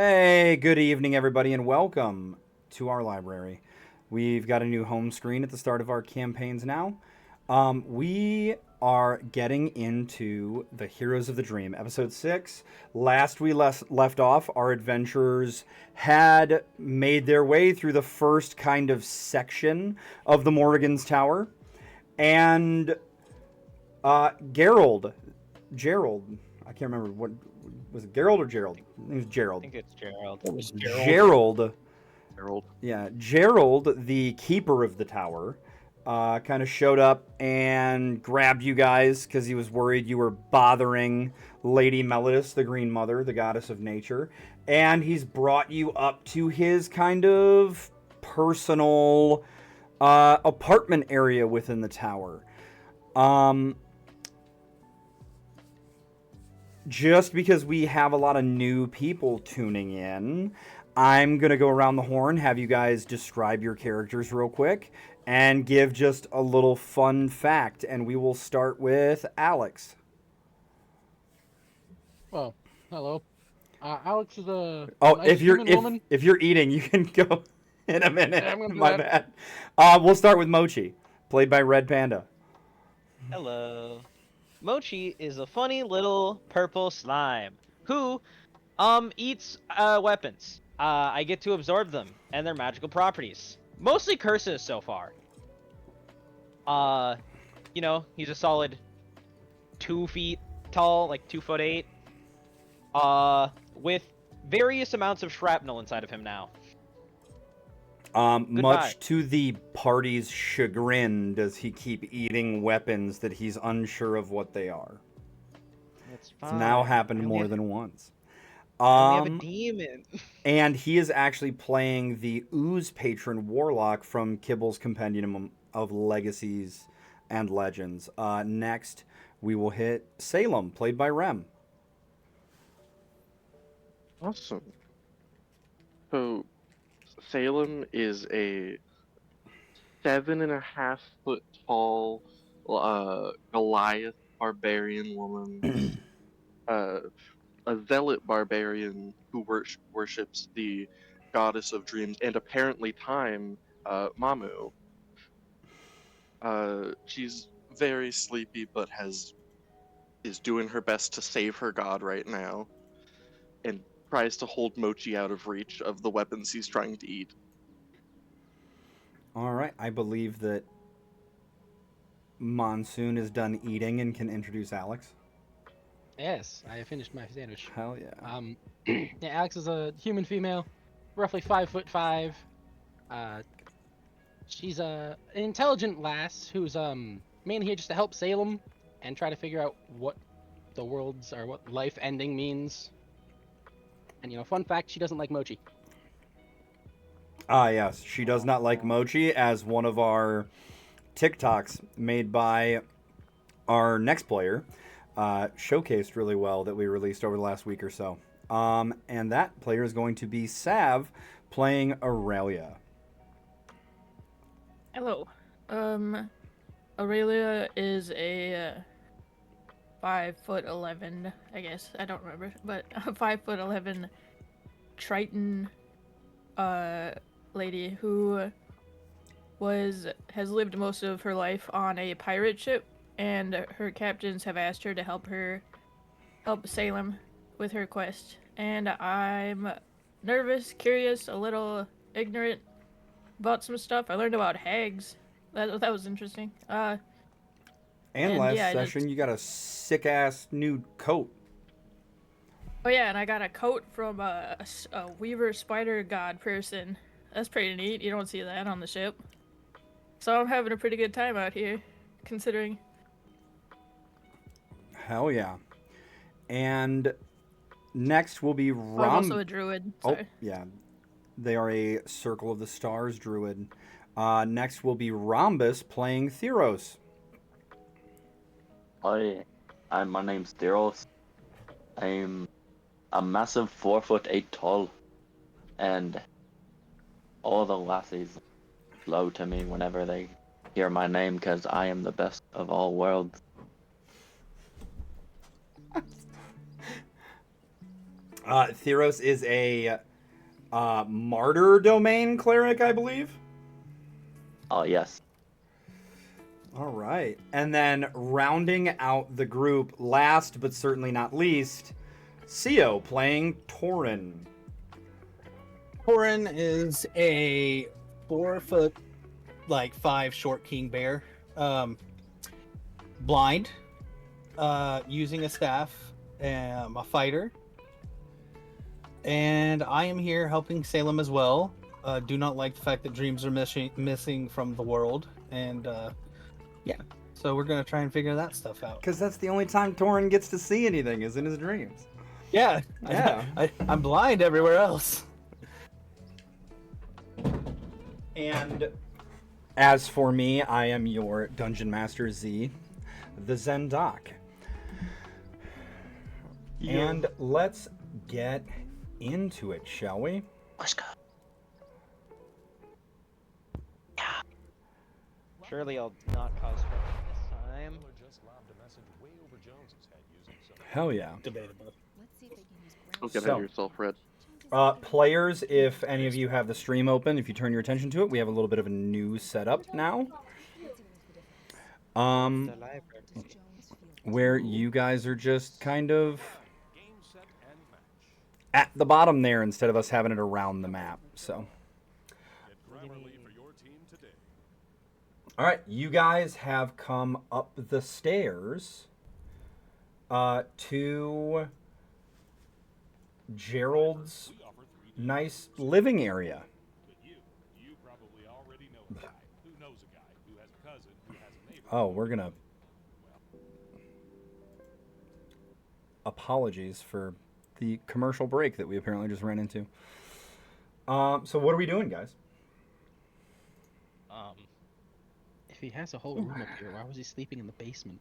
Hey, good evening, everybody, and welcome to our library. We've got a new home screen at the start of our campaigns now. We are getting into the Heroes of the Dream, episode 6. Last we left off, our adventurers had made their way through the first kind of section of the Morrigan's Tower, and Gerald, I can't remember what was it, Gerald or Gerald? I think it was I Gerald. think it's Gerald. It was Gerald, Gerald. yeah, Gerald, the keeper of the tower, kind of showed up and grabbed you guys because he was worried you were bothering Lady Melodis, the Green Mother, the goddess of nature, and he's brought you up to his kind of personal apartment area within the tower. Just because we have a lot of new people tuning in, I'm going to go around the horn, have you guys describe your characters real quick, and give just a little fun fact. And we will start with Alex. Well, hello. Alex is a Oh, nice human woman. if you're eating, you can go in a minute. Yeah, I'm gonna do My that. bad. We'll start with Mochi, played by Red Panda. Hello. Mochi is a funny little purple slime who eats weapons. I get to absorb them and their magical properties. Mostly curses so far. He's a solid 2 feet tall, like 2'8". With various amounts of shrapnel inside of him now. Much to the party's chagrin, does he keep eating weapons that he's unsure of what they are. It's It's now happened I only more have- than once. I only have a demon. And he is actually playing the Ooze Patron Warlock from Kibble's Compendium of Legacies and Legends. Next, we will hit Salem, played by Rem. Awesome. So, Salem is a 7.5 foot tall Goliath barbarian woman, a zealot barbarian who worships the goddess of dreams and apparently time, Mamu. She's very sleepy, but is doing her best to save her god right now, and tries to hold Mochi out of reach of the weapons he's trying to eat. All right, I believe that Monsoon is done eating and can introduce Alex. Yes, I finished my sandwich. Hell yeah. Yeah, Alex is a human female, roughly 5'5". She's an intelligent lass who's mainly here just to help Salem and try to figure out what the world's or what life ending means. And fun fact, she doesn't like mochi. Yes, she does not like mochi, as one of our TikToks made by our next player showcased really well that we released over the last week or so. And that player is going to be Sav, playing Aurelia. Hello. Aurelia is a 5'11", I guess. I don't remember, but a 5'11" Triton lady who has lived most of her life on a pirate ship, and her captains have asked her to help Salem with her quest. And I'm nervous, curious, a little ignorant about some stuff. I learned about hags. That was interesting. And last yeah, session, you got a sick-ass new coat. Oh yeah, and I got a coat from a Weaver Spider God person. That's pretty neat. You don't see that on the ship. So I'm having a pretty good time out here, considering. Hell yeah. And next will be I'm also a druid. Oh, Sorry. yeah. They are a Circle of the Stars druid. Next will be Rhombus, playing Theros. Hi, my name's Theros. I'm a massive 4'8" tall, and all the lassies flow to me whenever they hear my name, because I am the best of all worlds. Theros is a martyr domain cleric, I believe. Oh, yes. All right. And then rounding out the group, last but certainly not least, Sio playing Torin. Torin is a 4 foot, 5 short king bear. Blind, using a staff, a fighter. And I am here helping Salem as well. Do not like the fact that dreams are missing from the world. And yeah, so we're going to try and figure that stuff out. Because that's the only time Torin gets to see anything is in his dreams. Yeah, Yeah. I'm blind everywhere else. And as for me, I am your Dungeon Master Z, the Zendak. And let's get into it, shall we? Let's go. Surely I'll not cause trouble this time. Hell yeah. Debatable. Don't get ahead So- of yourself, Red. Players, if any of you have the stream open, if you turn your attention to it, we have a little bit of a new setup now. The library. Where you guys are just kind of at the bottom there instead of us having it around the map. So, all right, you guys have come up the stairs to Gerald's nice living area. Oh, we're gonna. Apologies for the commercial break that we apparently just ran into. So what are we doing, guys? If he has a whole room up here, why was he sleeping in the basement?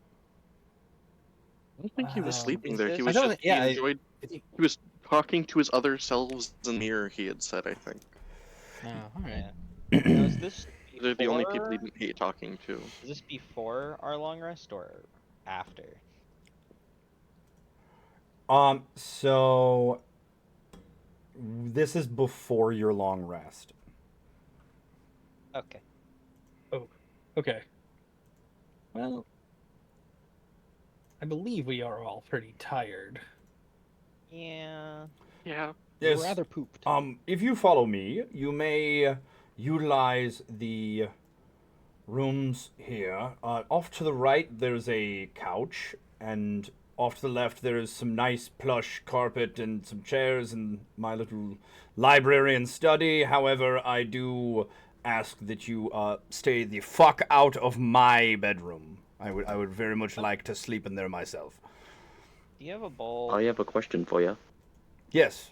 I don't think he was sleeping is there. He this- was I don't just thi- yeah, he enjoyed. He was talking to his other selves in the mirror. He had said, I think All right. Yeah. Now, is this they're the only people he before- didn't hate talking to. Is this before our long rest or after? So this is before your long rest. Okay. Okay. Well, I believe we are all pretty tired. Yeah. Yeah. Yes. Rather pooped. If you follow me, you may utilize the rooms here. Off to the right, there's a couch, and off to the left, there is some nice plush carpet and some chairs and my little library and study. However, I do ask that you stay the fuck out of my bedroom. I would very much like to sleep in there myself. Do you have a bowl? I have a question for you. Yes.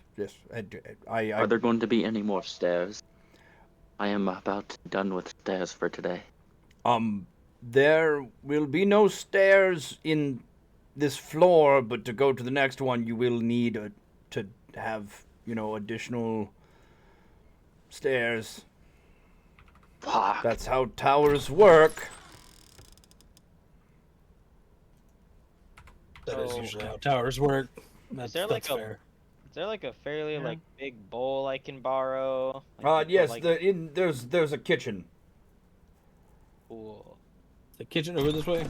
I Are there going to be any more stairs? I am about done with stairs for today. There will be no stairs in this floor, but to go to the next one, you will need to have, additional stairs. Fuck. That's how towers work. That is So- usually how towers work. That's, there that's like a- fair. Is there like a fairly big bowl I can borrow? Yes, Like, there's a kitchen. cool. The kitchen over this way.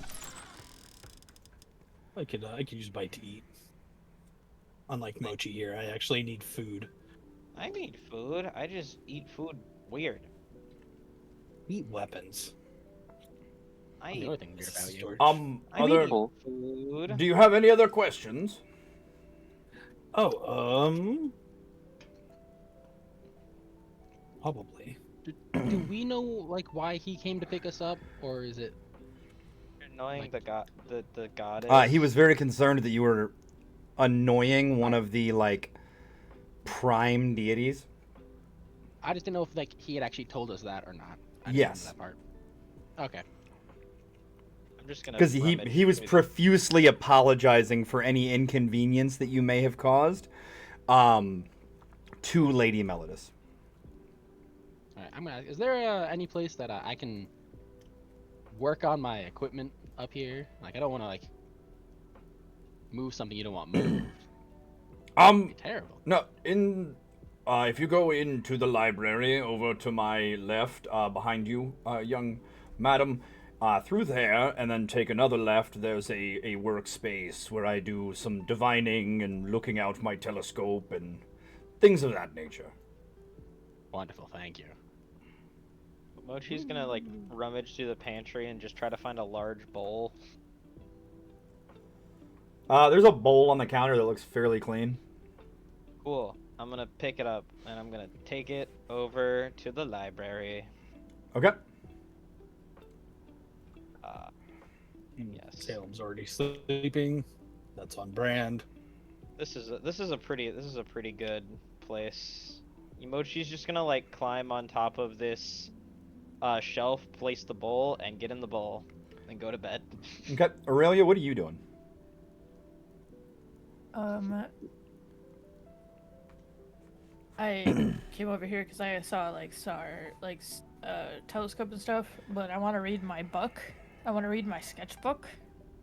I could use a bite to eat. Unlike Mochi here, I actually need food. I need food. I just eat food weird. Eat weapons. I The eat, other thing weird about you. Storage. I Other. eat food. Do you have any other questions? Oh, probably. Do we know why he came to pick us up, or is it? Annoying like- the goddess. He was very concerned that you were annoying one of the prime deities. I just didn't know if he had actually told us that or not. I didn't Yes. remember that part. Okay. I'm just gonna. Because he rummage was through- profusely apologizing for any inconvenience that you may have caused, to Lady Melodis. All right. I'm gonna. Is there any place that I can work on my equipment up here? I don't want to move something you don't want moved. Terrible. No, if you go into the library over to my left, behind you, young madam, through there, and then take another left, there's a workspace where I do some divining and looking out my telescope and things of that nature. Wonderful, thank you. Mochi's gonna like rummage through the pantry and just try to find a large bowl. There's a bowl on the counter that looks fairly clean. Cool. I'm gonna pick it up and I'm gonna take it over to the library. Okay. Yes. Salem's already sleeping. That's on brand. This is a pretty good place. Mochi's just gonna like climb on top of this shelf, place the bowl, and get in the bowl, and go to bed. Okay. Aurelia, what are you doing? I came over here because I saw telescope and stuff, but I want to read my book. I want to read my sketchbook.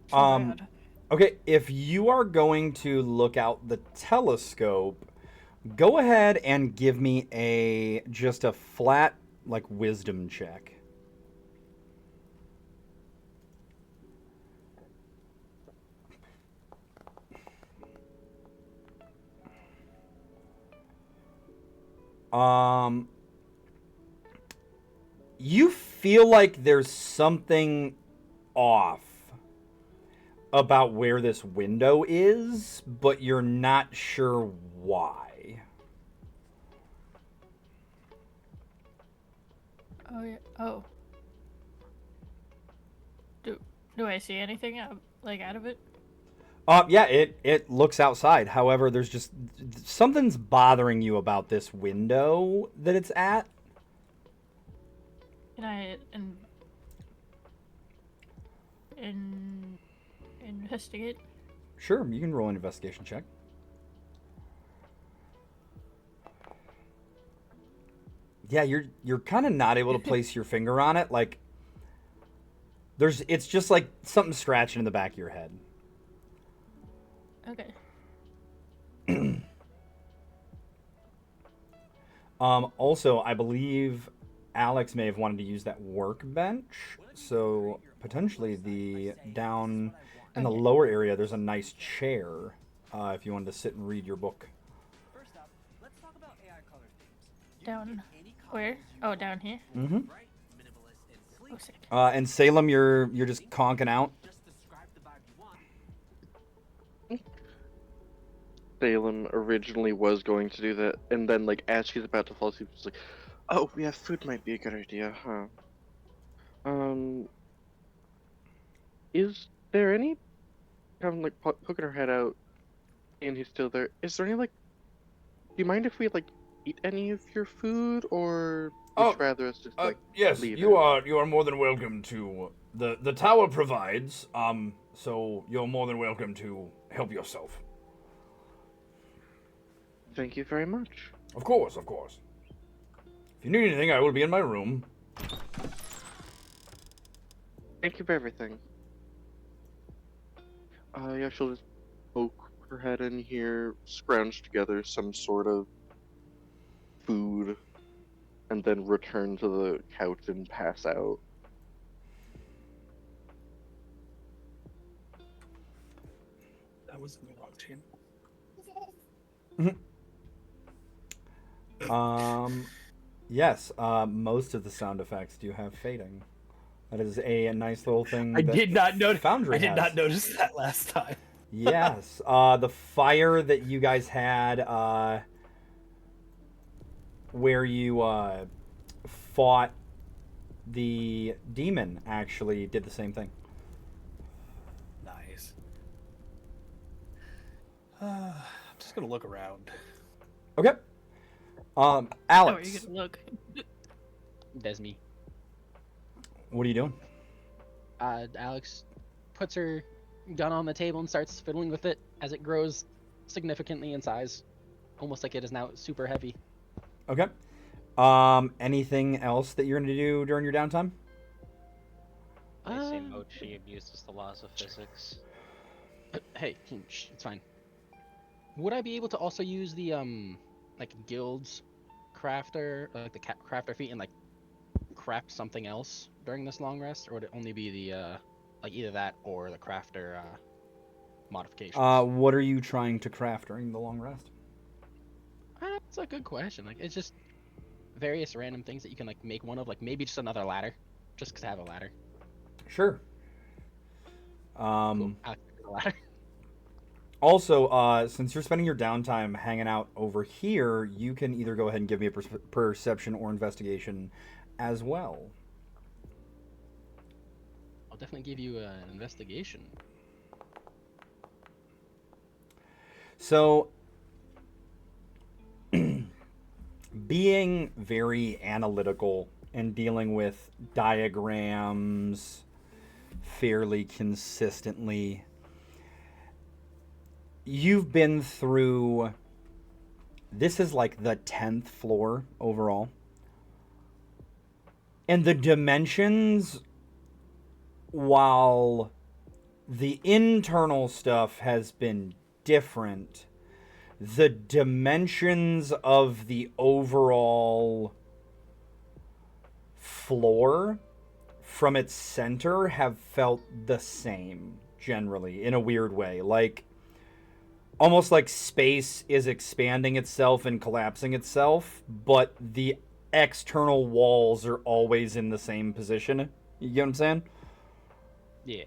So bad. Okay, if you are going to look out the telescope, go ahead and give me just a flat like wisdom check. You feel like there's something off about where this window is, but you're not sure why. Oh yeah. Oh. Do I see anything out of it? Yeah, it looks outside. However, there's just something's bothering you about this window that it's at. Can I investigate? Sure, you can roll an investigation check. Yeah, you're kind of not able to place your finger on it. Like it's just like something scratching in the back of your head. Okay. Also, I believe Alex may have wanted to use that workbench, so potentially down in the lower area, there's a nice chair if you wanted to sit and read your book. Down where? Oh, down here. Mm-hmm. Oh, sick. And Salem, you're just conking out. Salem originally was going to do that, and then like as she's about to fall asleep, she's like, "Oh yeah, food might be a good idea, huh?" Is there any kind of like poking her head out, and he's still there? Is there any like? Do you mind if we like eat any of your food, or would you rather us just like yes, leave you it? are more than welcome to the tower provides. So you're more than welcome to help yourself. Thank you very much. Of course, of course. If you need anything, I will be in my room. Thank you for everything. Yeah, she'll just poke her head in here, scrounge together some sort of food, and then return to the couch and pass out. That was in the wrong channel. Yes, most of the sound effects do have fading. That is a nice little thing. I did not notice. Foundry I did has. not notice that last time. Yes, the fire that you guys had, where you fought the demon, actually did the same thing. Nice. I'm just gonna look around. Okay. Oh, Alex, you can look. That's me. what are you doing? Alex puts her gun on the table and starts fiddling with it as it grows significantly in size, almost like it is now super heavy. Okay. Anything else that you're gonna do during your downtime? I say Mochi abuses the laws of physics. Hey, shh, it's fine. Would I be able to also use the like guilds crafter, like the crafter feat, and like craft something else during this long rest, or would it only be the like either that or the crafter modifications? What are you trying to craft during the long rest? That's a good question. Like it's just various random things that you can like make one of, like maybe just another ladder, just because I have a ladder. Sure. Cool. I'll make a ladder. Also, since you're spending your downtime hanging out over here, you can either go ahead and give me a perception or investigation as well. I'll definitely give you an investigation. So, being very analytical and dealing with diagrams fairly consistently, you've been through, this is like the 10th floor overall. And the dimensions, while the internal stuff has been different, the dimensions of the overall floor from its center have felt the same generally, in a weird way. Like, almost like space is expanding itself and collapsing itself, but the external walls are always in the same position. You get what I'm saying? Yeah.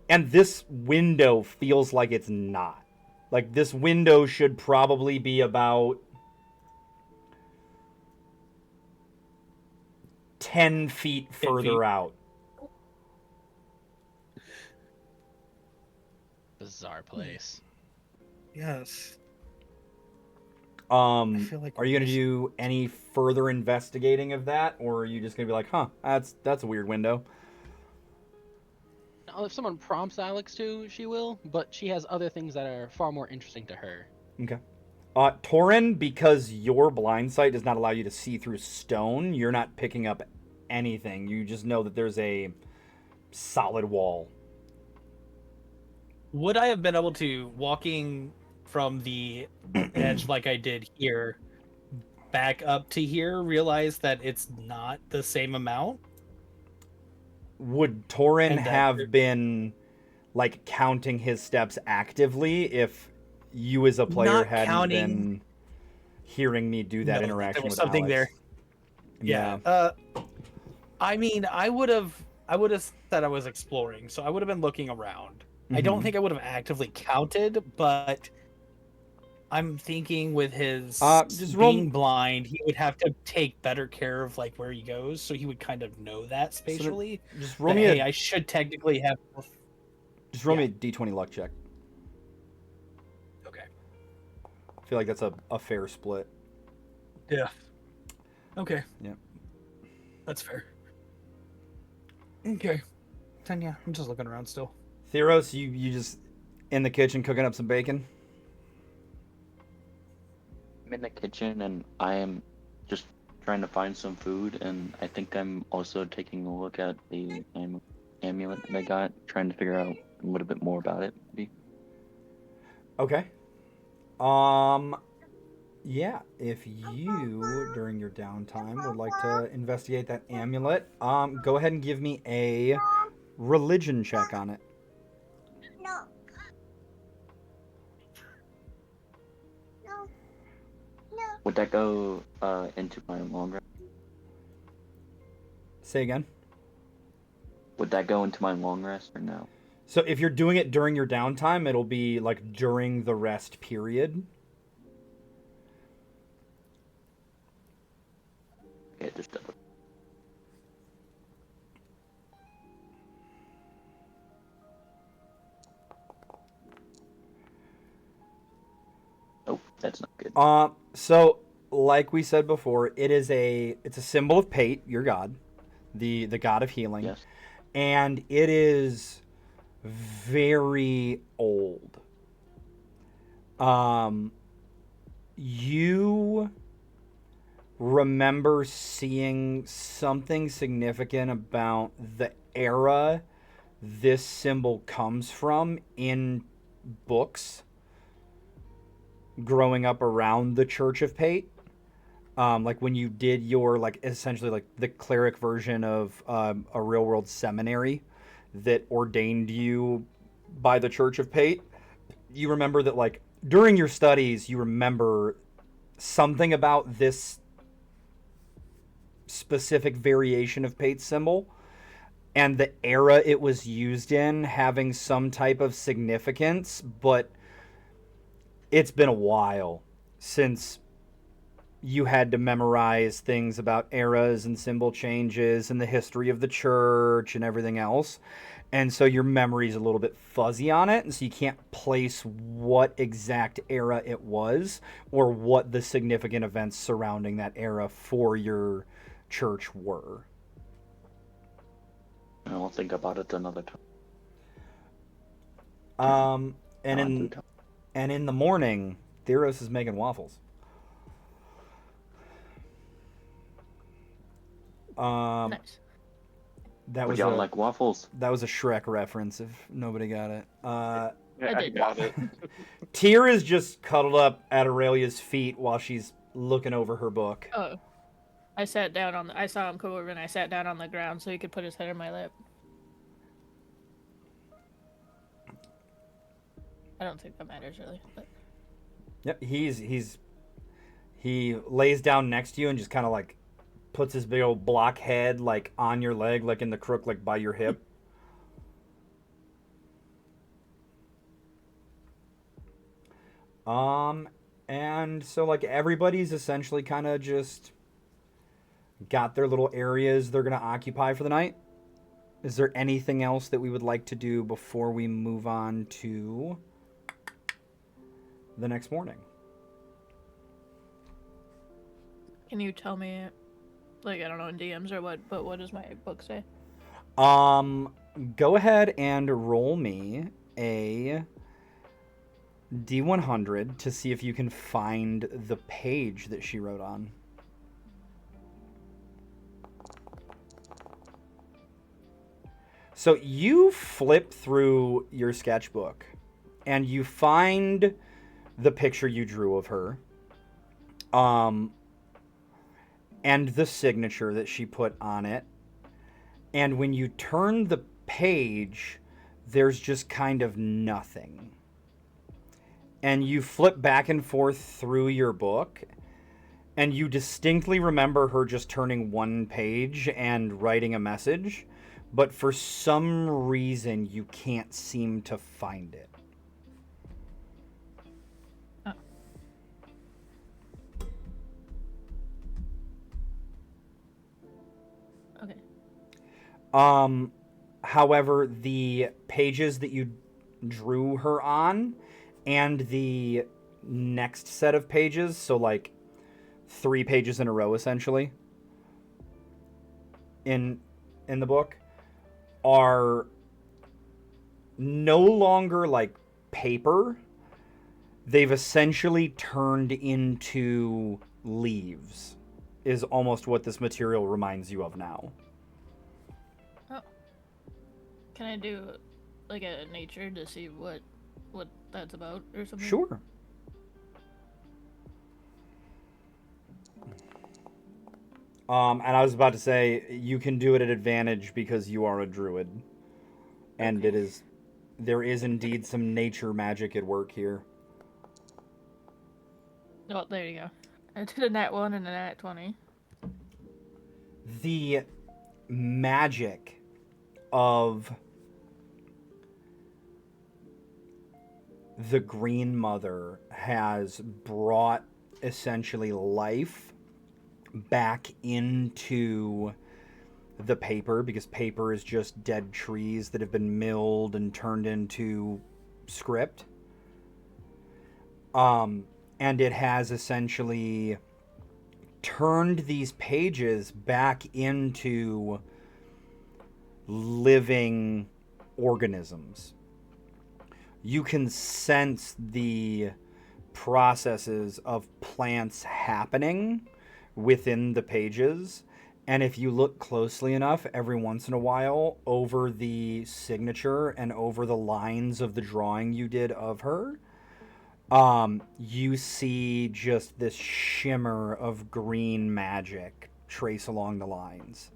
And this window feels like it's not. Like, this window should probably be about 10 feet further out. Bizarre place. Yes. feel like Are you gonna this- do any further investigating of that, or are you just gonna be like, huh, that's a weird window? Now, if someone prompts Alex to, she will, but she has other things that are far more interesting to her. Okay. Torin, because your blind sight does not allow you to see through stone, you're not picking up anything. You just know that there's a solid wall. Would I have been able to, walking from the edge like I did here, back up to here, realize that it's not the same amount? Would Torin And that have you're- been, like, counting his steps actively if you as a player Not hadn't counting- been hearing me do that No, interaction there was with something Alex? Yeah. I mean, I would have said I was exploring, so I would have been looking around. I don't Mhm. think I would have actively counted, but I'm thinking with his just roll- being blind, he would have to take better care of like where he goes, so he would kind of know that spatially. Just roll That, me hey, a I should technically have. just roll yeah. me a d20 luck check. Okay. I feel like that's a fair split. Yeah. Okay. Yeah. That's fair. Okay. Then yeah, I'm just looking around still. Theros, you just in the kitchen cooking up some bacon? I'm in the kitchen and I am just trying to find some food, and I think I'm also taking a look at the amulet that I got, trying to figure out a little bit more about it, maybe. Okay. Yeah, if you, during your downtime, would like to investigate that amulet, go ahead and give me a religion check on it. No. No. No. Would that go into my long rest? Say again. Would that go into my long rest or no? So if you're doing it during your downtime, it'll be like during the rest period. Okay, just double. Oh, that's not good. So like we said before, it's a symbol of Pate, your god, the god of healing. Yes. And it is very old. You remember seeing something significant about the era this symbol comes from in books growing up around the Church of Pate. Like when you did your like essentially like the cleric version of a real world seminary that ordained you by the Church of Pate, you remember that like during your studies you remember something about this specific variation of Pate's symbol and the era it was used in having some type of significance, but it's been a while since you had to memorize things about eras and symbol changes and the history of the church and everything else. And so your memory's a little bit fuzzy on it, and so you can't place what exact era it was or what the significant events surrounding that era for your church were. I'll think about it another time. And in the morning, Theros is making waffles. Nice. That Would was y'all a, like waffles? that was a Shrek reference if nobody got it. Yeah, I I did. got it. Tyr is just cuddled up at Aurelia's feet while she's looking over her book. Oh, I sat down on. I saw him come over, and I sat down on the ground so he could put his head on my lap. I don't think that matters really, but Yep, he lays down next to you and just kind of like puts his big old block head like on your leg, like in the crook, like by your hip. And so like everybody's essentially kind of just got their little areas they're gonna occupy for the night. Is there anything else that we would like to do before we move on to the next morning? can you tell me, like I don't know in DMs or what, but what does my book say? Go ahead and roll me a D100 to see if you can find the page that she wrote on. So you flip through your sketchbook and you find the picture you drew of her. And the signature that she put on it. And when you turn the page, there's just kind of nothing. And you flip back and forth through your book, and you distinctly remember her just turning one page and writing a message, but for some reason you can't seem to find it. Okay. However, the pages that you drew her on and the next set of pages, so like 3 pages in a row essentially in the book, are no longer like paper. They've essentially turned into leaves, is almost what this material reminds you of now. Can I do like a nature to see what that's about or something? Sure. And I was about to say you can do it at advantage because you are a druid, and Okay. there is indeed some nature magic at work here. Oh, there you go. I did a nat 1 and a nat 20. The magic of the Green Mother has brought essentially life back into the paper, because paper is just dead trees that have been milled and turned into script. And it has essentially turned these pages back into living organisms. You can sense the processes of plants happening within the pages, and if you look closely enough, every once in a while, over the signature and over the lines of the drawing you did of her, you see just this shimmer of green magic trace along the lines.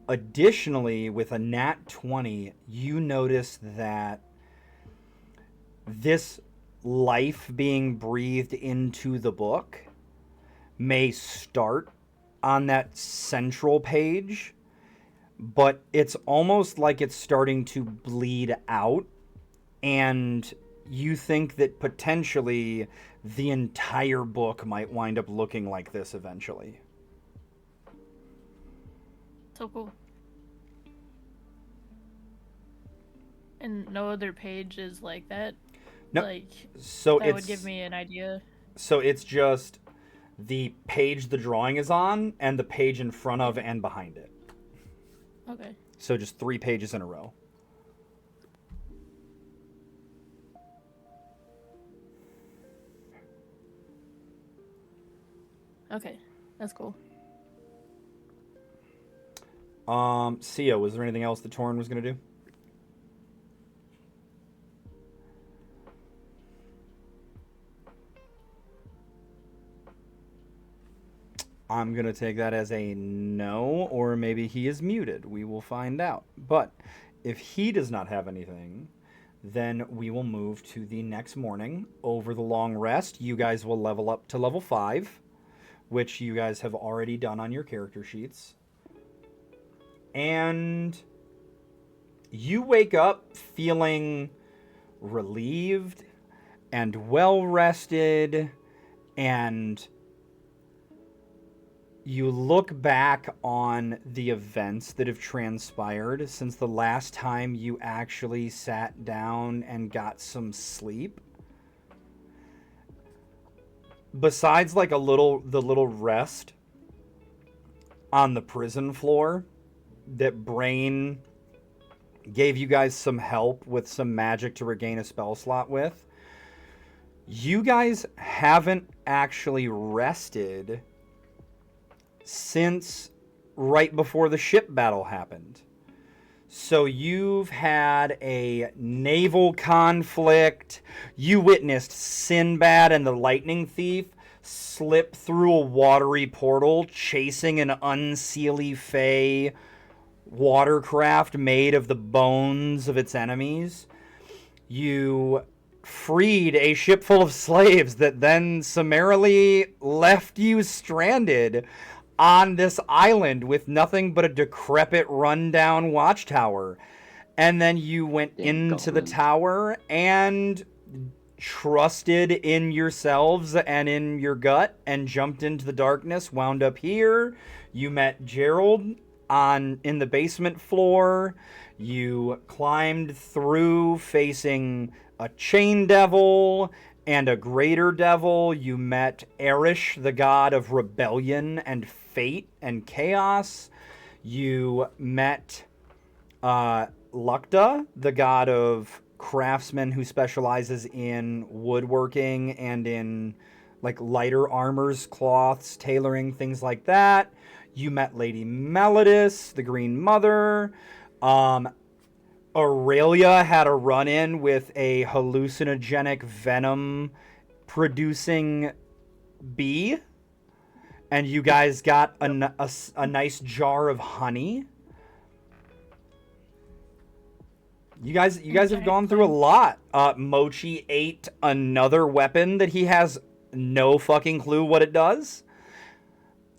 Additionally, with a nat 20, you notice that this life being breathed into the book may start on that central page, but it's almost like it's starting to bleed out, and you think that potentially the entire book might wind up looking like this eventually. So cool. And no other page is like that? No, Like, so that it's would give me an idea. so it's just the page the drawing is on and the page in front of and behind it. Okay. So just 3 pages in a row. Okay. That's cool. Sia, was there anything else that Torrin was going to do? I'm going to take that as a no, or maybe he is muted. We will find out. But if he does not have anything, then we will move to the next morning. Over the long rest, you guys will level up to level 5, which you guys have already done on your character sheets. And you wake up feeling relieved and well rested, and you look back on the events that have transpired since the last time you actually sat down and got some sleep. Besides like the little rest on the prison floor that Brain gave you guys some help with some magic to regain a spell slot with, you guys haven't actually rested since right before the ship battle happened. So you've had a naval conflict. You witnessed Sinbad and the Lightning Thief slip through a watery portal chasing an unseelie fey watercraft made of the bones of its enemies. You freed a ship full of slaves that then summarily left you stranded on this island with nothing but a decrepit, rundown watchtower. And then you went into the tower and trusted in yourselves and in your gut and jumped into the darkness, wound up here. You met Gerald in the basement floor. You climbed through facing a chain devil and a greater devil. You met Erish, the god of rebellion and fate and chaos. You met Lukta, the god of craftsmen who specializes in woodworking and in like lighter armors, cloths, tailoring, things like that. You met Lady Melodis, the Green Mother. Aurelia had a run-in with a hallucinogenic venom producing bee, and you guys got a nice jar of honey. You guys have gone through a lot. Mochi ate another weapon that he has no fucking clue what it does.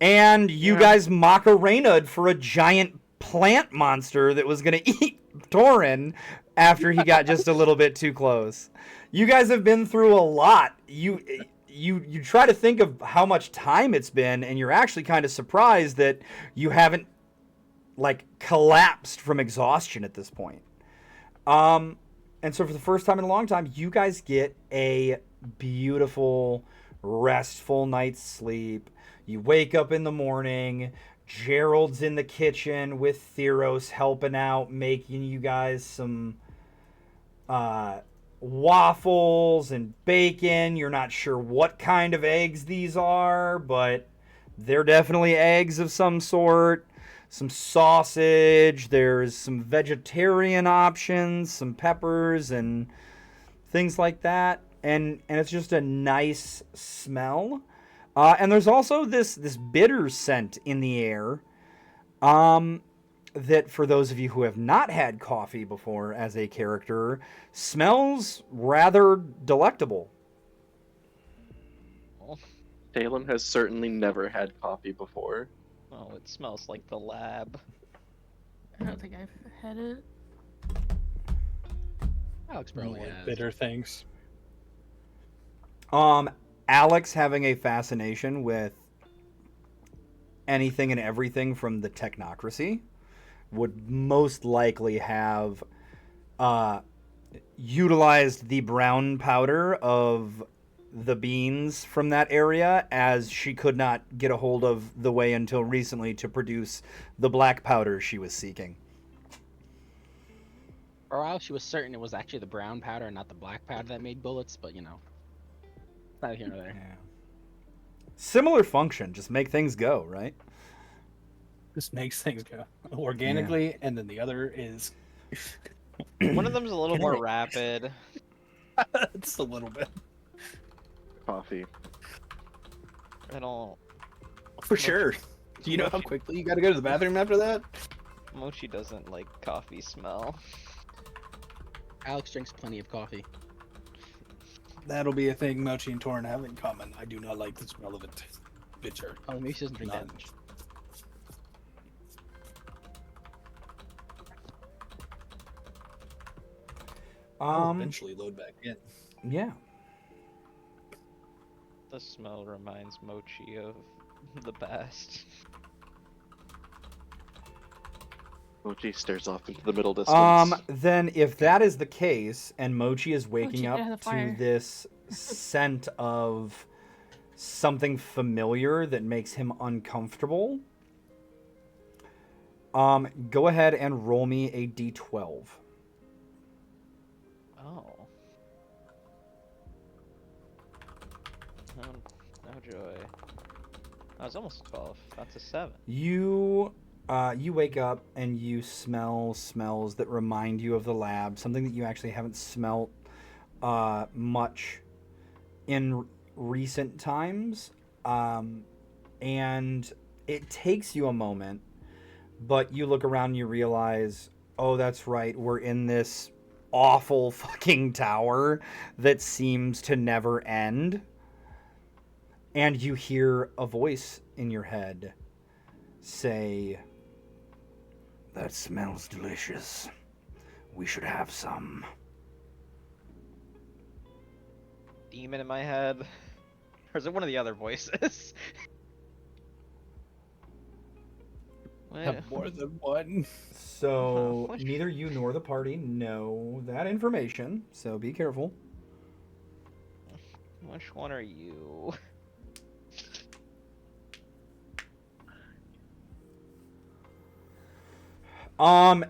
And you guys Macarena'd for a giant plant monster that was going to eat Torrin after he got just a little bit too close. You guys have been through a lot. You try to think of how much time it's been, and you're actually kind of surprised that you haven't like collapsed from exhaustion at this point. And so for the first time in a long time, you guys get a beautiful, restful night's sleep. You wake up in the morning. Gerald's in the kitchen with Theros helping out, making you guys some waffles and bacon. You're not sure what kind of eggs these are, but they're definitely eggs of some sort. Some sausage. There's some vegetarian options, some peppers and things like that. and it's just a nice smell. And there's also this bitter scent in the air. That for those of you who have not had coffee before as a character, smells rather delectable. Salem has certainly never had coffee before. Oh, it smells like the lab. I don't think I've had it. Alex I don't probably like has. bitter things. Alex having a fascination with anything and everything from the technocracy would most likely have utilized the brown powder of the beans from that area, as she could not get a hold of the way until recently to produce the black powder she was seeking. For a while, she was certain it was actually the brown powder and not the black powder that made bullets, but neither here nor there. Yeah. Similar function, just make things go, right? This makes things go organically, and then the other is One of them's a little more Kinetic. rapid. just a little bit. Coffee. I don't. For sure. Do you know how quickly you got to go to the bathroom after that? Mochi doesn't like coffee smell. Alex drinks plenty of coffee. That'll be a thing Mochi and Torn have in common. I do not like the smell of it. Bitter. Oh, maybe she doesn't drink that None. much. I'll eventually load back in. Yeah. The smell reminds Mochi of the best. Mochi stares off into the middle distance. Then if that is the case, and Mochi is waking Mochi, get up out of the to fire. this scent of something familiar that makes him uncomfortable, go ahead and roll me a d12. Oh. No joy. That was almost a 12. That's a 7. You wake up and you smell smells that remind you of the lab, something that you actually haven't smelt much in recent times. And it takes you a moment, but you look around and you realize, oh, that's right, we're in this awful fucking tower that seems to never end. And you hear a voice in your head say, "That smells delicious. We should have some." Demon in my head. Or is it one of the other voices? Have more than one. So What? neither you nor the party know that information, so be careful. Which one are you?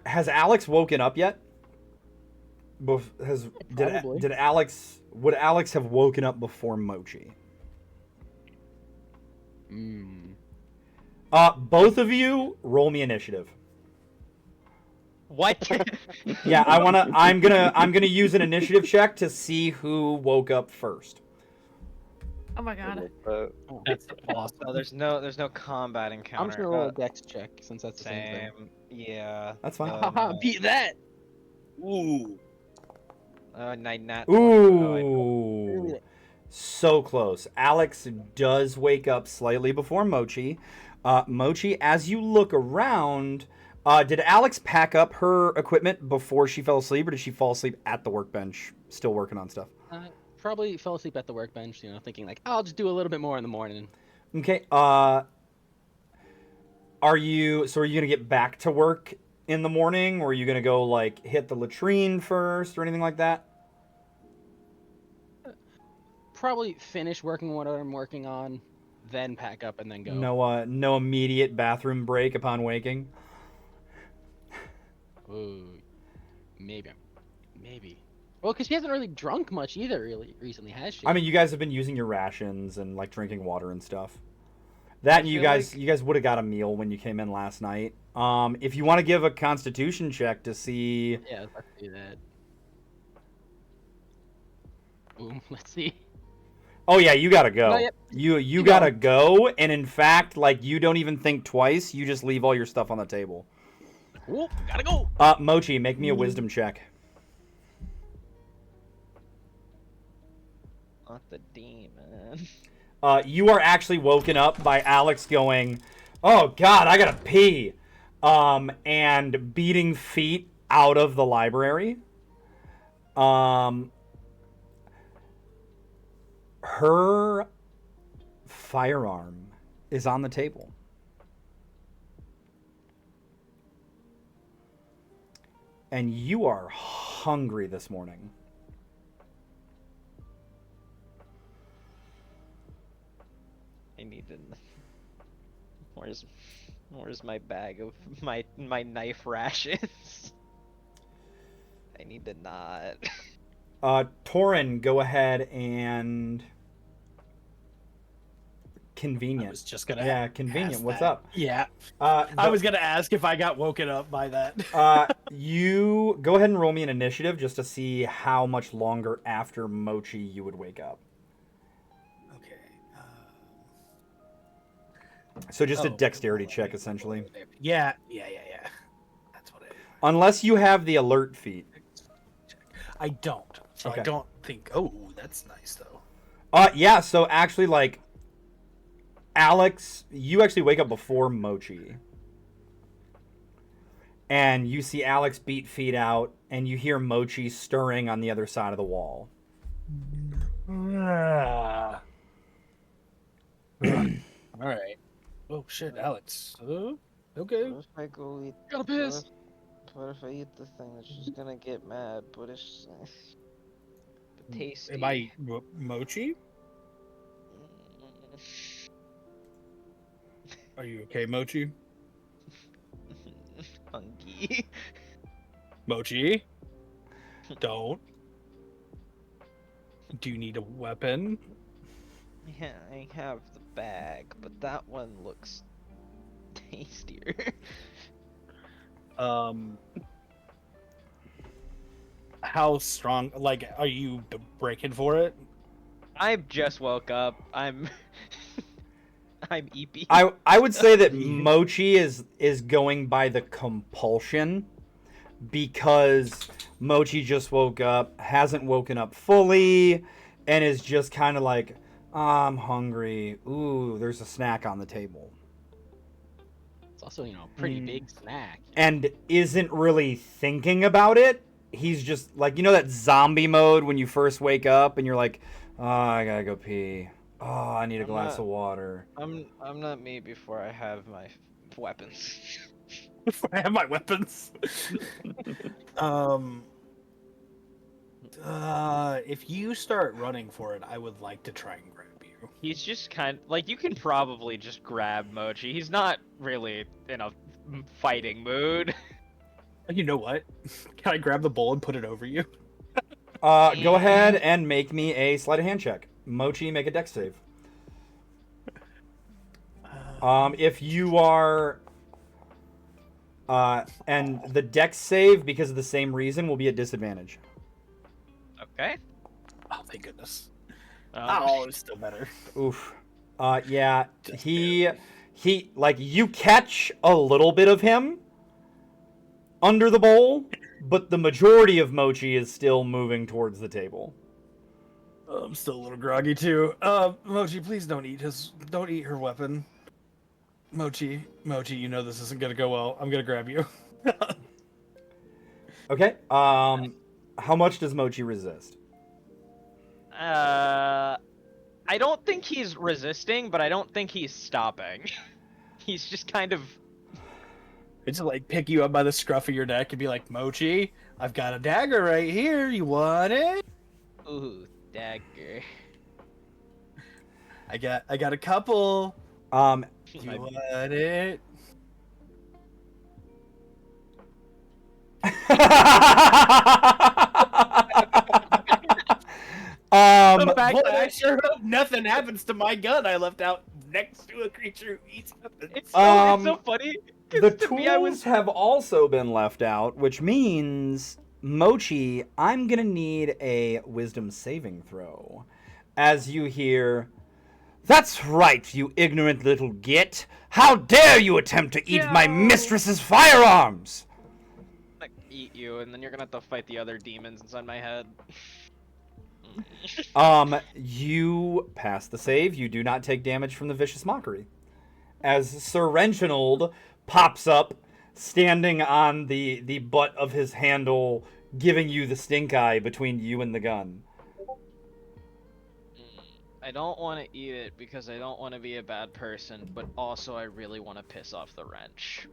Has Alex woken up yet? Probably. Would Alex have woken up before Mochi? Both of you roll me initiative. What? Yeah, I'm gonna use an initiative check to see who woke up first. Oh my god. That's awesome. Oh, there's no combat encounter. I'm just gonna roll a dex check since that's the same thing. Same. Yeah. That's fine. Haha, beat that! Ooh. Nat 20. Ooh. So close. Alex does wake up slightly before Mochi. Mochi, as you look around, did Alex pack up her equipment before she fell asleep, or did she fall asleep at the workbench, still working on stuff? Probably fell asleep at the workbench, thinking like, I'll just do a little bit more in the morning. Okay. Are you gonna get back to work in the morning, or are you gonna go like hit the latrine first, or anything like that? Probably finish working what I'm working on, then pack up and then go. No immediate bathroom break upon waking. Ooh, maybe. Well, because she hasn't really drunk much either, really recently, has she? I mean, you guys have been using your rations and like drinking water and stuff. That and you feel guys would have got a meal when you came in last night. If you want to give a Constitution check to see, yeah, let's do that. Boom. Let's see. Oh yeah, you gotta go. Not yet. You gotta go, and in fact, like you don't even think twice. You just leave all your stuff on the table. Cool. Gotta go. Mochi, make me a wisdom check. Not the demon. You are actually woken up by Alex going, "Oh God, I gotta pee," and beating feet out of the library. Her firearm is on the table. And you are hungry this morning. I need to. Where's my bag of my knife rations? I need to not. Torin, go ahead and I convenient. was just gonna. Yeah, convenient. ask What's that. up? Yeah, I I was gonna ask if I got woken up by that. You go ahead and roll me an initiative just to see how much longer after Mochi you would wake up. Okay. So just a Oh, dexterity well, check, essentially. Yeah. That's what Unless you have the alert feat. I don't. So Okay. I don't think. Oh, that's nice though. Yeah, so actually, like, Alex, you actually wake up before Mochi. And you see Alex beat feet out, and you hear Mochi stirring on the other side of the wall. Ah. All right. Oh shit, Alex. Okay. What if I go eat? Gotta piss. What if I eat the thing that she's gonna get mad? But it's but tasty. Am I Mochi? Are you okay, Mochi? Funky. Mochi? Don't. Do you need a weapon? Yeah, I have the bag, but that one looks tastier. How strong? Like, are you breaking for it? I just woke up. I'm EP. I would say that Yeah. Mochi is going by the compulsion because Mochi just woke up, hasn't woken up fully, and is just kind of like, I'm hungry. Ooh, there's a snack on the table. It's also, a pretty big snack. And isn't really thinking about it. He's just like, that zombie mode when you first wake up and you're like, oh, I gotta go pee. Oh, I need a glass of water. I'm not me before I have my weapons. Before I have my weapons. If you start running for it, I would like to try and grab you. He's just you can probably just grab Mochi. He's not really in a fighting mood. You know what? Can I grab the bowl and put it over you? Go ahead and make me a sleight of hand check. Mochi, make a dex save. If you are, and the dex save, because of the same reason, will be at disadvantage. Okay. Oh, thank goodness. Um, Oh, it's still better. Oof. Yeah, Just he, like, you catch a little bit of him under the bowl, but the majority of Mochi is still moving towards the table. I'm still a little groggy too. Mochi, please don't eat her weapon. Mochi, this isn't gonna go well. I'm gonna grab you. Okay. How much does Mochi resist? I don't think he's resisting, but I don't think he's stopping. He's just kind of. It's like pick you up by the scruff of your neck and be like, Mochi, I've got a dagger right here. You want it? Ooh, dagger. I got a couple. You My- want it? The fact that I sure hope nothing happens to my gun I left out next to a creature who eats weapons. It's so funny. 'cause the to me, I tools was have also been left out, which means Mochi, I'm gonna need a wisdom saving throw. As you hear, "That's right, you ignorant little git! How dare you attempt to eat my Yo. mistress's firearms!" I'm gonna eat you, and then you're gonna have to fight the other demons inside my head. You pass the save. You do not take damage from the vicious mockery. As Sir Reginald pops up, standing on the butt of his handle, giving you the stink eye between you and the gun. I don't want to eat it because I don't want to be a bad person, but also I really want to piss off the wrench.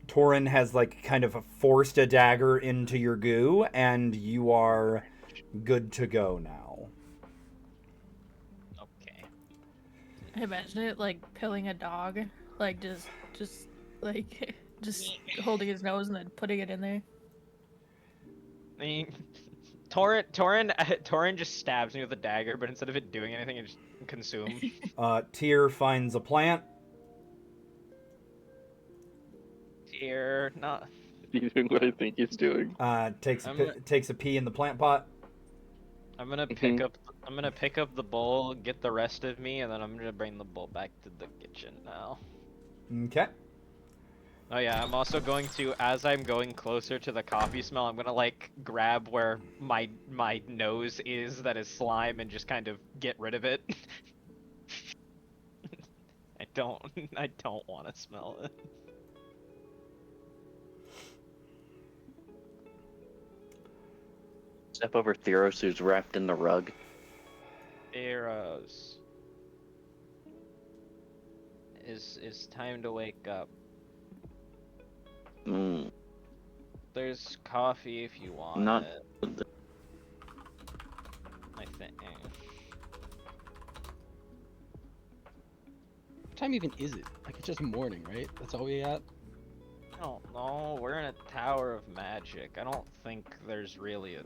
Torin has like kind of forced a dagger into your goo, and you are good to go now. Okay. I imagine it like pilling a dog, like just like just holding his nose and then putting it in there. I mean, Torin just stabs me with a dagger, but instead of it doing anything, it just consumes. Tyr finds a plant. Tyr, not. He's doing what I think he's doing. Takes a pee in the plant pot. I'm gonna pick up. I'm gonna pick up the bowl, get the rest of me, and then I'm gonna bring the bowl back to the kitchen now. Okay. Oh yeah, I'm also going to, as I'm going closer to the coffee smell, I'm gonna like grab where my nose is that is slime and just kind of get rid of it. I don't want to smell it. Step over Theros, who's wrapped in the rug. Arrows. Is time to wake up. Mm, There's coffee if you want not. it. I think. What time even is it? Like, it's just morning, right? That's all we got? I don't know. We're in a tower of magic. I don't think there's really a Should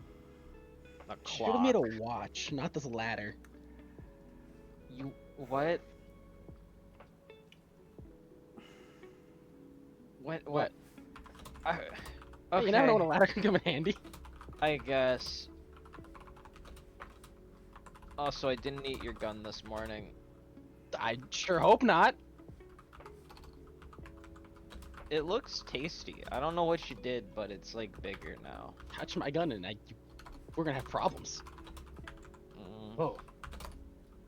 have clock. made a watch, not this ladder. You what? What? Hey, Okay. you never know when a ladder can come in handy. I guess. Also, I didn't eat your gun this morning. I sure hope not. It looks tasty. I don't know what you did, but it's like bigger now. Touch my gun and we're gonna have problems. Mm. Whoa.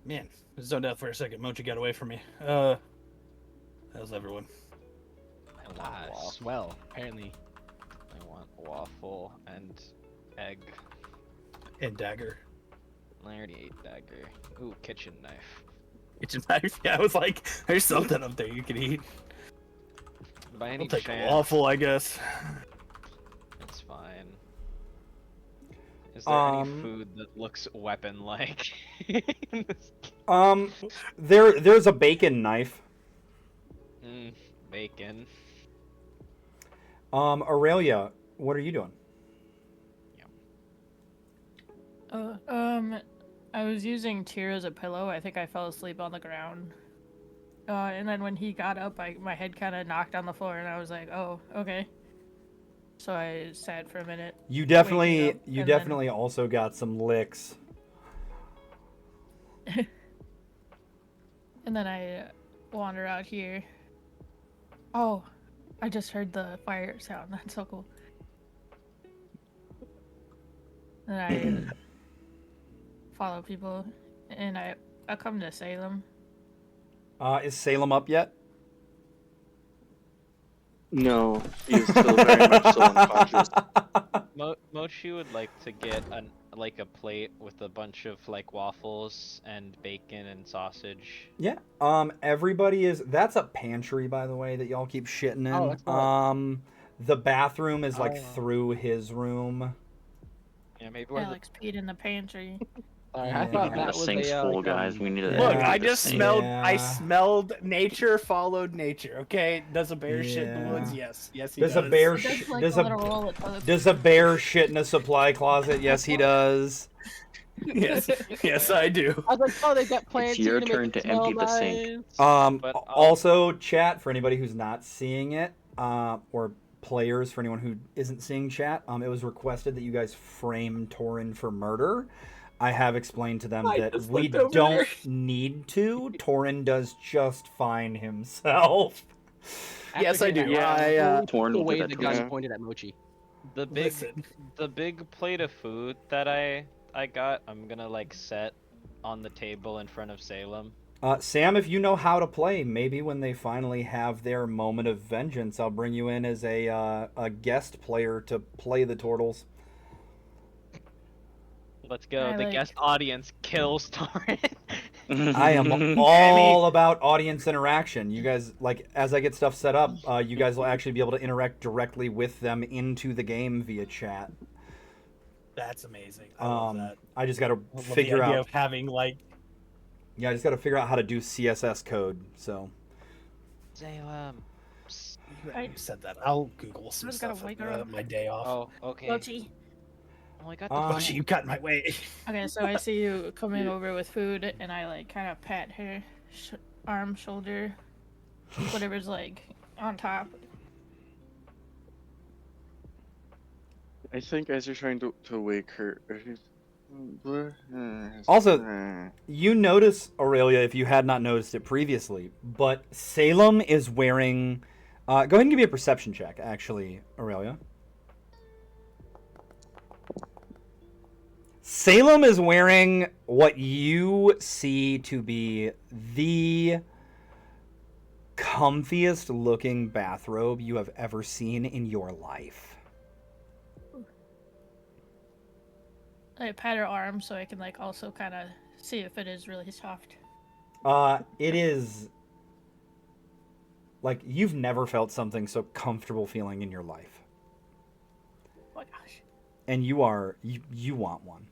Man, I zoned out for a second. Mochi got away from me. How's everyone? I want waffle. Swell. Apparently. I want waffle and egg. And dagger. I already ate dagger. Ooh, kitchen knife. Kitchen knife. Yeah, I was like, there's something up there you can eat. By any I'll take a chance, waffle, I guess. it's fine. Is there any food that looks weapon-like? There's a bacon knife. Bacon. Aurelia, what are you doing? I was using Tyr as a pillow. I think I fell asleep on the ground. And then when he got up, my head kind of knocked on the floor, and I was like, "Oh, okay." So I sat for a minute. You waking definitely, up, you and definitely also got some licks. And then I wander out here. Oh, I just heard the fire sound. That's so cool. And I follow people, and I come to Salem. Is Salem up yet? No, he's still very much still unconscious. Mochi would like to get a plate with a bunch of like waffles and bacon and sausage. Yeah. Everybody is. That's a pantry, by the way, that y'all keep shitting in. Oh, that's right. The bathroom is like Oh. through his room. Yeah, maybe where Alex peed in the pantry. Sorry, Yeah. I thought The that was sink's a, full, like, guys. We need to. Yeah. Look, Yeah. I just smelled. Yeah. I smelled nature followed nature. Okay, does a bear shit in the Yeah. woods? Yes, yes, he Does does. a bear It does sh- like does a a little roll of toilet does a bear shit in a supply closet? Yes, he does. Yes, yes, I do. I was like, oh, they've got plants your here to make turn it to smell empty the sink. nice. But Also, chat for anybody who's not seeing it, or players, for anyone who isn't seeing chat, it was requested that you guys frame Torin for murder. I have explained to them that we don't need to. Torin does just fine himself. Yes, I do. Yeah. Torn the will do way that the to gun us. pointed at Mochi. Listen. The big plate of food that I got, I'm gonna like set on the table in front of Salem. Sam, if you know how to play, maybe when they finally have their moment of vengeance, I'll bring you in as a guest player to play the turtles. Let's go. I The like- guest audience kills Torrin. I am all about audience interaction. You guys, like, as I get stuff set up, you guys will actually be able to interact directly with them into the game via chat. That's amazing. I love that. I just got to I love figure the idea out. of having like. Yeah, I just got to figure out how to do CSS code. So. Salem. I- You said that. I'll Google some just gotta stuff wake on her up. my day off. Oh, okay. Mochi. Oh, I got the Mochi, you got in my way. Okay, so I see you coming over with food, and I like kind of pat her arm, shoulder, whatever's like on top. I think as you're trying to wake her. Also, you notice, Aurelia, if you had not noticed it previously, but Salem is wearing. Go ahead and give me a perception check, actually, Aurelia. Salem is wearing what you see to be the comfiest looking bathrobe you have ever seen in your life. I pat her arm so I can like also kind of see if it is really soft. It is like you've never felt something so comfortable feeling in your life. Oh my gosh. And you want one.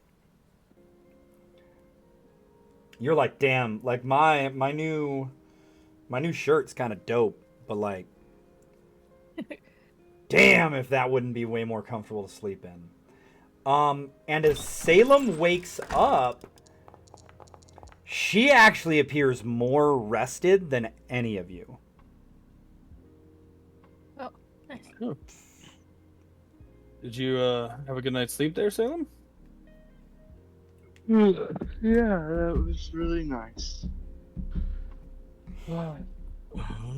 You're like, damn, like my new shirt's kind of dope, but like damn if that wouldn't be way more comfortable to sleep in. And as Salem wakes up, she actually appears more rested than any of you. Oh, nice. Did you have a good night's sleep there, Salem? Yeah, that was really nice.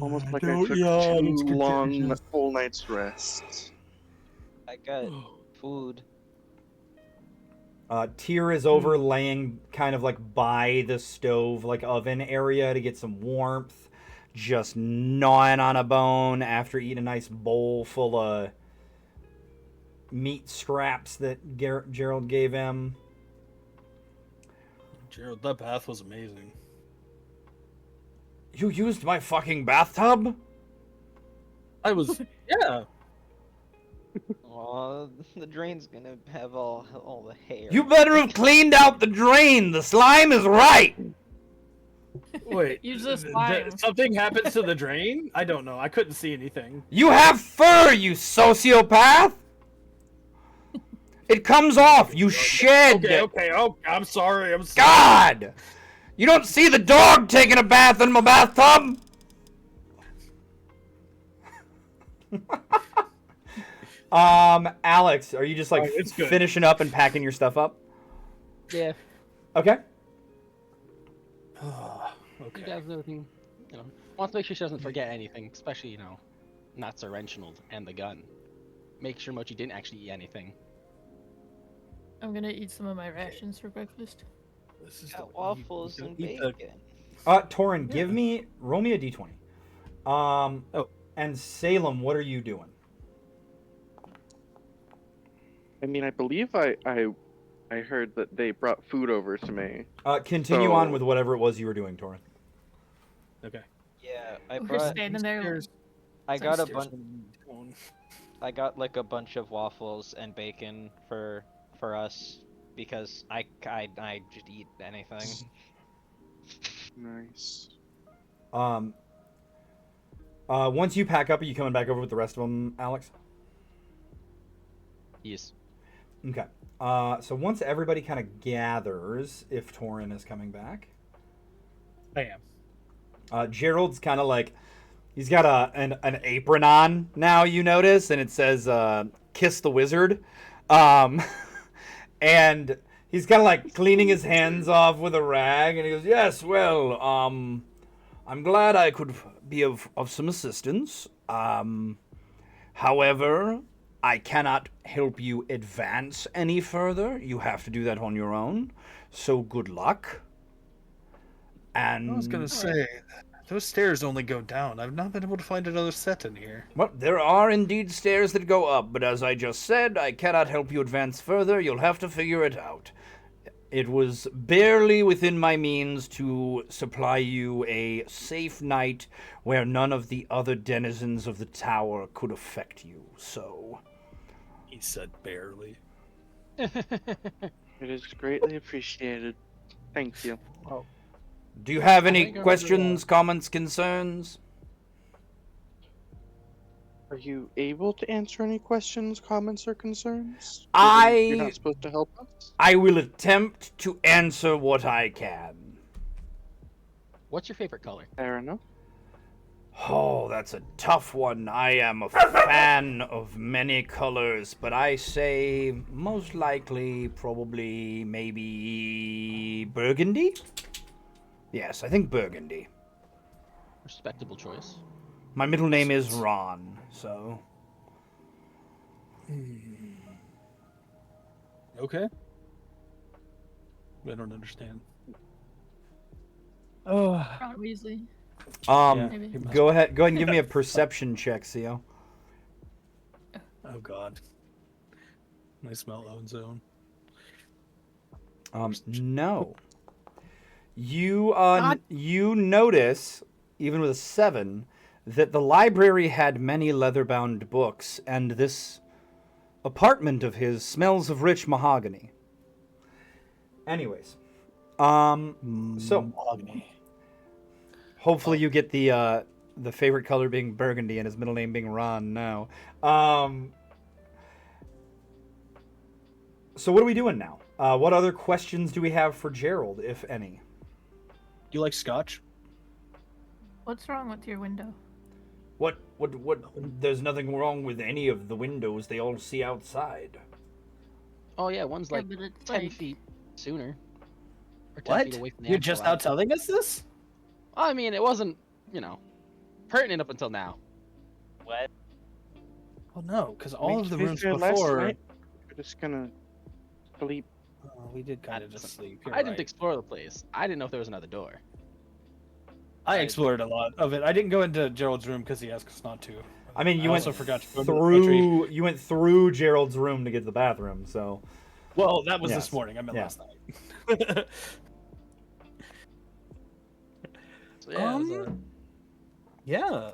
Almost like I took two long full night's rest. I got food. Tyr is over laying kind of like by the stove, like oven area to get some warmth, just gnawing on a bone after eating a nice bowl full of meat scraps that Gerald gave him. Gerald, that bath was amazing. You used my fucking bathtub? I was, yeah. Aw, the drain's gonna have all the hair. You better have cleaned out the drain. The slime is right. Wait, Use this slime. something happens to the drain? I don't know. I couldn't see anything. You have fur, you sociopath. It comes off. You shed. Okay. Oh, I'm sorry. I'm sorry. God! You don't see the dog taking a bath in my bathtub? Alex, are you just like it's good. finishing up and packing your stuff up? Yeah. Okay. You Okay. guys know everything. You know, wants to make sure she doesn't forget anything, especially not Sir Reginald and the gun. Make sure Mochi didn't actually eat anything. I'm gonna eat some of my rations for breakfast. This is Got waffles and bacon. Torin, roll me a d20. And Salem, what are you doing? I mean, I believe I heard that they brought food over to me. Continue So- on with whatever it was you were doing, Torin. Okay. Yeah, I We're brought. standing there. I got a Upstairs. bunch. I got like a bunch of waffles and bacon for us because I just eat anything. Nice. Once you pack up, are you coming back over with the rest of them, Alex? Yes. Okay. So once everybody kind of gathers, if Torin is coming back, I am. Gerald's kind of like He's got an apron on now, you notice, and it says "Kiss the Wizard," and he's kind of like cleaning his hands off with a rag, and he goes, "Yes, well, I'm glad I could be of some assistance. However, I cannot help you advance any further. You have to do that on your own. So good luck." And I was gonna say, those stairs only go down. I've not been able to find another set in here. well, there are indeed stairs that go up, but as I just said, I cannot help you advance further. You'll have to figure it out. It was barely within my means to supply you a safe night where none of the other denizens of the tower could affect you, so... He said barely. It is greatly appreciated. Thank you. Do you have I any think I remember questions, comments, concerns? Are you able to answer any questions, comments, or concerns? You're not supposed to help us? I will attempt to answer what I can. What's your favorite color? Fair enough. Oh, that's a tough one. I am a fan of many colors, but I say most likely, probably, maybe burgundy? Yes, I think burgundy. Respectable choice. My middle name is Ron, so... Okay. I don't understand. Oh. Ron Weasley. Maybe. Go ahead and give me a perception check, Theo. Oh God. I smell ozone. No. You notice, even with a 7, that the library had many leather-bound books, and this apartment of his smells of rich mahogany. Anyways, so Mahogany. hopefully you get the favorite color being burgundy and his middle name being Ron now. So what are we doing now? What other questions do we have for Gerald, if any? Do you like scotch? What's wrong with your window? What? There's nothing wrong with any of the windows. They all see outside. Oh yeah, one's like but it's 10 like- feet sooner. Or 10 What? feet away from the You're actual just out outlet. telling us this? I mean, it wasn't, pertinent up until now. What? Well, no, because all We of the finished rooms there last before. night. We're just gonna sleep. We did kind of That's- just sleep. You're I didn't right. explore the place. I didn't know if there was another door. I explored a lot of it. I didn't go into Gerald's room because he asked us not to. I mean, you I went also forgot to go to the pantry. You went through Gerald's room to get to the bathroom. So Well, that was Yes. this morning. I meant Yeah. last night. So yeah, it was a- Yeah.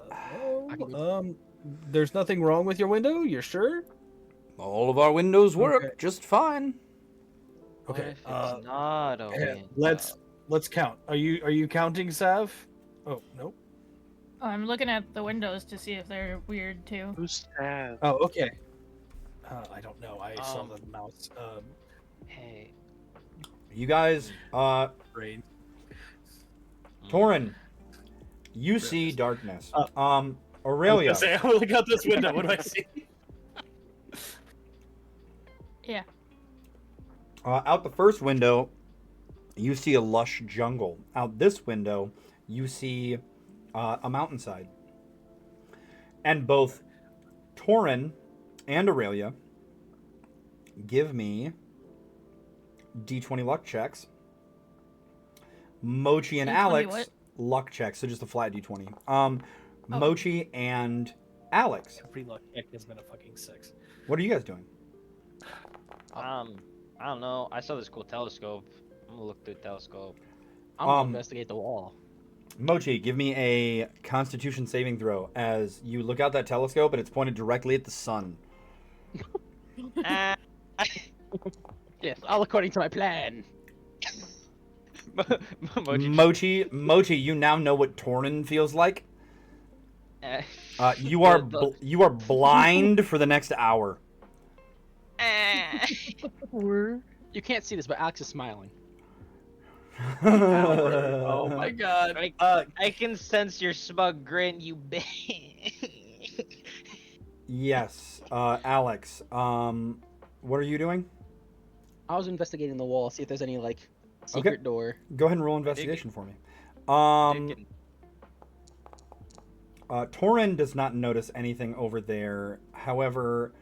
I can Well, there's nothing wrong with your window. You're sure? all of our windows work Okay. just fine. What Okay. if it's not a Yeah, window? let's count. Are you counting, Sav? Oh no. Oh, I'm looking at the windows to see if they're weird too. Who's sad? Oh, okay. I don't know. I saw Um, the mouse. Hey. You guys, Brain. Torin, you see darkness. I Aurelia, was gonna say, I only got this window. What do I see? Yeah. out the first window, you see a lush jungle. Out this window, you see a mountainside. And both Torin and Aurelia give me D20 luck checks. Mochi and D20 Alex what? luck checks, so just a flat D20. Oh. Mochi and Alex, Every luck check has been a fucking 6. what are you guys doing? I don't know. I saw this cool telescope. I'm gonna look through the telescope. I'm gonna Um, investigate the wall. Mochi, give me a Constitution saving throw as you look out that telescope and it's pointed directly at the sun. Ah. Yes, all according to my plan. Mochi. Mochi, you now know what Tornin feels like. Eh. You are The- you are blind for the next hour. Ah. You can't see this, but Alex is smiling. Oh my god. I can sense your smug grin, you bitch. Yes, Alex. What are you doing? I was investigating the wall, see if there's any like Okay. secret door. Go ahead and roll investigation for me. Did Torin does not notice anything over there. However,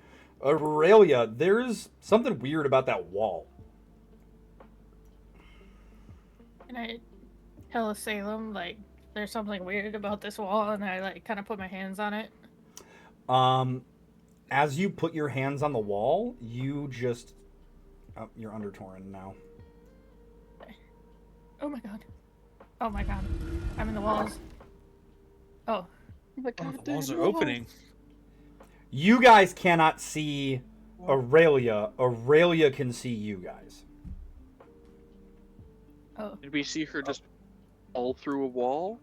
Aurelia, there's something weird about that wall. And I tell Salem, like, there's something weird about this wall, and I, like, kind of put my hands on it. As you put your hands on the wall, you just... Oh, you're under Torin now. Oh my god. Oh my god. I'm in the walls. Oh. The walls are opening. You guys cannot see Aurelia. Aurelia can see you guys. Oh. Did we see her just fall through a wall?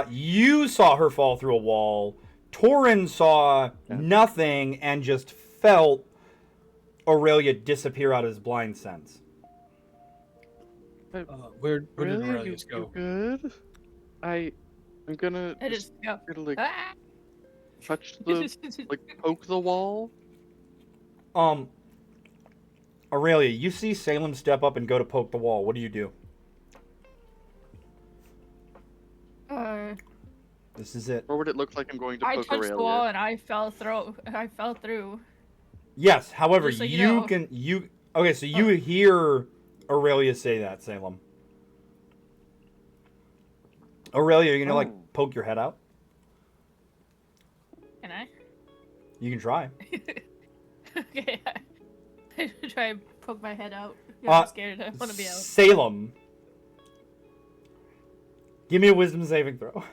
You saw her fall through a wall. Torin saw nothing and just felt Aurelia disappear out of his blind sense. Where did Really? Aurelius You go? good? I'm gonna I just go. gonna, like Ah! touch the like poke the wall. Aurelia, you see Salem step up and go to poke the wall. What do you do? This is it. Or would it look like I'm going to I poke touched Aurelia? the wall and I fell through. Yes, however, Just so you you know. can okay, so you hear Aurelia say that, Salem. Aurelia, are you gonna like poke your head out? Can I? You can try. Okay. I try and poke my head out. I'm scared. I want to be out. Salem. Give me a wisdom saving throw.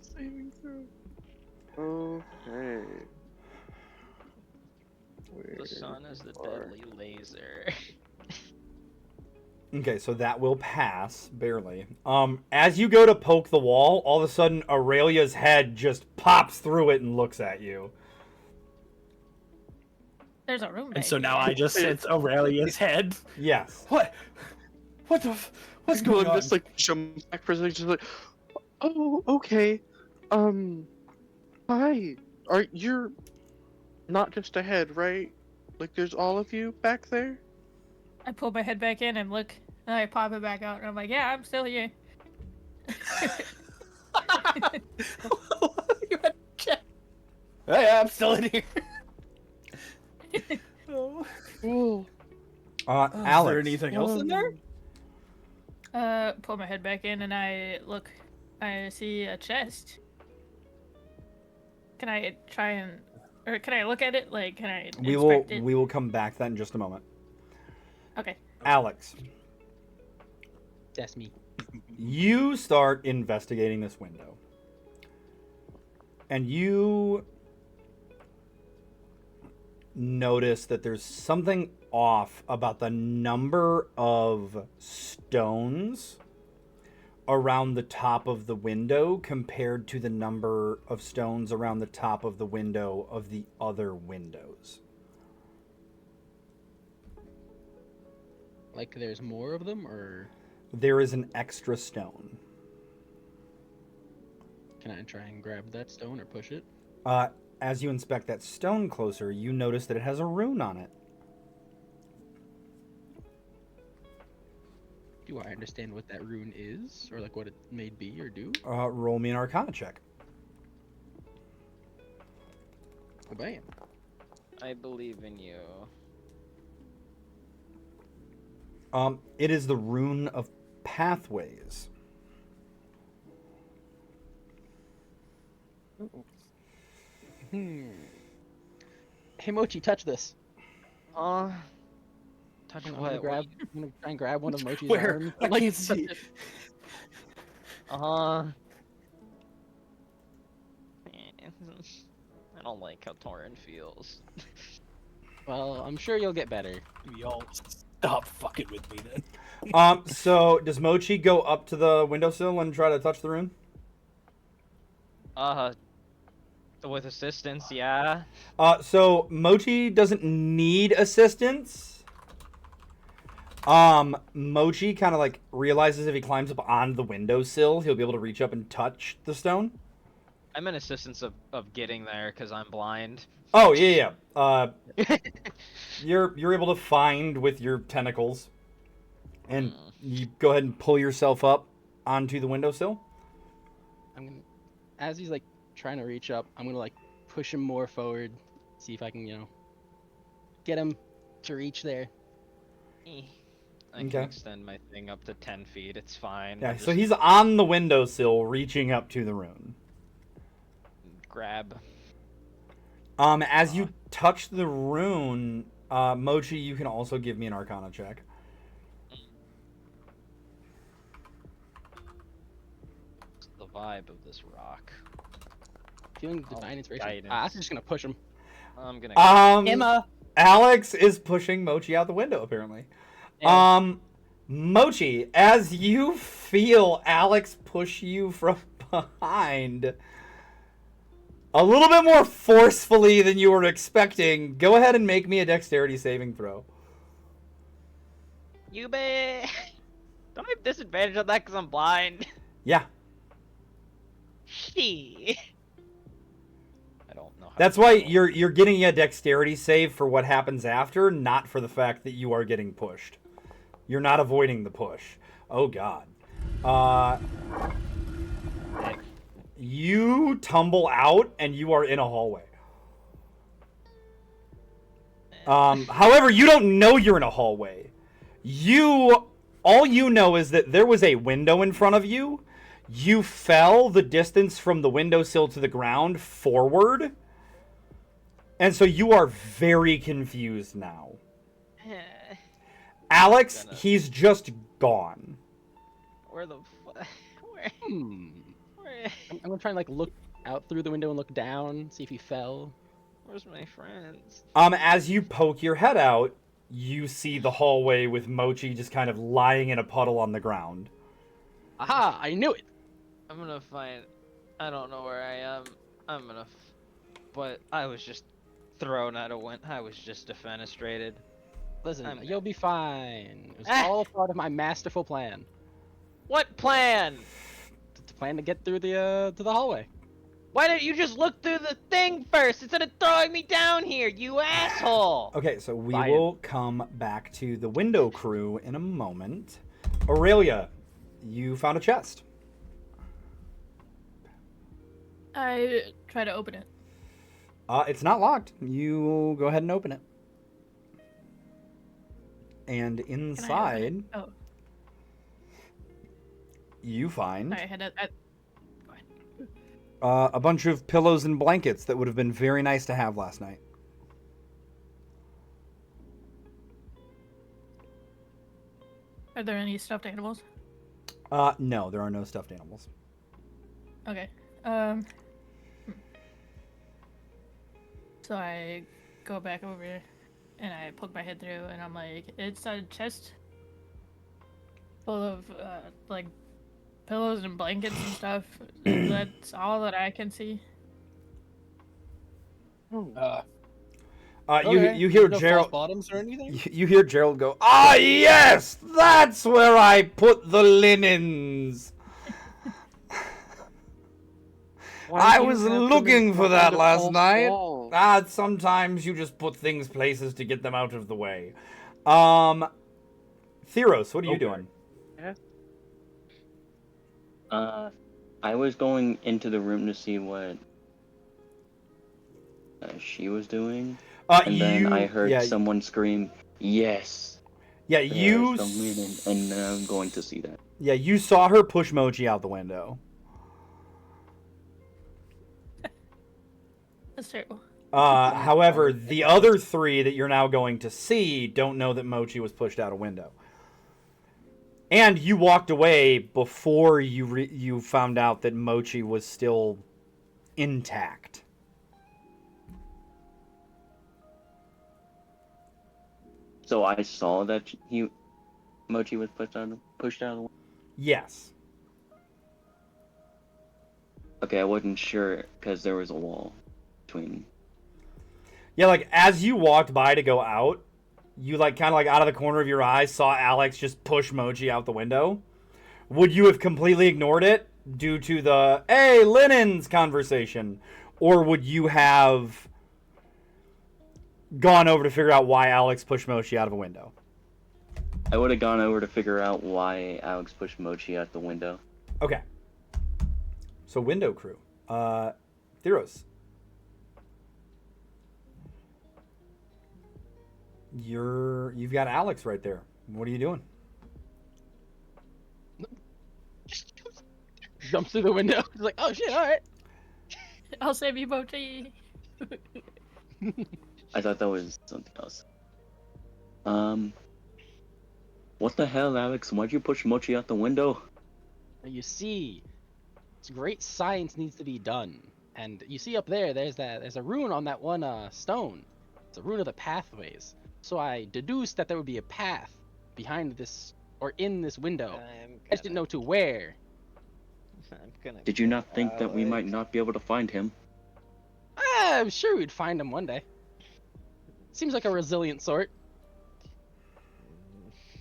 Saving throw. Okay. The sun is the deadly laser. Okay, so that will pass, barely. As you go to poke the wall, all of a sudden Aurelia's head just pops through it and looks at you. There's a room back And so now here. I just sense Aurelia's head. Yes. What? What's going on? Just like jump back for a second, just like, oh, okay. Hi. You're not just a head, right? Like there's all of you back there? I pull my head back in and look, and I pop it back out, and I'm like, yeah, I'm still here. Hey, I'm still in here. Cool. Is Alex. there anything else in there? Pull my head back in, and I look. I see a chest. Can I try and, or can I look at it? Like, can I inspect it? We will come back to that in just a moment. Okay. Alex, That's me. you start investigating this window. And you notice that there's something off about the number of stones around the top of the window compared to the number of stones around the top of the window of the other windows. Like there's more of them, or There is an extra stone. can I try and grab that stone or push it? As you inspect that stone closer, you notice that it has a rune on it. Do I understand what that rune is, or like what it may be or do? Roll me an Arcana check. Oh, bam. I believe in you. It is the rune of pathways. Hey Mochi, touch this. Touch I'm what? gonna grab. I'm gonna try and grab one of Mochi's Where? arms. I Like, can't see. I don't like how Torin feels. Well, I'm sure you'll get better. Y'all stop fucking with me then. So does Mochi go up to the windowsill and try to touch the rune? With assistance, yeah. So Mochi doesn't need assistance. Mochi kind of like realizes if he climbs up on the windowsill, he'll be able to reach up and touch the stone. I'm in assistance of getting there because I'm blind. Oh yeah, yeah. You're able to find with your tentacles, and you go ahead and pull yourself up onto the windowsill. I'm gonna, as he's like trying to reach up, I'm gonna like push him more forward, see if I can, get him to reach there. I can Okay. extend my thing up to 10 feet. It's fine. Yeah, I'll so just he's on the windowsill, reaching up to the rune. grab. As you touch the rune, Mochi, you can also give me an Arcana check. It's the vibe of this rock. Feeling divine inspiration. guidance. I'm just gonna push him. I'm gonna. Emma. Alex is pushing Mochi out the window, apparently. Yeah. Mochi, as you feel Alex push you from behind a little bit more forcefully than you were expecting, go ahead and make me a dexterity saving throw. You bet. Don't I have disadvantage on that because I'm blind? Yeah. She. I don't know. How That's to why roll. you're getting a dexterity save for what happens after, not for the fact that you are getting pushed. You're not avoiding the push. Oh god. You tumble out and you are in a hallway. However, you don't know you're in a hallway. All you know is that there was a window in front of you. You fell the distance from the windowsill to the ground forward. And so you are very confused now. Alex, he's just gone. Where the where? Where? I'm gonna try and like look out through the window and look down, see if he fell. Where's my friends? As you poke your head out, you see the hallway with Mochi just kind of lying in a puddle on the ground. Aha! I knew it. I'm gonna find. I don't know where I am. I'm gonna. But I was just thrown out of wind. I was just defenestrated. Listen, you'll be fine. It was Ah! all part of my masterful plan. What plan? To plan to get through the to the hallway. Why didn't you just look through the thing first instead of throwing me down here, you asshole? Okay, so we Ryan. will come back to the window crew in a moment. Aurelia, you found a chest. I try to open it. It's not locked. You go ahead and open it. And Can I open inside, it? Oh, you find sorry, I had that. a bunch of pillows and blankets that would have been very nice to have last night. Are there any stuffed animals? No, there are no stuffed animals. Okay. So I go back over and I poke my head through and I'm like, it's a chest full of like pillows and blankets and stuff. That's all that I can see. You hear no Gerald. false bottoms or anything? You hear Gerald go, "Ah, yes, that's where I put the linens. I was looking for that last night. Sometimes you just put things places to get them out of the way." Theros, what are you doing? I was going into the room to see what she was doing, and then I heard someone scream, "Yes!" Yeah, There's the linen, and now I'm going to see that. Yeah, you saw her push Mochi out the window. That's terrible. However, the other three that you're now going to see don't know that Mochi was pushed out a window. And you walked away before you found out that Mochi was still intact. So I saw that Mochi was pushed out of the window. Yes. Okay, I wasn't sure because there was a wall between. Yeah, like as you walked by to go out, you like kind of like out of the corner of your eye saw Alex just push Mochi out the window, would you have completely ignored it due to the "Hey, linens" conversation, or would you have gone over to figure out why Alex pushed Mochi out of a window? I would have gone over to figure out why Alex pushed Mochi out the window. Okay. So window crew. Theros. You've got Alex right there. What are you doing? Jumps through the window. He's like, oh shit, alright. I'll save you, Mochi. I thought that was something else. What the hell, Alex? Why'd you push Mochi out the window? You see, it's great science needs to be done. And you see up there, there's a rune on that one stone. It's a rune of the pathways. So I deduced that there would be a path behind this, or in this window. I just didn't know to where. Did you not think that we might not be able to find him? I'm sure we'd find him one day. Seems like a resilient sort.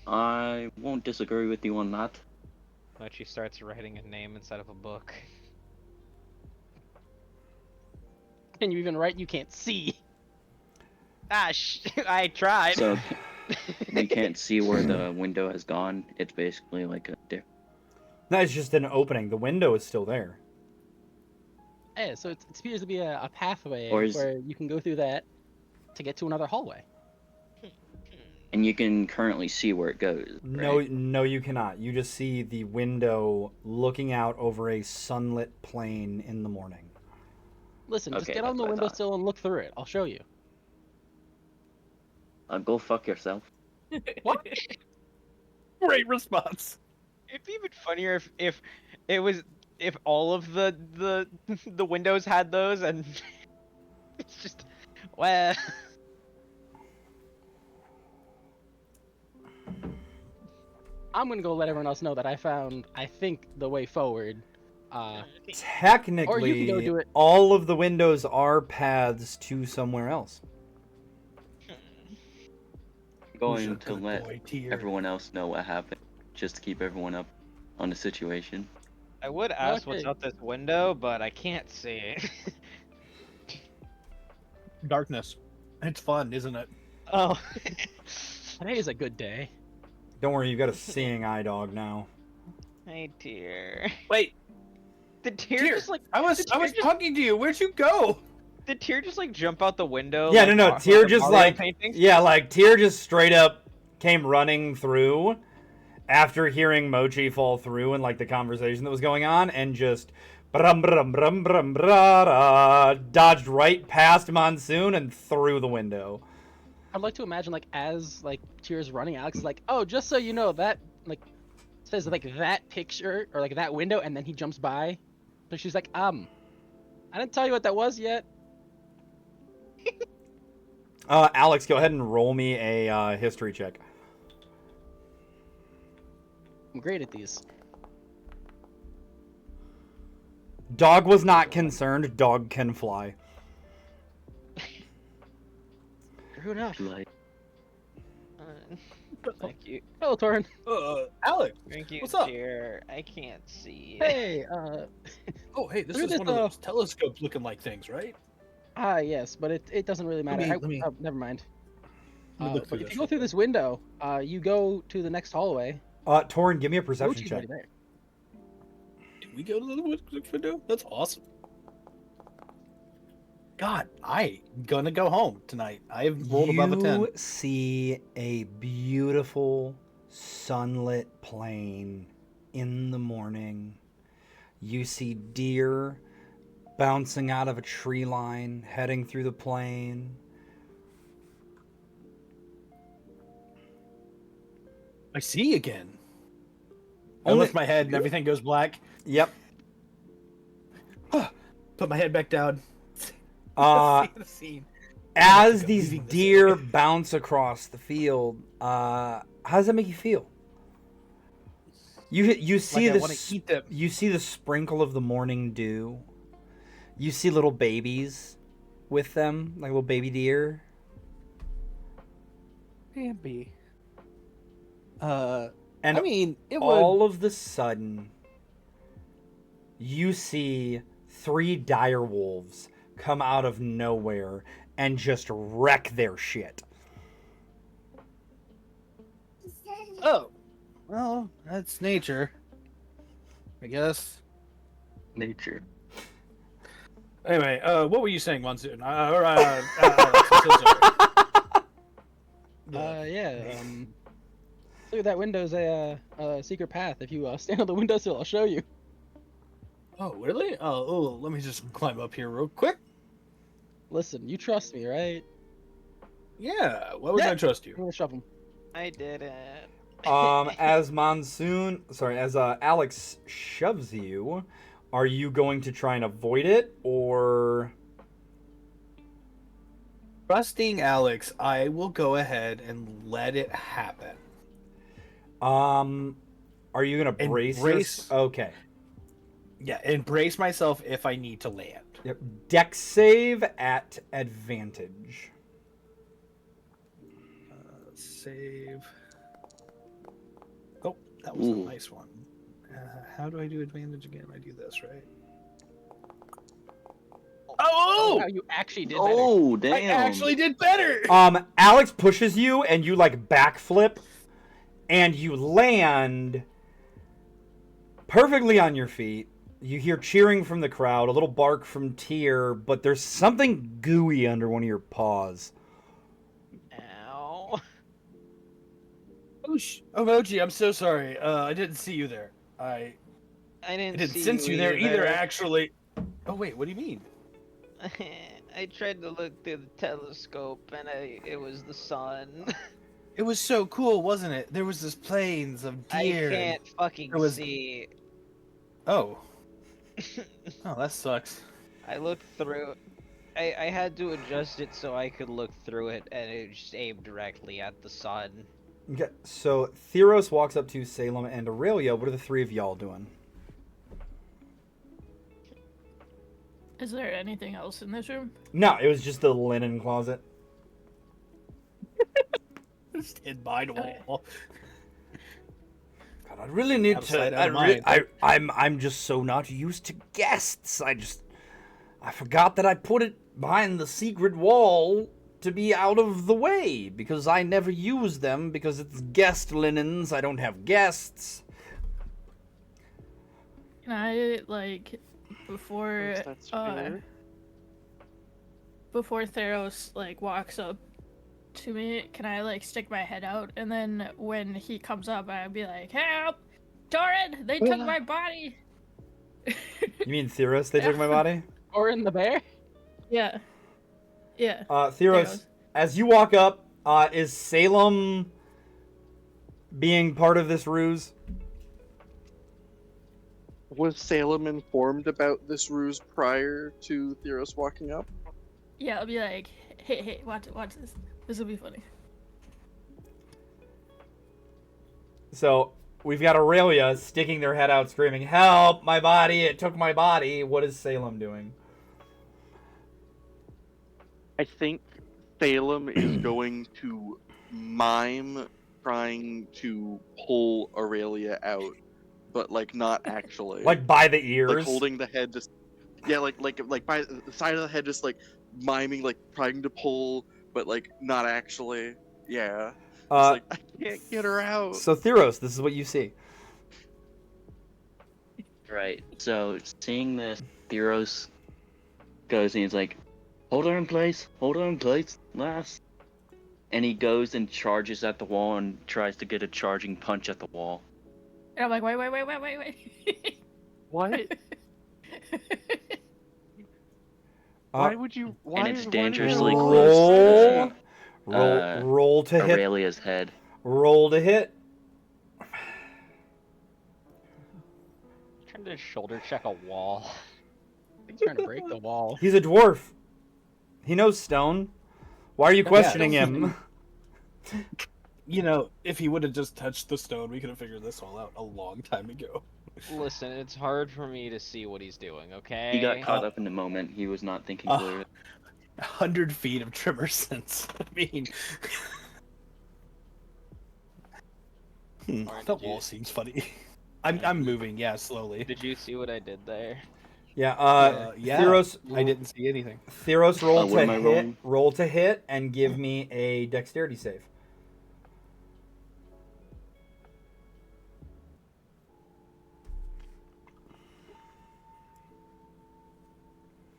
I won't disagree with you on that. Mochi starts writing a name inside of a book. Can you even write? You can't see. I tried. So we can't see where the window has gone. It's basically like a That's just an opening. The window is still there. Yeah, so it appears to be a pathway Or is- where you can go through that to get to another hallway. and you can currently see where it goes. No, right? no, you cannot. You just see the window looking out over a sunlit plain in the morning. Listen, just Okay, get on that's the what I thought. windowsill and look through it. I'll show you. Go fuck yourself. What? Great response. It'd be even funnier if it was if all of the the windows had those and it's just well. I'm gonna go let everyone else know that I found, I think, the way forward. Technically, go do it. all of the windows are paths to somewhere else. Going Who's a to good let boy, Tyr? everyone else know what happened, just to keep everyone up on the situation. I would ask what's Okay. out this window, but I can't see it. Darkness. It's fun, isn't it? Oh. Today is a good day. Don't worry, you've got a seeing eye dog now. Hey, Tyr. Wait, Did Tyr Tyr, just like I was did Tyr just- talking to you. Where'd you go? Did Tyr just like jump out the window? Yeah, like, no, like Tyr a just Mario like painting? like Tyr just straight up came running through after hearing Mochi fall through and like the conversation that was going on, and just brum brum brum brum dodged right past Monsoon and through the window. I'd like to imagine, like, as like Tyr's running, Alex is like, "Oh, just so you know, that like says like that picture or like that window," and then he jumps by. So she's like, I didn't tell you what that was yet." Alex, go ahead and roll me a history check. I'm great at these. Dog was not concerned. Dog can fly. True enough. Like, Thank you. Hello, Torin. Alex. Thank you, What's up? Tyr. I can't see. Hey, Oh, hey, this Through is this, one of those telescope looking like things, right? yes, but it doesn't really matter. me- let me- Oh, never mind. Let me look But through if this you go real through quick. this window, you go to the next hallway. Torin, give me a perception Mochi's check. already there. Did we go to the window? That's awesome. God, I gonna go home tonight. I've rolled above a 10. You see a beautiful sunlit plain in the morning. You see deer bouncing out of a tree line, heading through the plain. I see again. I Only- lift my head and everything goes black. Yep. Put my head back down. Uh, See the scene. as I'm these leaving this deer area. bounce across the field, how does that make you feel? You see Like I the wanna eat them. you see the sprinkle of the morning dew. You see little babies with them, like little baby deer. Bambi. And I mean, it would. all of the sudden, you see 3 dire wolves come out of nowhere and just wreck their shit. Oh, well, that's nature, I guess. Nature. Anyway, what were you saying, Monsoon? Alex, I'm so sorry. Yeah. Look at that window's a secret path. If you stand on the windowsill, I'll show you. Oh, really? Oh, let me just climb up here real quick. Listen, you trust me, right? Yeah, why would Yeah. I trust you? I'm gonna shove him. I didn't. As Alex shoves you, are you going to try and avoid it, or? Trusting Alex, I will go ahead and let it happen. Are you gonna brace? Embrace- Okay. Yeah, and brace myself if I need to land. Yep. Dex save at advantage. Save. Oh, that was Ooh. a nice one. How do I do advantage again? I do this, right? Oh, Oh! wow, you actually did better. Oh, damn. I actually did better! Alex pushes you, and you like backflip, and you land perfectly on your feet. You hear cheering from the crowd, a little bark from Tyr, but there's something gooey under one of your paws. Ow. Oh, Moji, I'm so sorry. I didn't see you there. I I didn't, didn't see sense you there either, either. actually. Oh, wait, what do you mean? I tried to look through the telescope and it was the sun. It was so cool, wasn't it? There was this plains of I deer. can't fucking there was- see. Oh. Oh, that sucks. I looked through. I had to adjust it so I could look through it, and it just aimed directly at the sun. Okay, so Theros walks up to Salem and Aurelia. What are the 3 of y'all doing? Is there anything else in this room? No, it was just the linen closet. Just hid behind a wall. God, I really need Outside, to. out of mind. I'm just so not used to guests. I forgot that I put it behind the secret wall to be out of the way because I never use them because it's guest linens. I don't have guests. Can I before That's fair. before Theros walks up to me, can I stick my head out, and then when he comes up I'll be like, "Help! Torrid! They took my body!" You mean Theros? They took my body. Or in the bear? Yeah. Yeah. Theros, as you walk up, is Salem being part of this ruse? Was Salem informed about this ruse prior to Theros walking up? Yeah, I'll be like, hey, watch this. This will be funny. So we've got Aurelia sticking their head out, screaming, "Help! My body! It took my body!" What is Salem doing? I think Salem is going to mime trying to pull Aurelia out, but not actually. Like by the ears? Holding the head just like by the side of the head, just miming, trying to pull, but not actually. Yeah. I can't get her out. So Theros, this is what you see. Right. So seeing this, Theros goes and he's like, hold her in place, lass. And he goes and charges at the wall and tries to get a charging punch at the wall. And I'm like, wait. What? Why would you? Why? And it's why dangerously would you- close Roll, roll to hit. Aurelia's head. Roll to hit. Trying to shoulder check a wall. He's trying to break the wall. He's a dwarf. He knows stone. Why are you questioning him? If he would have just touched the stone, we could have figured this all out a long time ago. Listen, it's hard for me to see what he's doing, okay? He got caught up in the moment. He was not thinking clearly. 100 feet of tremor sense. I mean, Or That did you- wall seems funny. I'm moving, yeah, slowly. Did you see what I did there? Yeah. Yeah, Theros, I didn't see anything. Theros, roll what to am I hit. rolling? Roll to hit, and give me a dexterity save.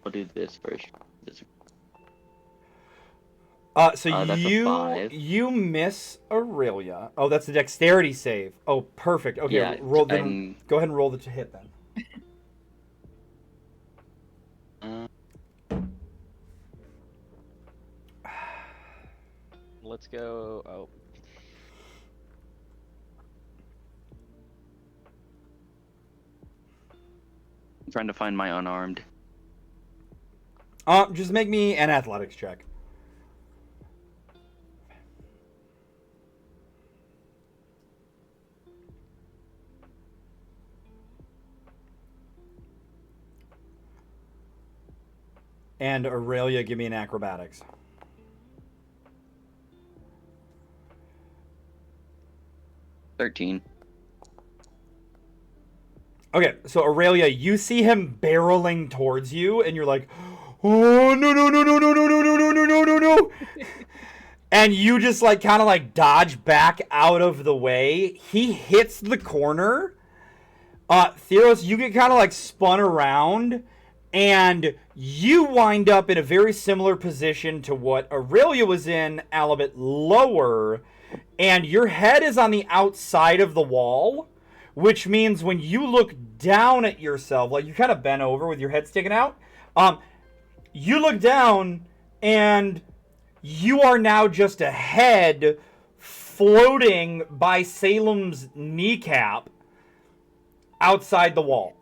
I'll do this first. This. So That's a 5. you miss Aurelia. Oh, that's the dexterity save. Oh, perfect. Okay, Yeah, roll. Then and go ahead and roll the to hit then. Let's go. Oh, I'm trying to find my unarmed. Just make me an athletics check. And Aurelia, give me an acrobatics. $13. Okay, so Aurelia, you see him barreling towards you, and you're like, "Oh no no no no no no no no no no no no no!" And you just like kind of like dodge back out of the way. He hits the corner. Theros, you get kind of like spun around, and you wind up in a very similar position to what Aurelia was in, a little bit lower, and your head is on the outside of the wall, which means when you look down at yourself, like you kind of bent over with your head sticking out, you look down and you are now just a head floating by Salem's kneecap outside the wall.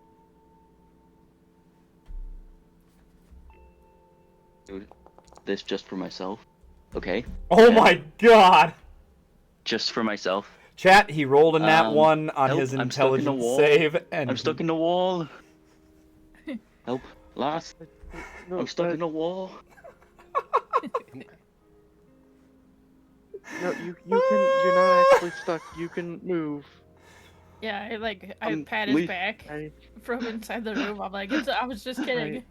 Dude, this just for myself. Okay. Oh my god. Just for myself. Chat, he rolled a nat 1 on help, his I'm stuck in the intelligence wall. save, and I'm stuck in the wall. Help. Last. No, I'm stuck but- in the wall. No, you can. You're not actually stuck. You can move. Yeah, I pat his leave. back I, from inside the room. I'm like, I was just kidding.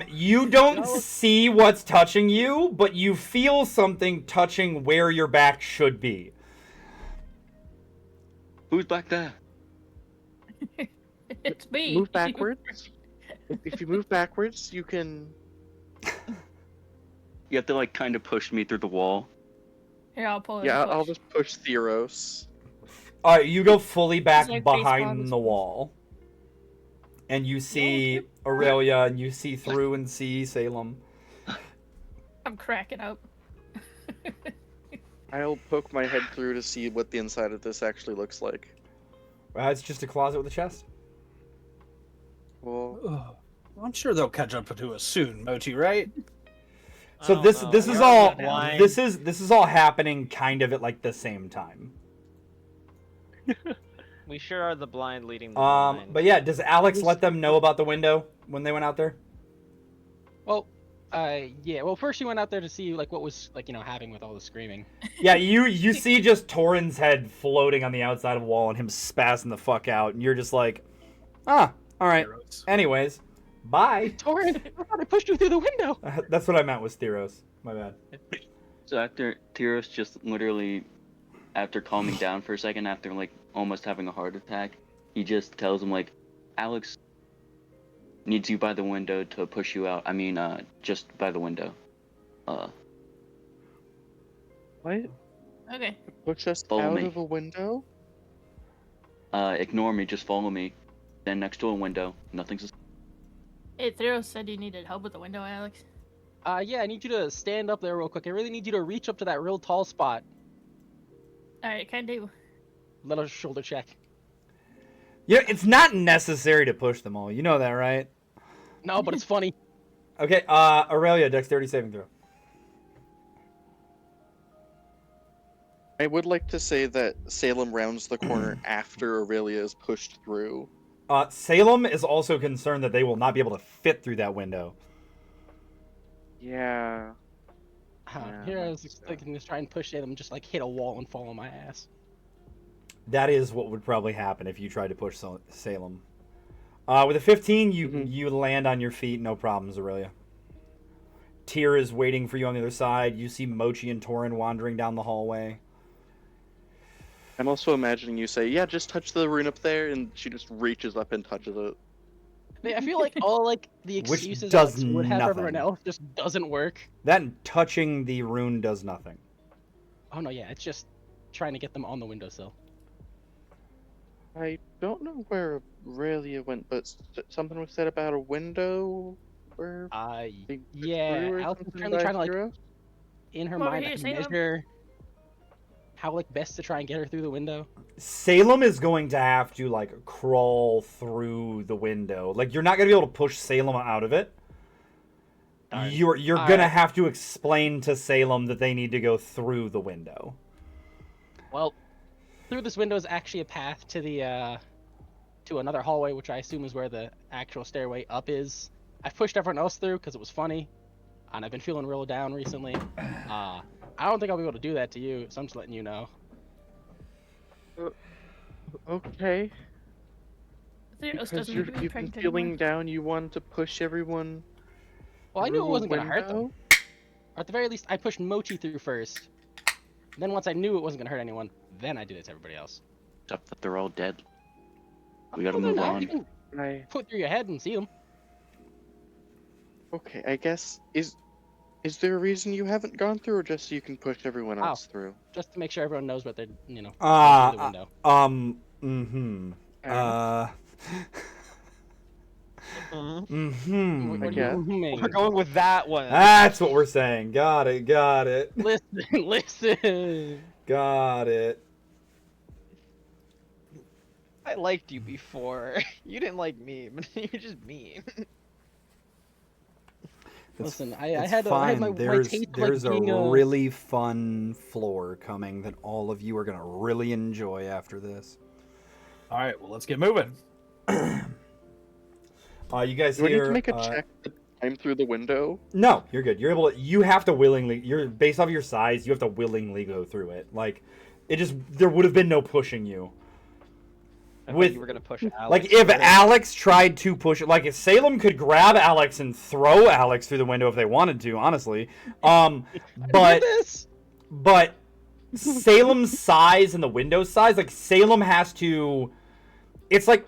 You don't No. see what's touching you, but you feel something touching where your back should be. Who's back there? It's me. move backwards. If you move backwards, you can. You have to like kind of push me through the wall. Here, I'll pull it. Yeah, I'll just push Theros. All right, you go fully back like baseball behind this the was. wall, and you see Aurelia, and you see through and see Salem. I'm cracking up. I'll poke my head through to see what the inside of this actually looks like. It's just a closet with a chest. Well, Ugh. I'm sure they'll catch up to us soon, Mochi, right? I So don't this know. this You're is all the blind. this is all happening kind of at like the same time. We sure are the blind leading the blind. But yeah, does Alex let them know about the window when they went out there? Well, yeah. Well, first she went out there to see like what was like happening with all the screaming. Yeah, you see just Torin's head floating on the outside of the wall and him spazzing the fuck out, and you're just like, all right. Heroes. Anyways, bye. Torin, I thought I pushed you through the window. That's what I meant was Theros. My bad. So after Tyros just literally, after calming down for a second, after like almost having a heart attack, he just tells him like, Alex needs you by the window to push you out. I mean, just by the window. what? Okay. Push us Follow out me. of a window? Ignore me, just follow me. Stand next to a window. Nothing's. Hey, Theros said you needed help with the window, Alex. Yeah, I need you to stand up there real quick. I really need you to reach up to that real tall spot. Alright, can do. Little shoulder check. Yeah, it's not necessary to push them all. You know that, right? No, but it's funny. Okay, Aurelia, dexterity saving throw. I would like to say that Salem rounds the corner after Aurelia is pushed through. Salem is also concerned that they will not be able to fit through that window. Yeah. Here I was just thinking, just try and push it and just like hit a wall and fall on my ass. That is what would probably happen if you tried to push Salem. With a 15, you land on your feet, no problems, Aurelia. Tyr is waiting for you on the other side. You see Mochi and Torin wandering down the hallway. I'm also imagining you say, "Yeah, just touch the rune up there," and she just reaches up and touches it. I feel like all like the Which excuses does Alex would have for everyone nothing. else just doesn't work. That and touching the rune does nothing. Oh no, yeah, it's just trying to get them on the windowsill. I don't know where Aurelia went, but something was said about a window where they could Yeah, through or Alex was something currently by trying to like Hero? in her Come over mind here, like, Salem. measure how like best to try and get her through the window. Salem is going to have to like crawl through the window. Like you're not gonna be able to push Salem out of it. Darn. You're gonna have to explain to Salem that they need to go through the window. Well, through this window is actually a path to the to another hallway, which I assume is where the actual stairway up is. I've pushed everyone else through because it was funny, and I've been feeling real down recently. I don't think I'll be able to do that to you, so I'm just letting you know. Okay. Theros Because doesn't you've need to be been pranked feeling anymore. down, you want to push everyone. Well, I knew it through a wasn't gonna hurt them. window? Or at the very least, I pushed Mochi through first. Then once I knew it wasn't gonna hurt anyone, then I did it to everybody else. Except that they're all dead. We gotta Well, move no, on. you can I put through your head and see them. okay. I guess is there a reason you haven't gone through, or just so you can push everyone else through? Just to make sure everyone knows what they're, you know, Uh, through the window. Mm-hmm. Fair enough. Mm-hmm. I guess. We're going with that one. That's what we're saying. Got it. Got it. Listen, listen. Got it. I liked you before. You didn't like me, but you're just mean. Listen, I It's had fine. my there's taste there's like being a really fun floor coming that all of you are gonna really enjoy after this. All right, well, let's get moving. You guys Do we need hear? to make a check to climb through the window? No, you're good. You're able to. You have to willingly. You're based off your size. You have to willingly go through it. Like, it just there would have been no pushing you. I thought With you were gonna push Alex. like if first. Alex tried to push it, like if Salem could grab Alex and throw Alex through the window if they wanted to, honestly. But this. but Salem's size and the window size, like Salem has to. It's like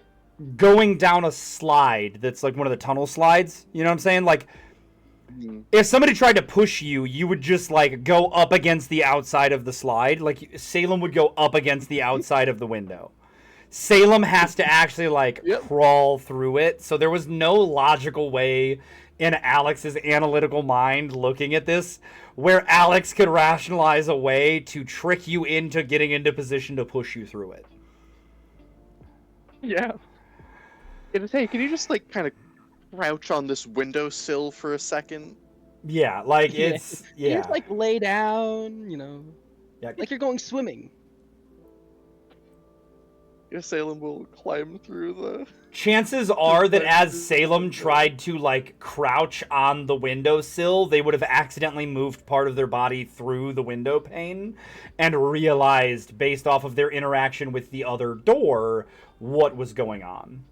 going down a slide that's like one of the tunnel slides. You know what I'm saying? Like. If somebody tried to push you, you would just like go up against the outside of the slide. Like Salem would go up against the outside of the window. Salem has to actually like crawl through it. So there was no logical way in Alex's analytical mind looking at this where Alex could rationalize a way to trick you into getting into position to push you through it. Yeah. Hey, can you just like kind of crouch on this windowsill for a second? Yeah, like Yeah. it's You yeah. just like lay down, you know, Yeah. like you're going swimming. Yeah, Salem will climb through the. Chances are that as Salem tried to like crouch on the windowsill, they would have accidentally moved part of their body through the window pane and realized based off of their interaction with the other door what was going on.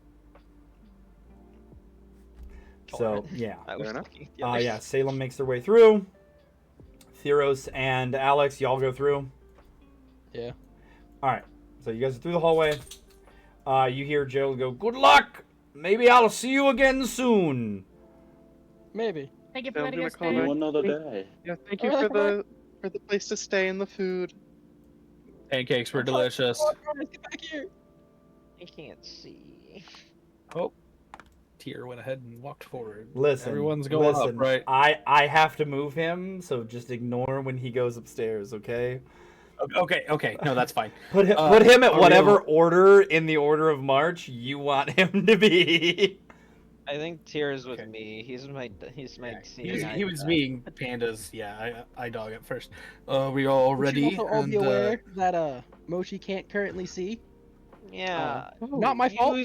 So, yeah. I was Fair enough. thinking the other Yeah, Salem makes their way through. Theros and Alex, y'all go through. Yeah. All right. So you guys are through the hallway. You hear Joe go, "Good luck. Maybe I'll see you again soon." Maybe. Thank you for Yeah, I'm letting gonna us call stay. back. One other day. Yeah, thank you Alright, for the place to stay and the food. Pancakes were delicious. Oh, guys, get back here. I can't see. Oh, Tyr went ahead and walked forward. Listen, Everyone's going listen, up, right? I have to move him, so just ignore when he goes upstairs, okay? Okay. No, that's fine. Put him at Ariel- whatever order in the order of march you want him to be. I think Tears with Okay. me. He's my He was being pandas. Yeah, I dog it first. We all We should ready? also all be And, aware that Mochi can't currently see. Yeah. Not my fault.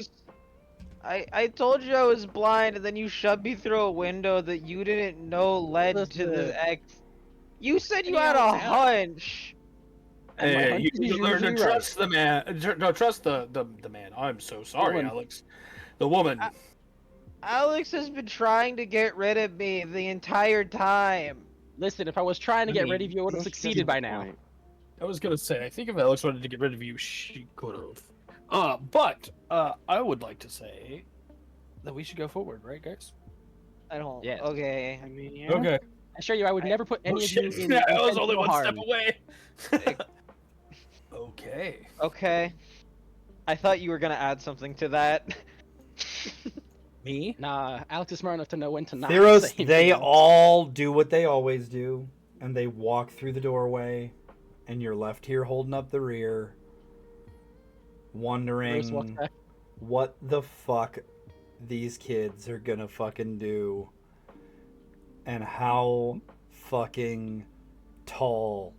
I told you I was blind, and then you shoved me through a window that you didn't know led to Listen. the X. You said you Any had a other hunch. And my hunch you is need to learn to usually right. trust the man. No, trust the man. I'm so sorry, Woman. Alex. The woman. Alex has been trying to get rid of me the entire time. Listen, if I was trying to get rid of you, I would have That's just succeeded the by now. point. I was gonna say, I think if Alex wanted to get rid of you, she could have. But I would like to say that we should go forward, right, guys? I don't. Yes. Okay. I mean, yeah. Okay. I assure you, I would never put Oh, any of you shit. in Yeah, I was only intentional one harm. step away. Okay. Okay. I thought you were gonna add something to that. Me? Nah, Alex is smart enough to know when to not Theros, say they anything. all do what they always do, and they walk through the doorway, and you're left here holding up the rear, Bruce walks wondering back. what the fuck these kids are gonna fucking do, and how fucking tall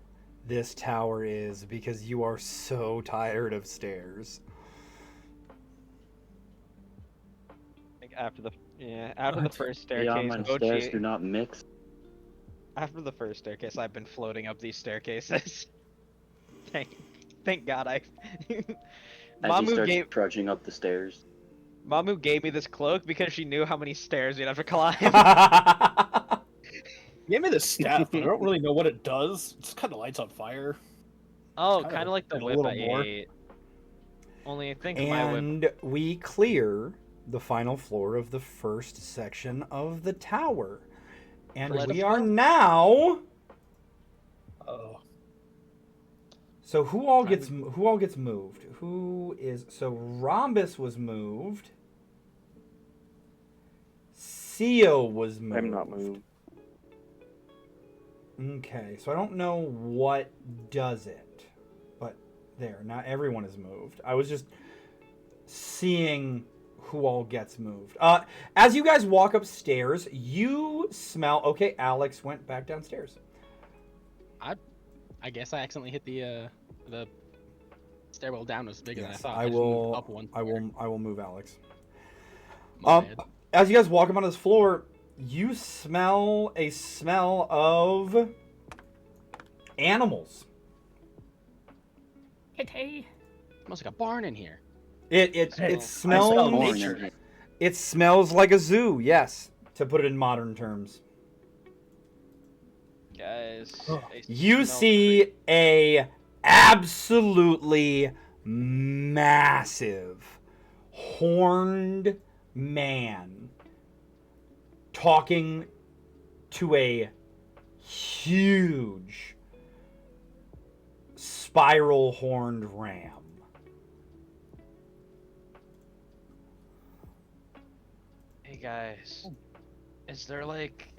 this tower is, because you are so tired of stairs. Like after the the first Beyond staircase, my stairs Mochi. do not mix. After the first staircase, I've been floating up these staircases. Thank God I. As he Mamu starts gave trudging up the stairs. Mamu gave me this cloak because she knew how many stairs you'd have to climb. Give me the staff, but I don't really know what it does. It just kind of lights on fire. Oh, Kinda kind of like the did a whip little I more. ate. Only I think my whip. And we clear the final floor of the first section of the tower. And Let we us are go. now. Oh. So who all gets moved? Who is so Rhombus was moved. Theo was moved. I'm not moved. Okay, so I don't know what does it, but there. Not everyone is moved. I was just seeing who all gets moved. As you guys walk upstairs, you smell. Okay, Alex went back downstairs. I guess I accidentally hit the stairwell down was bigger than I Yes, thought. I just moved will. up one I square. will move Alex. My bad. As you guys walk up on this floor, you smell a smell of animals. Hey. Smells like a barn in here. It I smells. smell more in here. It smells like a zoo. Yes, to put it in modern terms. Guys, Oh. they You smell see a absolutely massive horned man talking to a huge spiral horned ram. Hey guys, is there like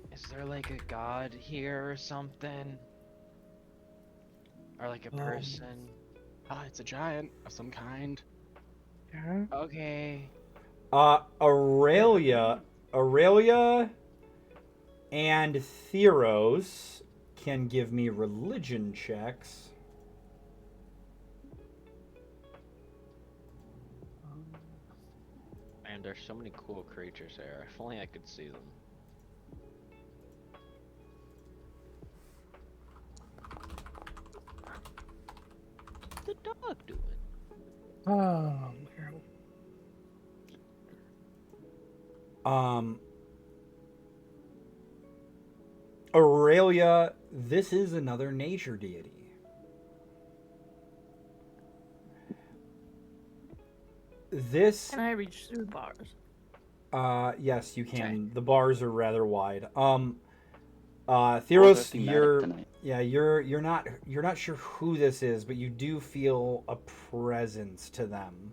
a god here or something? Or like a person? It's a giant of some kind. Yeah. Okay. Aurelia and Theros can give me religion checks. Man, there's so many cool creatures there. If only I could see them. What's the dog doing? Oh, Aurelia, this is another nature deity. This, Can I reach through bars? yes, you can. Okay. The bars are rather wide. All Theros, the thematic you're tonight. you're not sure who this is, but you do feel a presence to them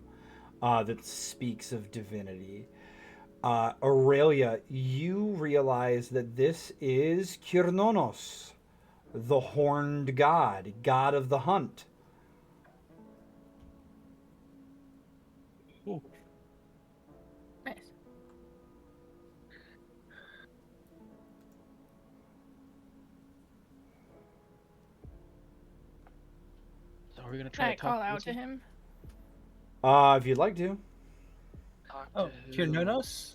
that speaks of divinity. Aurelia, you realize that this is Kyrnonos, the horned god, god of the hunt. Nice. So are we gonna Can try I to talk call out this to one? him? If you'd like to. Oh, Kyrnonos?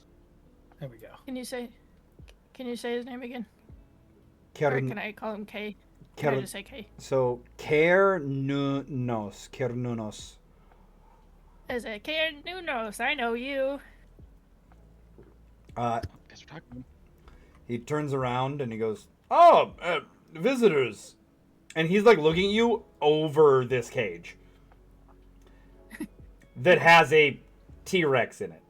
There we go. Can you say his name again? Or Kyrn- can I call him K? Can I just say K? So Kernunos. Kernunos. As a K Nunos, I know you. Guess we're talking. He turns around and he goes, "Oh, visitors," and he's like looking at you over this cage that has a T-Rex in it.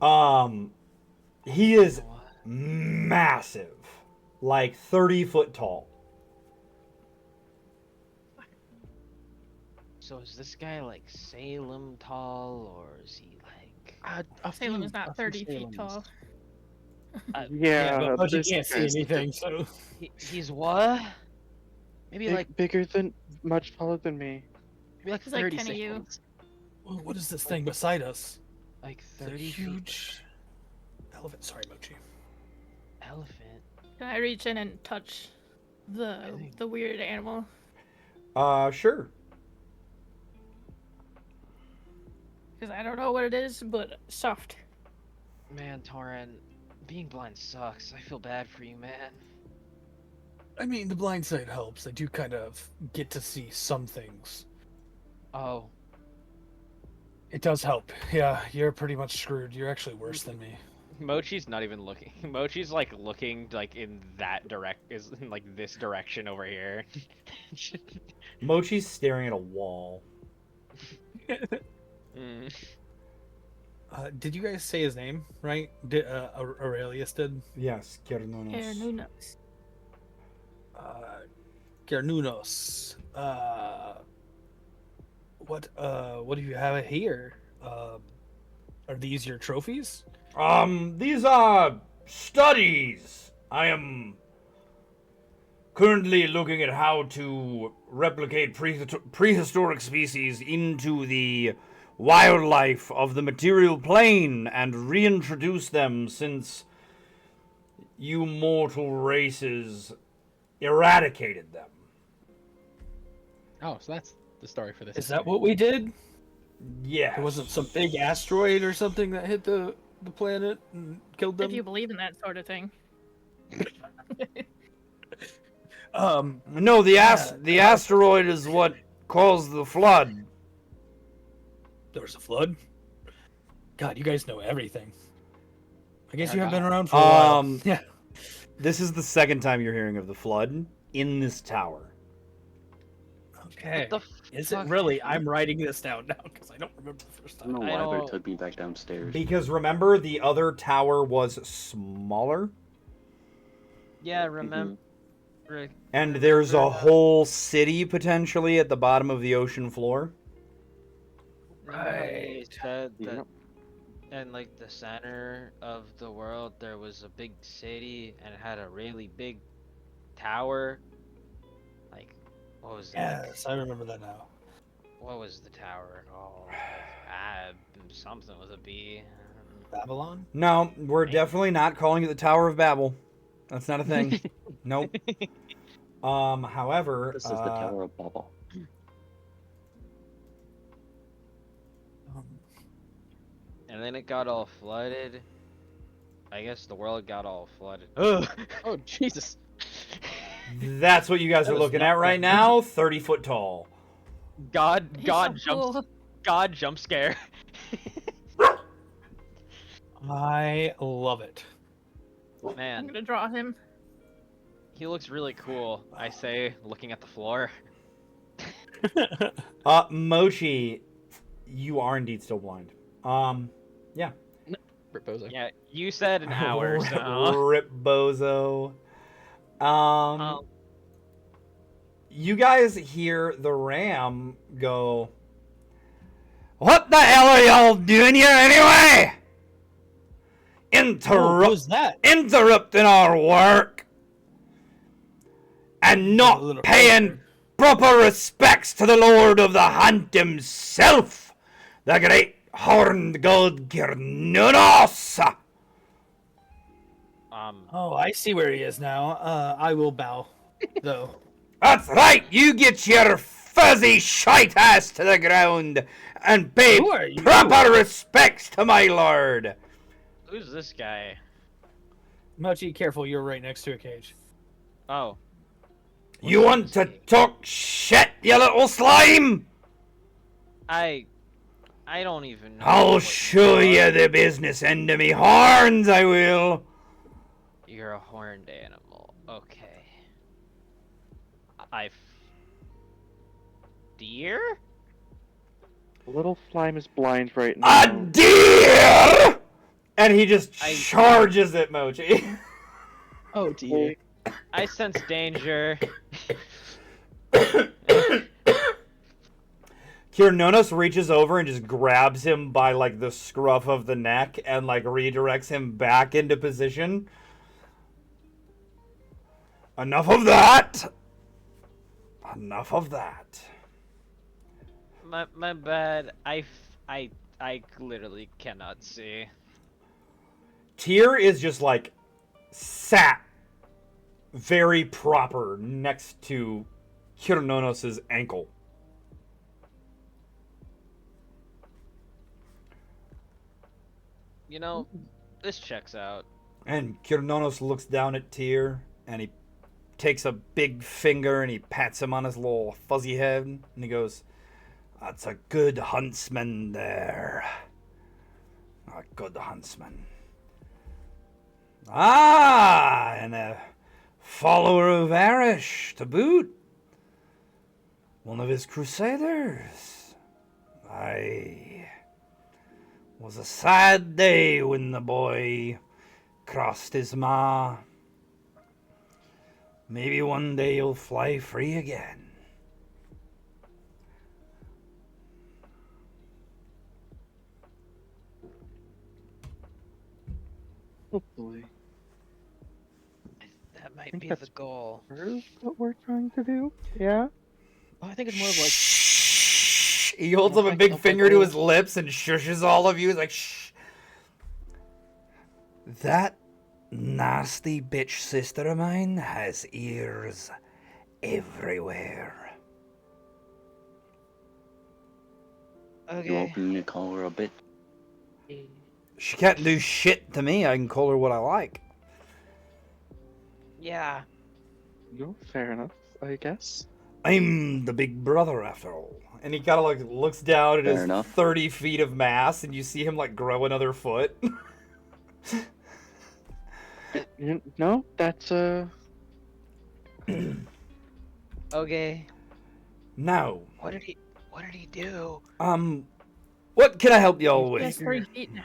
Oh, He is massive, like 30 foot tall. So is this guy like Salem tall, or is he like? Salem is not 30 feet tall. Yeah, but you this can't see guy's anything, so. He's what? Maybe like bigger than, much taller than me. maybe like He's like 30 10 of you. seconds. What is this thing beside us? Like It's a 30 feet. huge elephant. Sorry, Mochi. Elephant. Can I reach in and touch the weird animal? Sure. Because I don't know what it is, but soft. Man, Torin, being blind sucks. I feel bad for you, man. I mean, the blind side helps. I do kind of get to see some things. Oh, It does help. Yeah, you're pretty much screwed. You're actually worse than me. Mochi's not even looking. Mochi's like looking like in like this direction over here. Mochi's staring at a wall. Mm. Did you guys say his name right? Did Aurelius did? Yes, Kernunos. Nunos. Gernunos. What do you have here? Are these your trophies? These are studies. I am currently looking at how to replicate prehistoric species into the wildlife of the material plane and reintroduce them, since you mortal races eradicated them. Oh, so that's the story for this. Is that what we did? Yes. It wasn't some big asteroid or something that hit the planet and killed them? If you believe in that sort of thing. No, the asteroid is what caused the flood. There was a flood? God, you guys know everything. I guess you have been around for a while. Yeah. This is the second time you're hearing of the flood in this tower. Okay. What the Is it fuck? really? I'm writing this down now because I don't remember the first I don't time. know I why, but it don't- took me back downstairs. Because remember, the other tower was smaller, Yeah, remember. and there's a whole city potentially at the bottom of the ocean floor. They said that Yep. in like the center of the world there was a big city and it had a really big tower. Like, what was that? Yes, I remember that now. What was the tower called? Something with a B. Babylon? No, we're definitely not calling it the Tower of Babel. That's not a thing. Nope. However, This is the Tower of Babel. And then it got all flooded. I guess the world got all flooded. Ugh. Oh, Jesus. that's what you guys That are was looking not at right good. now. 30 foot tall. God He's jump so cool. God jump scare. I love it. I'm Man, gonna draw him. he looks really cool, I say, looking at the floor. Mochi, you are indeed still blind. Rip Bozo. Yeah, you said an hour, so. Rip bozo. Um, You guys hear the ram go, "What the hell are y'all doing here anyway? Who's that? Interrupting our work and A not little paying closer. proper respects to the Lord of the Hunt himself, the great horned god Girnunos." Oh, I see where he is now. I will bow, though. That's right, you get your fuzzy shite ass to the ground and pay Who are you? proper respects to my lord. who's this guy? Mochi, careful! You're right next to a cage. Oh. You want to talk shit, you little slime? I don't even know. I'll what show you you are. the business end of me horns, I will. You're a horned animal. Okay. Deer? The little slime is blind right A now. deer! And he just I- charges it, Mochi. Oh dear. I sense danger. Kiernonos reaches over and just grabs him by like the scruff of the neck and like redirects him back into position. Enough of that. Enough of that. My bad. I literally cannot see. Tyr is just like sat very proper next to Kiernonos' ankle. You know, this checks out. And Kiernonos looks down at Tyr and he takes a big finger and he pats him on his little fuzzy head and he goes, "That's a good huntsman there. A good huntsman. Ah, and a follower of Arish to boot. One of his crusaders. Aye. Was a sad day when the boy crossed his ma. Maybe one day you'll fly free again." Hopefully. That might think be that's the goal. Here's what we're trying to do. Yeah. Oh, I think it's more of like Shh. He holds up a Effect big of finger to gold. his lips and shushes all of you. He's like, shh. That nasty bitch sister of mine has ears everywhere. You Okay. open your collar a bit. She can't do shit to me. I can call her what I like. Yeah. No, fair enough, I guess. I'm the big brother after all. And he kind of like looks down at Fair his enough. 30 feet of mass and you see him like grow another foot. No, that's Okay. Now, What did he do? what can I help y'all with? Yes, 3 feet now.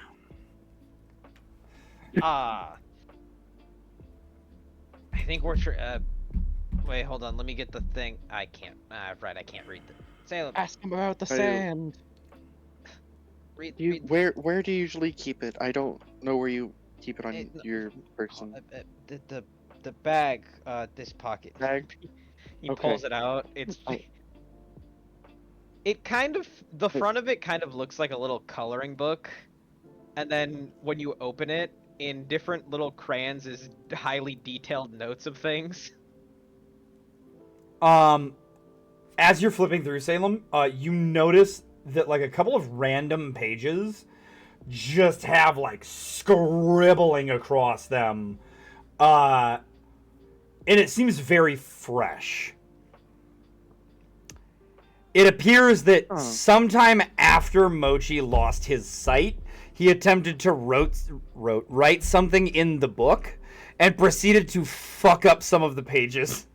I think we're wait, hold on. Let me get the thing. I can't. Right, I can't read the. Salem, ask him about the I- sand. read. you. read Where do you usually keep it? I don't know where you keep it on no, your person. the bag. This pocket. Bag? He Okay. pulls it out. It's. Oh. It kind of the front of it kind of looks like a little coloring book, and then when you open it, in different little crayons is highly detailed notes of things. As you're flipping through Salem, you notice that like a couple of random pages just have like scribbling across them. And it seems very fresh. It appears that Huh. sometime after Mochi lost his sight, he attempted to write something in the book and proceeded to fuck up some of the pages.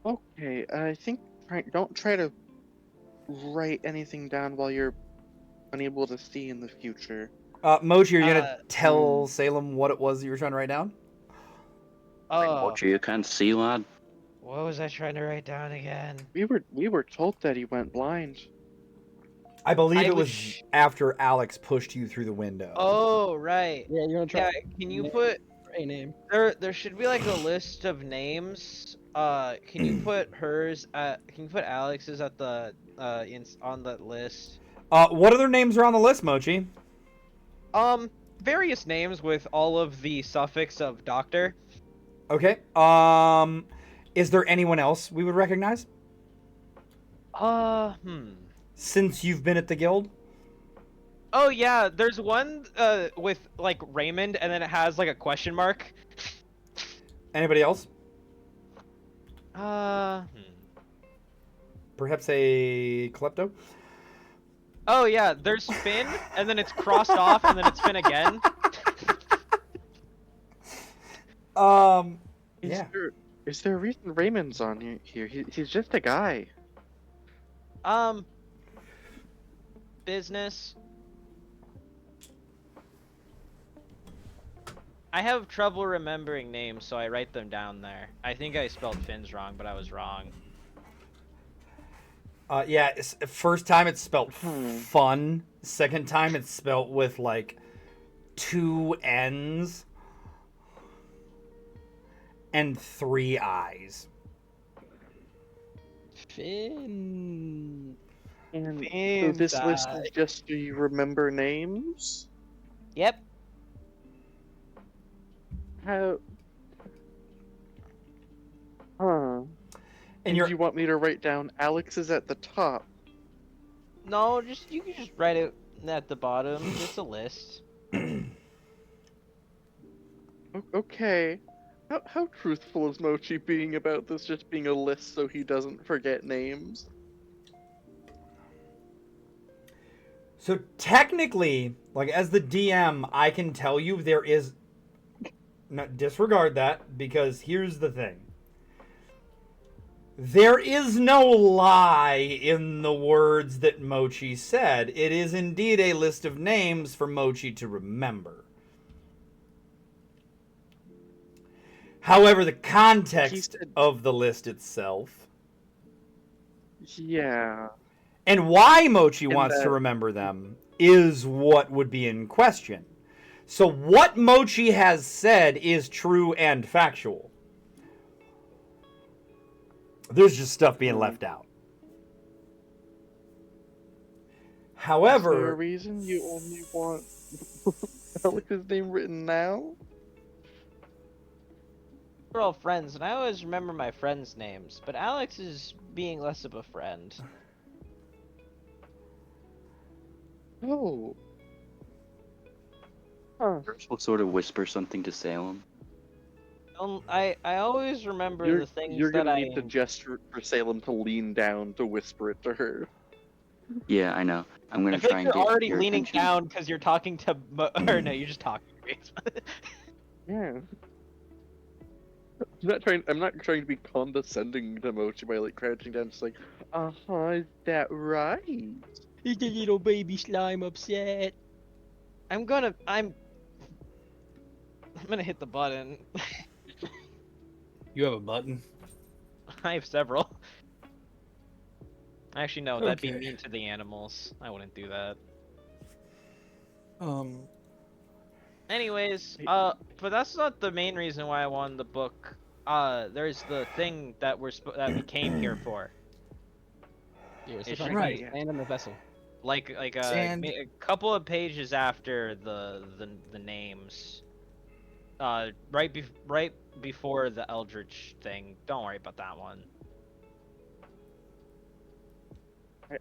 Okay, I think don't try to write anything down while you're unable to see in the future. Mochi, are you gonna tell um, Salem what it was that you were trying to write down? Oh, What you can't see, lad? what was I trying to write down again? We were told that he went blind. I believe I it was was- after Alex pushed you through the window. Oh, right. Yeah, you're gonna try Yeah, can you put a name. there should be like a list of names. Can you put hers can you put Alex's at the on that list? What other names are on the list, Mochi? Various names with all of the suffix of doctor. Okay. Is there anyone else we would recognize since you've been at the guild? Oh yeah, there's one with like Raymond, and then it has like a question mark. Anybody else? Uh. Perhaps a klepto? Oh yeah, there's Finn, and then it's crossed off, and then it's Finn again. Is Yeah. there a reason Raymond's on here? He's just a guy. Um. Business. I have trouble remembering names, so I write them down there. I think I spelled Finn's wrong, but I was wrong. Yeah, first time it's spelled Hmm. fun. Second time it's spelled with like 2 N's and 3 I's. Finn. And so Finn's this list eye. is just so you remember names? Yep. How? Huh. And Do you're you want me to write down Alex is at the top? No, you can just write it at the bottom. It's a list. Okay. How truthful is Mochi being about this just being a list so he doesn't forget names? So technically, like as the DM, I can tell you there is no, disregard that because here's the thing. There is no lie in the words that Mochi said. It is indeed a list of names for Mochi to remember. However, the context said- of the list itself Yeah. and why Mochi And wants to that- remember them is what would be in question. So what Mochi has said is true and factual. There's just stuff being left out. Is there a However, reason you only want Alex's name written now? We're all friends, and I always remember my friends' names, but Alex is being less of a friend. Oh. Huh. We'll sort of whisper something to Salem. I always remember the things You're that gonna I. need to gesture for Salem to lean down to whisper it to her. Yeah, I know. I'm gonna I feel try like and you're get already your leaning attention. down because you're talking to. Or no, you're just talking to me. Yeah. I'm not trying to be condescending to Mochi by like crouching down, just like, is that right? Is the little baby slime upset? I'm gonna hit the button. You have a button. I have several. Actually, no, that'd be Okay. mean to the animals. I wouldn't do that. Anyways, but that's not the main reason why I wanted the book. There's the thing that that we came here for. Yeah, It's so like- right. Right. Land on the vessel. Like Sand. a couple of pages after the names. Right before the Eldritch thing. Don't worry about that one.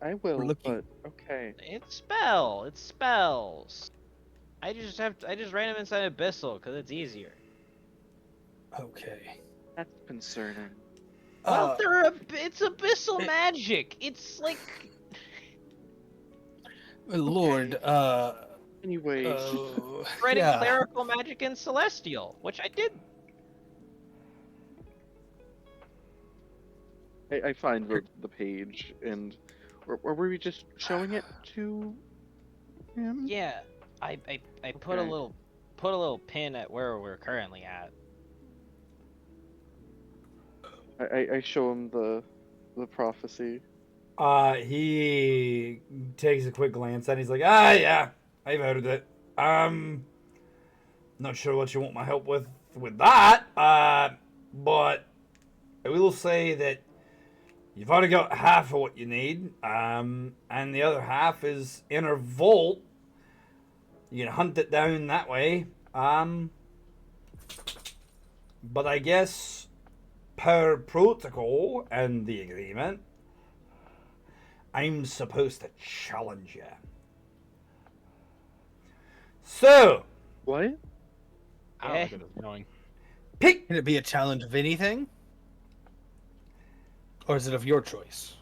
I will, We're looking- but okay. It's spells. I just write them inside Abyssal because it's easier. Okay. That's concerning. Well, it's Abyssal it- magic. It's like Lord, Anyway, writing yeah. clerical magic and celestial, which I did. I find the page, and were we just showing it to him? Yeah, I put a Okay. little pin at where we're currently at. I show him the prophecy. he takes a quick glance at it. He's like, yeah, I've heard of it. Not sure what you want my help with that. But I will say that you've already got half of what you need. And the other half is in a vault. You can hunt it down that way. But I guess per protocol and the agreement, I'm supposed to challenge you. So, What? I don't Yeah. like where this is going. pick. Can it be a challenge of anything? Or is it of your choice?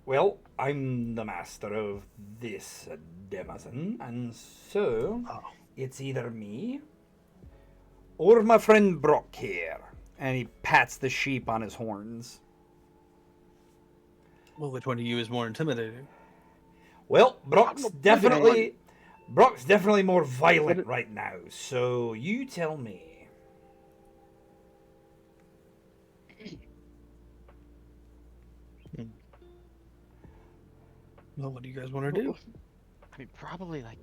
Well, I'm the master of this denizen, and so Oh. it's either me or my friend Brock here. And he pats the sheep on his horns. Well, which one of you is more intimidating? Well, Brock's definitely more violent What- right now. So you tell me. Well, what do you guys want to do? I mean, probably like,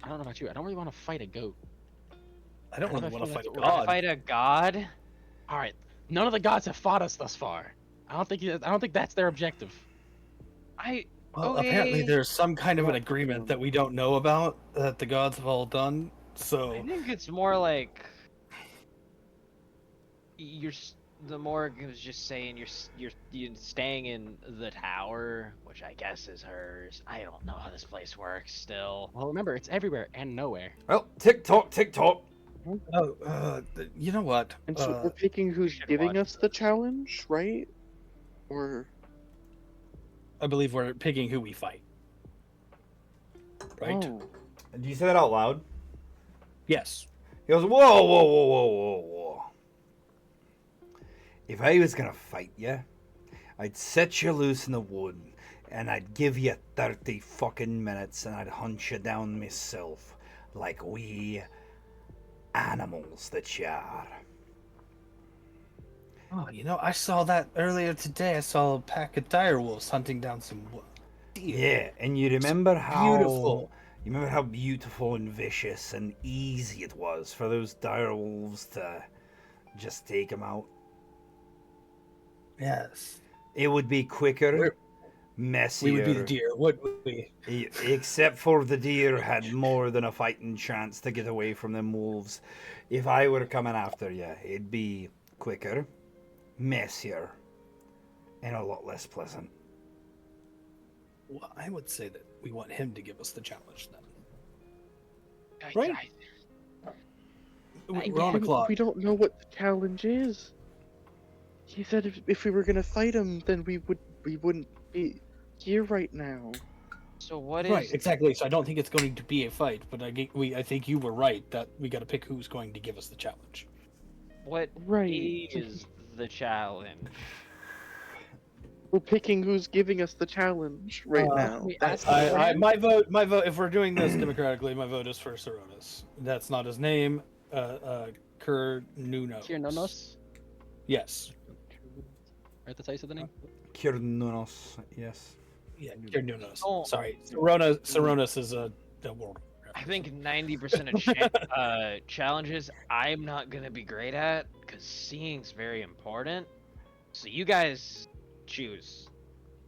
I don't know about you. I don't really want to fight a goat. I don't I really want to feel fight a that's what god. Fight a god? All right, none of the gods have fought us thus far. I don't think that's their objective. Well, apparently Okay. there's some kind of an agreement that we don't know about that the gods have all done. I So think it's more like the Morg was just saying you're staying in the tower, which I guess is hers. I don't know how this place works still. Well, remember, it's everywhere and nowhere. Well, tick tock, tick tock. you know what? And so we're picking who's should giving watch us the challenge, right? Or I believe we're picking who we fight. Right? Oh. Do you say that out loud? Yes. He goes, whoa, whoa, whoa, whoa, whoa, whoa. If I was gonna fight you, I'd set you loose in the wood, and I'd give you 30 fucking minutes, and I'd hunt you down myself, like we animals that you are. Oh, you know, I saw that earlier today. I saw a pack of dire wolves hunting down some deer. Yeah, and you remember how beautiful. You remember how beautiful and vicious and easy it was for those dire wolves to just take them out. Yes. It would be quicker, We're- messier. We would be the deer, would we? Except for the deer had more than a fighting chance to get away from them wolves. If I were coming after you, it'd be quicker, messier, and a lot less pleasant. Well, I would say that we want him to give us the challenge then. Right. We're on a clock. We don't know what the challenge is. He said if we were gonna fight him, then we wouldn't be here right now. So what is Right, exactly. So I don't think it's going to be a fight, but I think you were right that we got to pick who's going to give us the challenge. what Right. is the challenge? We're picking who's giving us the challenge right now. we That's asked the My vote. If we're doing this democratically, my vote is for Saronis. That's not his name. Kernunos. Kiernonos? Yes. Right, that's how you said the name? Kiernunos, yes. Yeah, Kernunos. Oh. Sorry, Saronis is a world. I think 90% of challenges I'm not gonna be great at because seeing's very important. So you guys choose,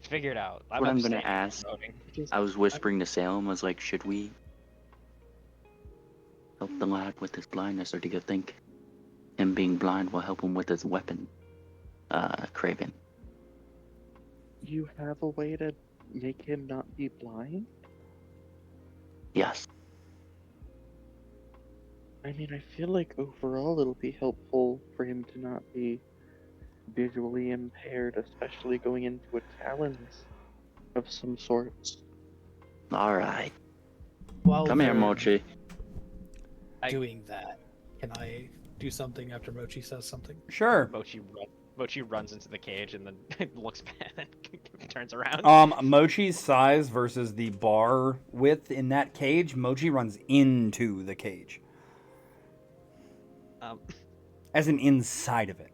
figure it out. What I'm gonna abstaining ask. from voting. I was whispering to Salem, was like, should we help the lad with his blindness, or do you think him being blind will help him with his weapon craving? You have a way to make him not be blind? Yes. I mean, I feel like overall it'll be helpful for him to not be visually impaired, especially going into a challenge of some sorts. All right. While Come here, they're Mochi. doing that, can I do something after Mochi says something? Sure. Mochi runs into the cage and then looks back and turns around. Mochi's size versus the bar width in that cage, Mochi runs into the cage. As in inside of it.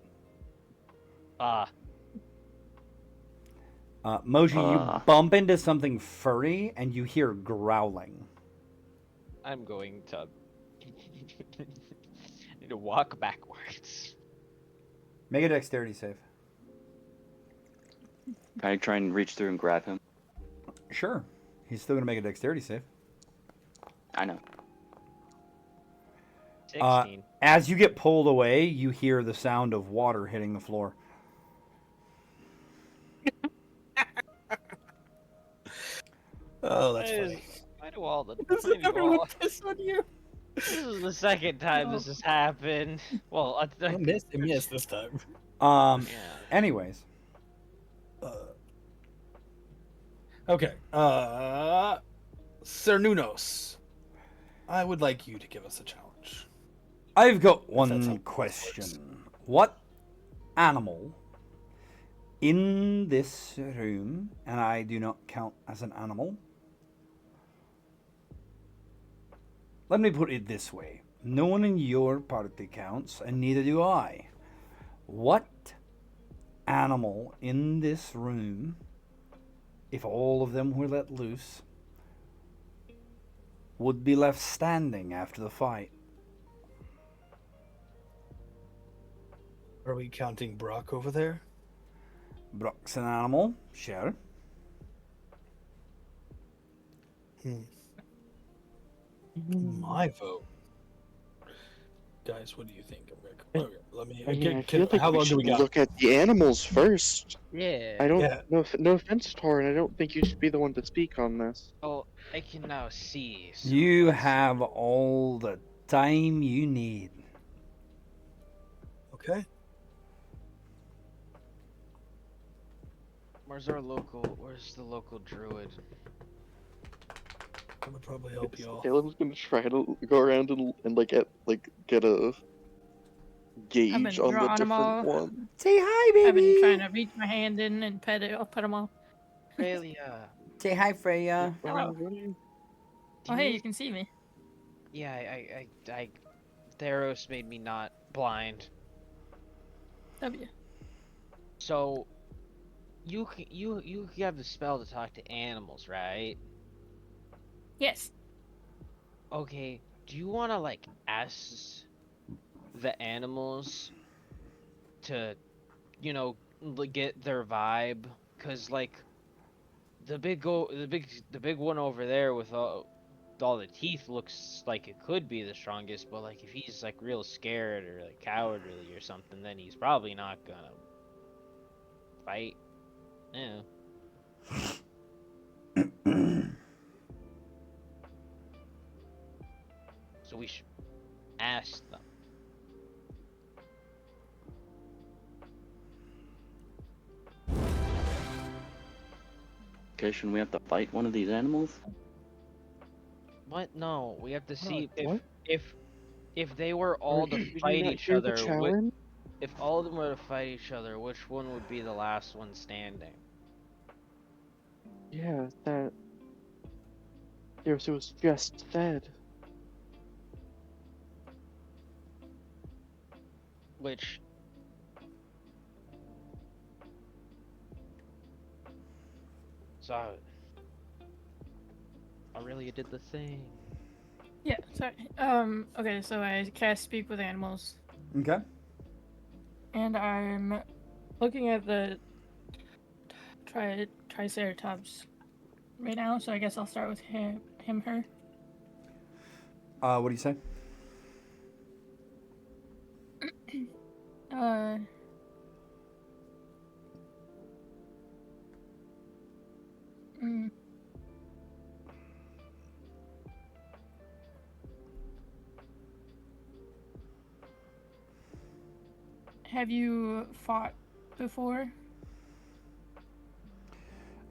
Mochi, you bump into something furry and you hear growling. I'm going to need to walk backwards. Make a dexterity save. Can I try and reach through and grab him? Sure. He's still going to make a dexterity save. I know. 16. As you get pulled away, you hear the sound of water hitting the floor. Oh, that's funny. Why do all the Doesn't I do everyone all. piss on you? This is the second time this has happened. Well, I missed this time. Yeah. Anyways, Okay. Cernunos, I would like you to give us a challenge. I've got that's how one this works. question. What animal in this room, and I do not count as an animal. Let me put it this way. No one in your party counts, and neither do I. What animal in this room, if all of them were let loose, would be left standing after the fight? Are we counting Brock over there? Brock's an animal, sure. My vote. Guys, what do you think? Okay, let me. I mean, I feel like how we long do should we got? look at the animals first. Yeah. I don't. Yeah. No offense, Torin. I don't think you should be the one to speak on this. Oh, I can now see. So You let's- have all the time you need. Okay. Where's the local druid? That would probably help y'all. Caleb's gonna try to go around and get a gauge been on the drawing 'em different all. one. Say hi, baby. I've been trying to reach my hand in and pet it. I'll pet them all. Aurelia. Say hi, Freya. Hello. Really? Oh, hey, you can see me. Yeah, I Theros made me not blind. W. So, you have the spell to talk to animals, right? Yes. Okay. Do you want to like ask the animals to, get their vibe? Cause like the big one over there with all the teeth looks like it could be the strongest, but like if he's like real scared or like cowardly or something, then he's probably not gonna fight. Yeah. So we should ask them. Okay, shouldn't we have to fight one of these animals? What? No, we have to see what? if they were all Did to you fight not each hear the other. challenge? If all of them were to fight each other, which one would be the last one standing? Yeah, that. It was just said. Which so Aurelia did the thing. Yeah, sorry. Okay, so I cast Speak with Animals, Okay. and I'm looking at the Triceratops right now, so I guess I'll start with him, her. What do you say? Uh. mm. Have you fought before?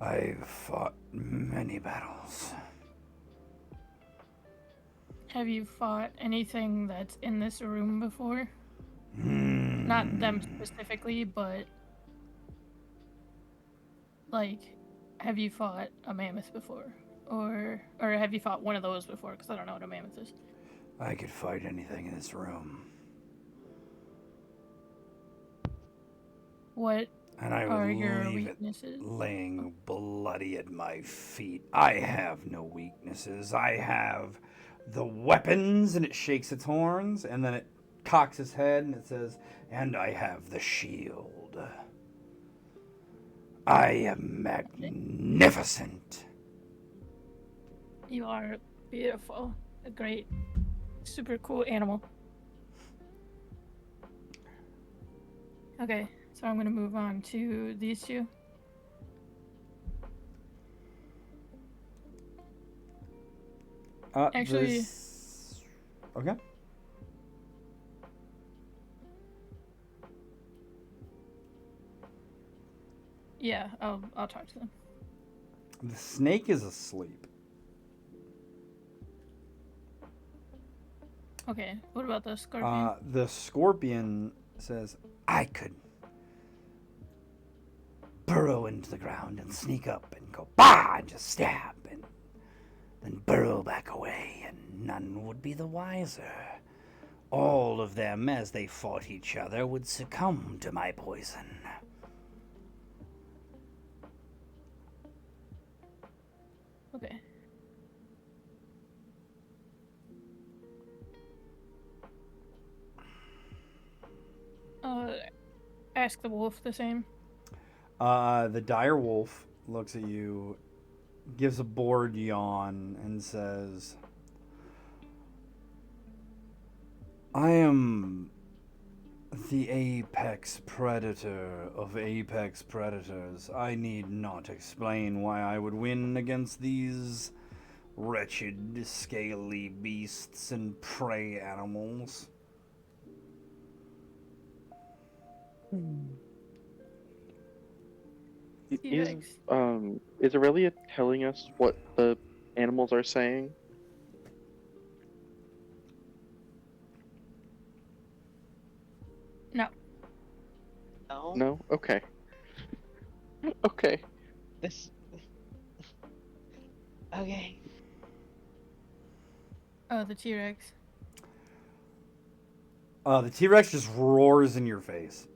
I've fought many battles. Have you fought anything that's in this room before? Hmm. Not them specifically, but like, have you fought a mammoth before, or have you fought one of those before? Because I don't know what a mammoth is. I could fight anything in this room. What And I are would your leave it weaknesses? laying bloody at my feet. I have no weaknesses. I have the weapons, and it shakes its horns, and then it cocks its head, and it says, and I have the shield. I am magnificent. You are beautiful. A great, super cool animal. Okay, so I'm gonna move on to these two. Actually- Okay. Yeah, I'll talk to them. The snake is asleep. Okay, what about the scorpion? The scorpion says, I could burrow into the ground and sneak up and go, bah, and just stab, and then burrow back away, and none would be the wiser. All of them, as they fought each other, would succumb to my poison. Okay. Ask the wolf the same. The dire wolf looks at you, gives a bored yawn, and says, I am the apex predator of apex predators. I need not explain why I would win against these wretched, scaly beasts and prey animals. T-Rex. Is Aurelia telling us what the animals are saying? No. No. No? Okay. Okay. This. Okay. Oh, the T-Rex. The T-Rex just roars in your face.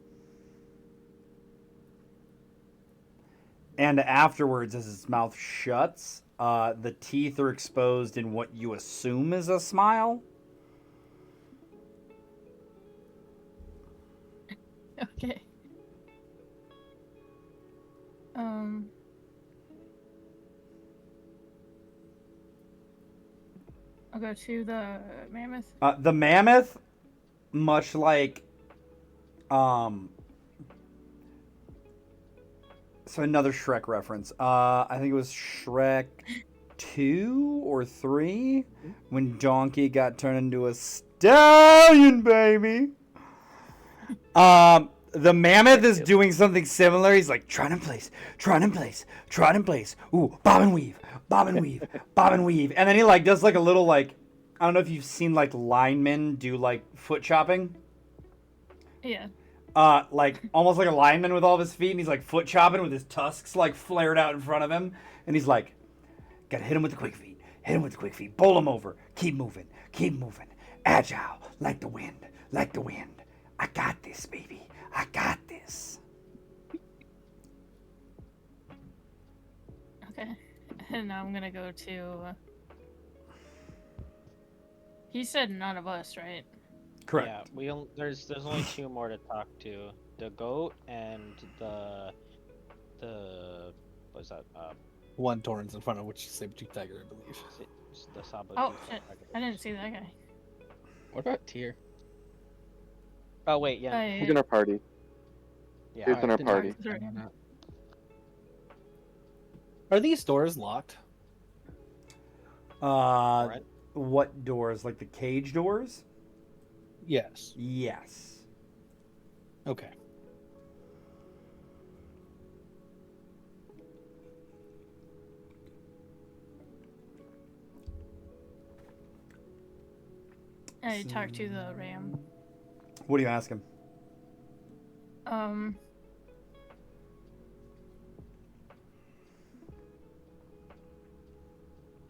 And afterwards, as its mouth shuts, the teeth are exposed in what you assume is a smile. Okay. I'll go to the mammoth. The mammoth, much like, so another Shrek reference. I think it was Shrek 2 or 3 when Donkey got turned into a stallion, baby. The mammoth is doing something similar. He's like, trot in place, trot in place, trot in place. Ooh, bob and weave, bob and weave, bob and weave. And then he like does like a little like, I don't know if you've seen like linemen do like foot chopping. Yeah. Like almost like a lineman with all of his feet, and he's like foot chopping with his tusks like flared out in front of him, and he's like, gotta hit him with the quick feet, hit him with the quick feet, bowl him over, keep moving, agile like the wind, like the wind. I got this, baby, I got this. Okay. And now I'm gonna go to. He said none of us, right? Correct. Yeah, there's only two more to talk to: the goat and the what's that? One Torrens in front of which is saber-tooth tiger, I believe. The Sabo. Oh shit! I didn't see that guy. What about Tyr? Oh wait, yeah, He's in our party. yeah. He's in our didn't party. talk to him or not. Are these doors locked? Alright. What doors? Like the cage doors? Yes. Yes. Okay. I talked to the ram. What do you ask him?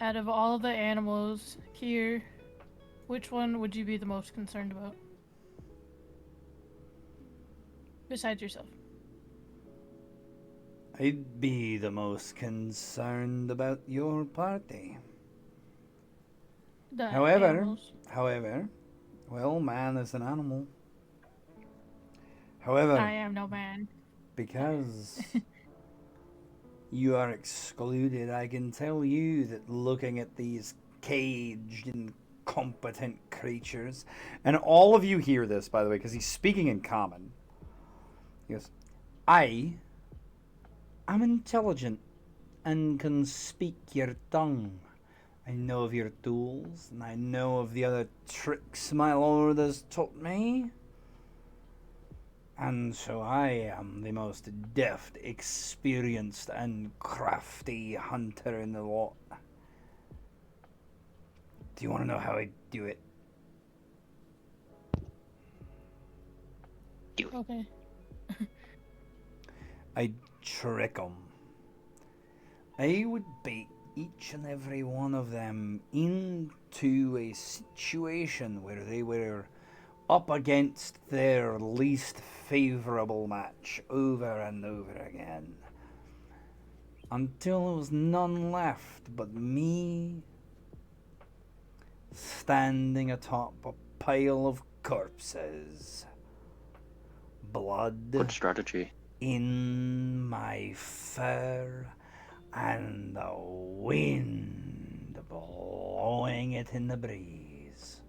Out of all the animals here, which one would you be the most concerned about? Besides yourself. I'd be the most concerned about your party. The However, animals. well, man is an animal. However, I am no man. because you are excluded, I can tell you that looking at these caged, incompetent creatures, and all of you hear this, by the way, because he's speaking in common. He goes, I'm intelligent and can speak your tongue. I know of your tools, and I know of the other tricks my lord has taught me. And so I am the most deft, experienced, and crafty hunter in the lot. Do you want to know how I do it? Okay. I trick 'em. I would bait each and every one of them into a situation where they were up against their least favorable match over and over again. Until there was none left but me standing atop a pile of corpses. Blood Good strategy. in my fur and the wind blowing it in the breeze.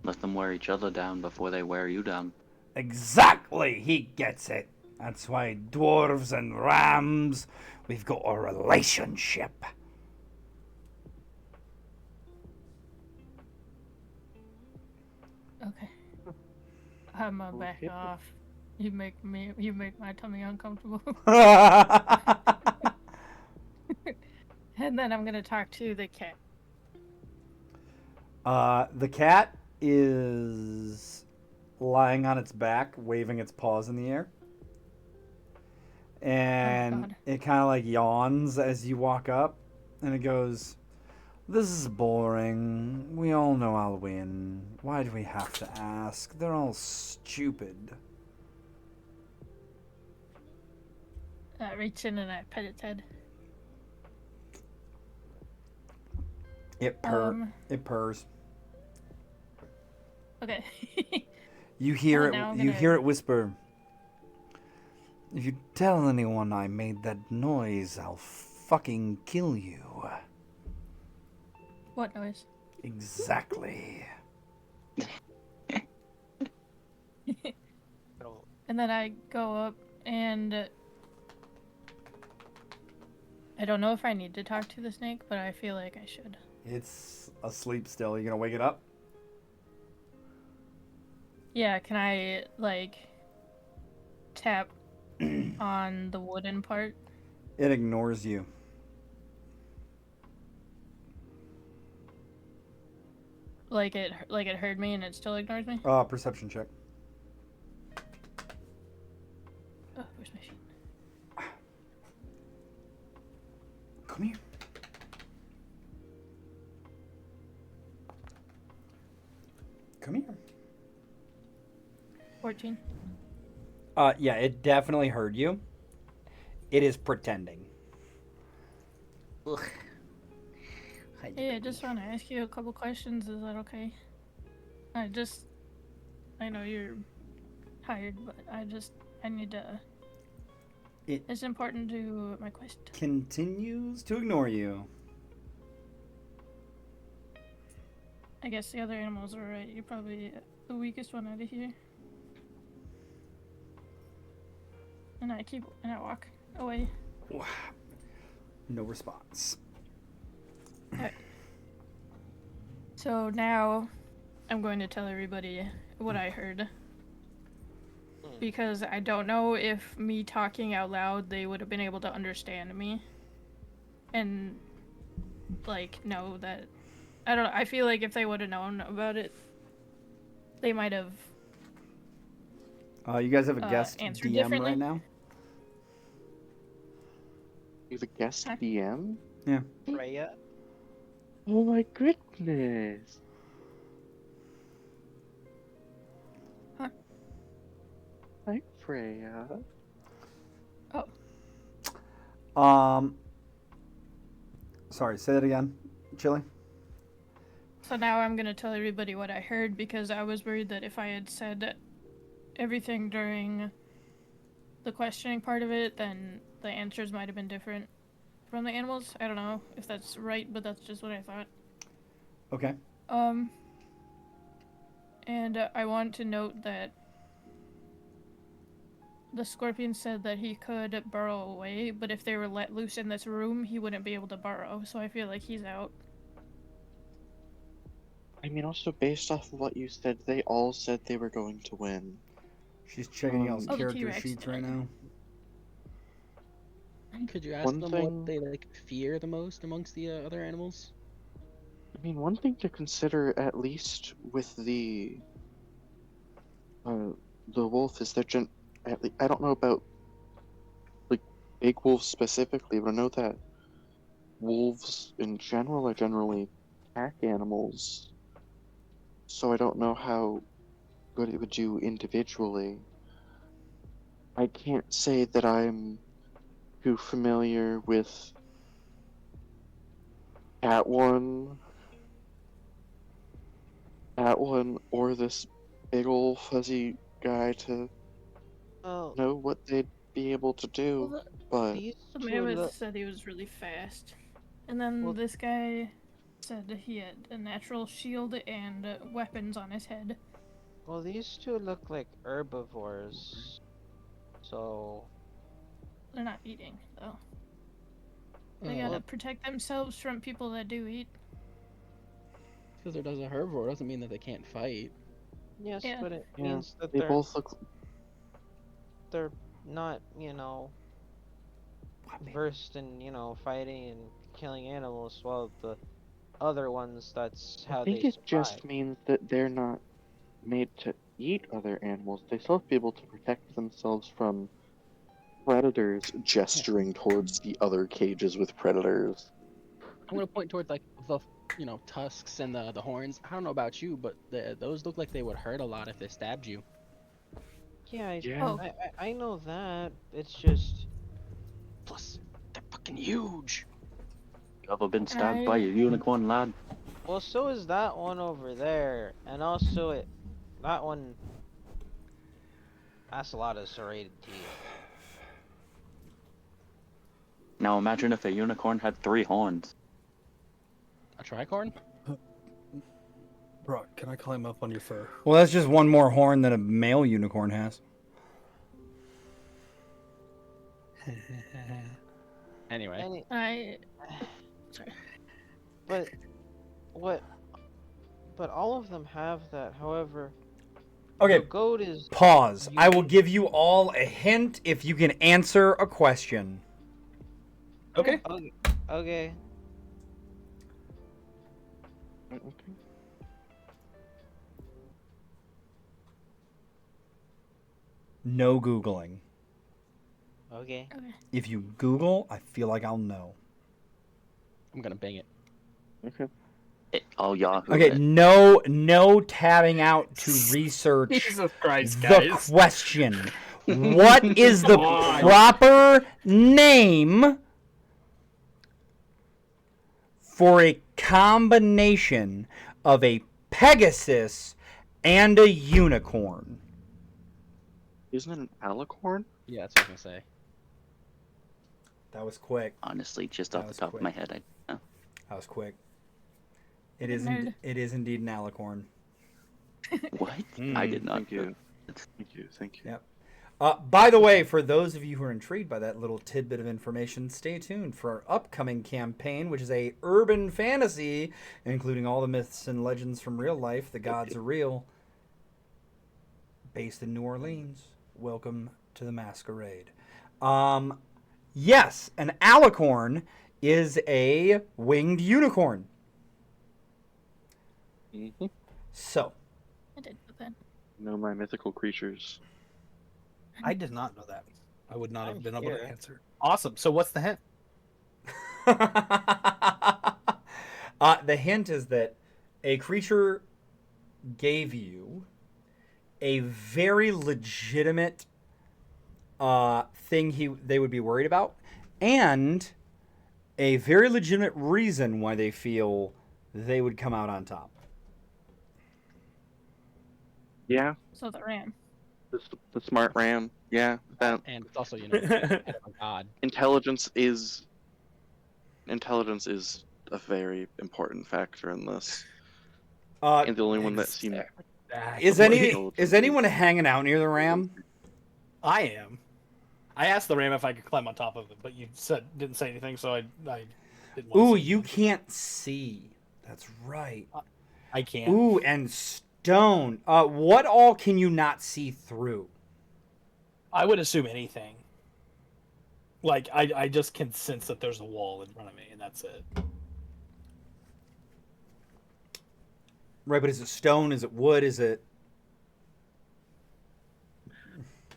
Let them wear each other down before they wear you down. Exactly, he gets it. That's why dwarves and rams, we've got a relationship. Okay. I'm gonna back Okay. off. You make my tummy uncomfortable. And then I'm gonna talk to the cat. The cat is lying on its back, waving its paws in the air. And God. it kind of like yawns as you walk up, and it goes, "This is boring. We all know I'll win. Why do we have to ask? They're all stupid." I reach in and I pet its head. It purrs. Okay. You hear Well, it. now I'm You gonna- hear it whisper. "If you tell anyone I made that noise, I'll fucking kill you." What noise? Exactly. And then I go up and I don't know if I need to talk to the snake, but I feel like I should. It's asleep still. You gonna wake it up? Yeah, can I like tap on the wooden part? It ignores you. Like it heard me and it still ignores me? Perception check. Oh, where's my sheet? Come here. Come here. 14. Yeah, it definitely heard you. It is pretending. Ugh. Hey, I just want to ask you a couple questions. Is that okay? I know you're tired, but I need to. It's important to my quest. Continues to ignore you. I guess the other animals are right. You're probably the weakest one out of here. And I walk away. No response. Alright. So now I'm going to tell everybody what I heard. Because I don't know if me talking out loud they would have been able to understand me. And like know that I don't know, I feel like if they would have known about it, they might have You guys have a guest answered DM differently. right now? He's a guest Huh? DM? Freya? Oh my goodness. Huh? Hi, Freya. Sorry, say that again, Chili. So now I'm gonna tell everybody what I heard because I was worried that if I had said everything during the questioning part of it, then the answers might have been different from the animals. I don't know if that's right, but that's just what I thought. Okay. And I want to note that the scorpion said that he could burrow away, but if they were let loose in this room, he wouldn't be able to burrow, so I feel like he's out. I mean, also based off of what you said, they all said they were going to win. She's checking y'all's Oh, the character T-Rex sheets did. right now. Could you ask One them thing- what they like fear the most amongst the other animals? I mean, one thing to consider, at least with the wolf, is that I don't know about like big wolves specifically, but I know that wolves in general are generally pack animals. So I don't know how good it would do individually. I can't say that I'm too familiar with that one, or this big old fuzzy guy to Oh, know what they'd be able to do. Well, But these the two mammoth look. said he was really fast, and then Well- this guy said that he had a natural shield and weapons on his head. Well, these two look like herbivores. So. They're not eating though. They Uh, gotta protect themselves from people that do eat. Because they're a herbivore doesn't mean that they can't fight. Yes, Yeah. but it yeah, means that they both look. they're not, versed in, fighting and killing animals, while the other ones, that's how I think they it survive. just means that they're not made to eat other animals. They still have to be able to protect themselves from predators, gesturing towards the other cages with predators. I'm gonna point towards like the tusks and the horns. I don't know about you, but those look like they would hurt a lot if they stabbed you. Yeah, Yeah. Oh, I know that. It's just. Plus, they're fucking huge. You ever been stabbed by a unicorn, lad? Well, so is that one over there, and also that one. That's a lot of serrated teeth. Now imagine if a unicorn had 3 horns. A tricorn? Brock, can I climb up on your fur? Well, that's just one more horn that a male unicorn has. Anyway. Sorry. But what? But all of them have that. However, Okay, the goat is. pause. I will give you all a hint if you can answer a question. Okay. Okay. No Googling. Okay. If you Google, I feel like I'll know. I'm gonna bang it. Okay. Oh, Yahoo. Okay, no tabbing out to research Jesus Christ, the guys. question. What is the Come on. proper name for a combination of a Pegasus and a unicorn? Isn't it an alicorn? Yeah, that's what I was gonna say. That was quick. Honestly, just That off the was top of my quick. head, I know. That was quick. It Good is. nerd. It is indeed an alicorn. What? I did not. Thank you. Thank you. Yep. By the way, for those of you who are intrigued by that little tidbit of information, stay tuned for our upcoming campaign, which is a urban fantasy, including all the myths and legends from real life. The gods are real. Based in New Orleans. Welcome to the masquerade. Yes, an alicorn is a winged unicorn. Mm-hmm. So, I did know that. Know my mythical creatures. I did not know that. I would not have I'm been able here. to answer. Awesome. So what's the hint? the hint is that a creature gave you a very legitimate thing they would be worried about, and a very legitimate reason why they feel they would come out on top. Yeah, So the ram. the smart ram. Yeah, that And it's also, head of a god. intelligence is a very important factor in this, and the only one that seemed Is anyone hanging out near the ram? I am. I asked the ram if I could climb on top of it, but you didn't say anything, so I didn't want to Ooh, say you anything. can't see. That's right. I can't. Ooh, and stone. What all can you not see through? I would assume anything. Like, I just can sense that there's a wall in front of me, and that's it. Right, but is it stone? Is it wood? Is it...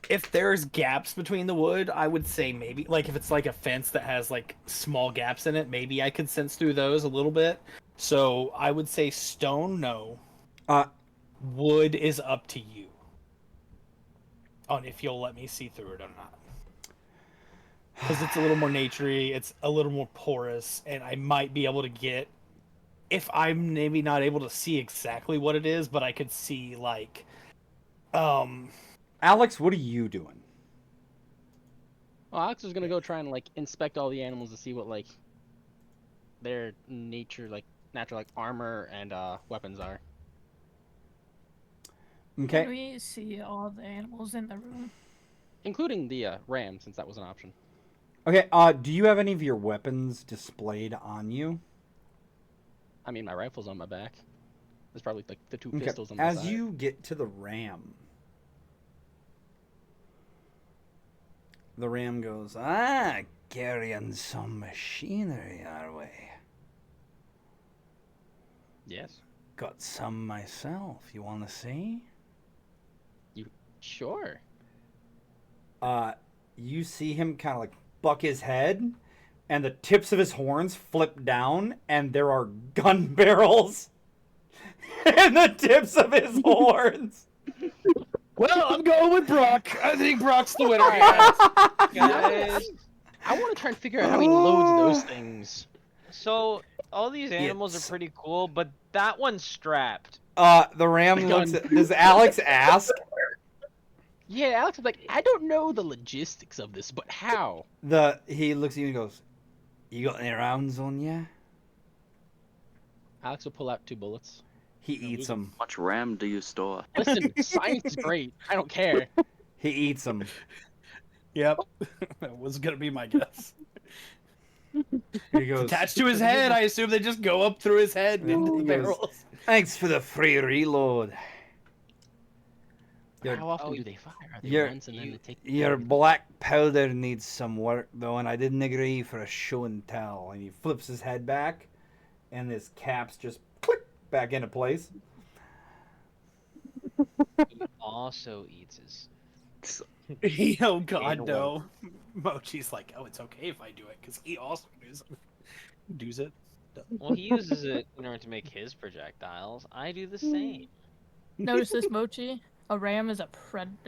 If there's gaps between the wood, I would say maybe, like, if it's like a fence that has like small gaps in it, maybe I could sense through those a little bit. So I would say stone, no. Uh, Wood is up to you on if you'll let me see through it or not. Because it's a little more naturey, it's a little more porous, and I might be able to get, if I'm maybe not able to see exactly what it is, but I could see like, Alex, what are you doing? Well, Alex is gonna go try and like inspect all the animals to see what like their natural like armor and weapons are. Okay. Can we see all the animals in the room? Including the ram, since that was an option. Okay, do you have any of your weapons displayed on you? I mean, my rifle's on my back. There's probably like the two Okay. pistols on the As side. you get to the ram, the ram goes, carrying some machinery our way. Yes. Got some myself. You want to see? Sure. You see him kind of like buck his head, and the tips of his horns flip down, and there are gun barrels in the tips of his horns. well, I'm going with Brock. I think Brock's the winner. Guys, I want to try and figure out how he loads those things. so all these animals It's- are pretty cool, but that one's strapped. The ram The looks gun. at, does Alex ask? Yeah, Alex is like, I don't know the logistics of this, but how? He looks at you and goes, "You got any rounds on you?" Alex will pull out 2 bullets. He eats them. How much RAM do you store? Listen, science is great. I don't care. He eats them. Yep, that was gonna be my guess. He goes, Attached to his head, I assume they just go up through his head and into the He goes, barrels. "Thanks for the free reload." Your- How often do they fire? Are they Your- once and then they take Your black powder needs some work, though, and I didn't agree for a show and tell. And he flips his head back, and his caps just click back into place. He also eats his. Oh God, Ate no! Mochi's like, oh, it's okay if I do it because he also does it. Well, he uses it in order to make his projectiles. I do the same. Notice this, Mochi. A ram is a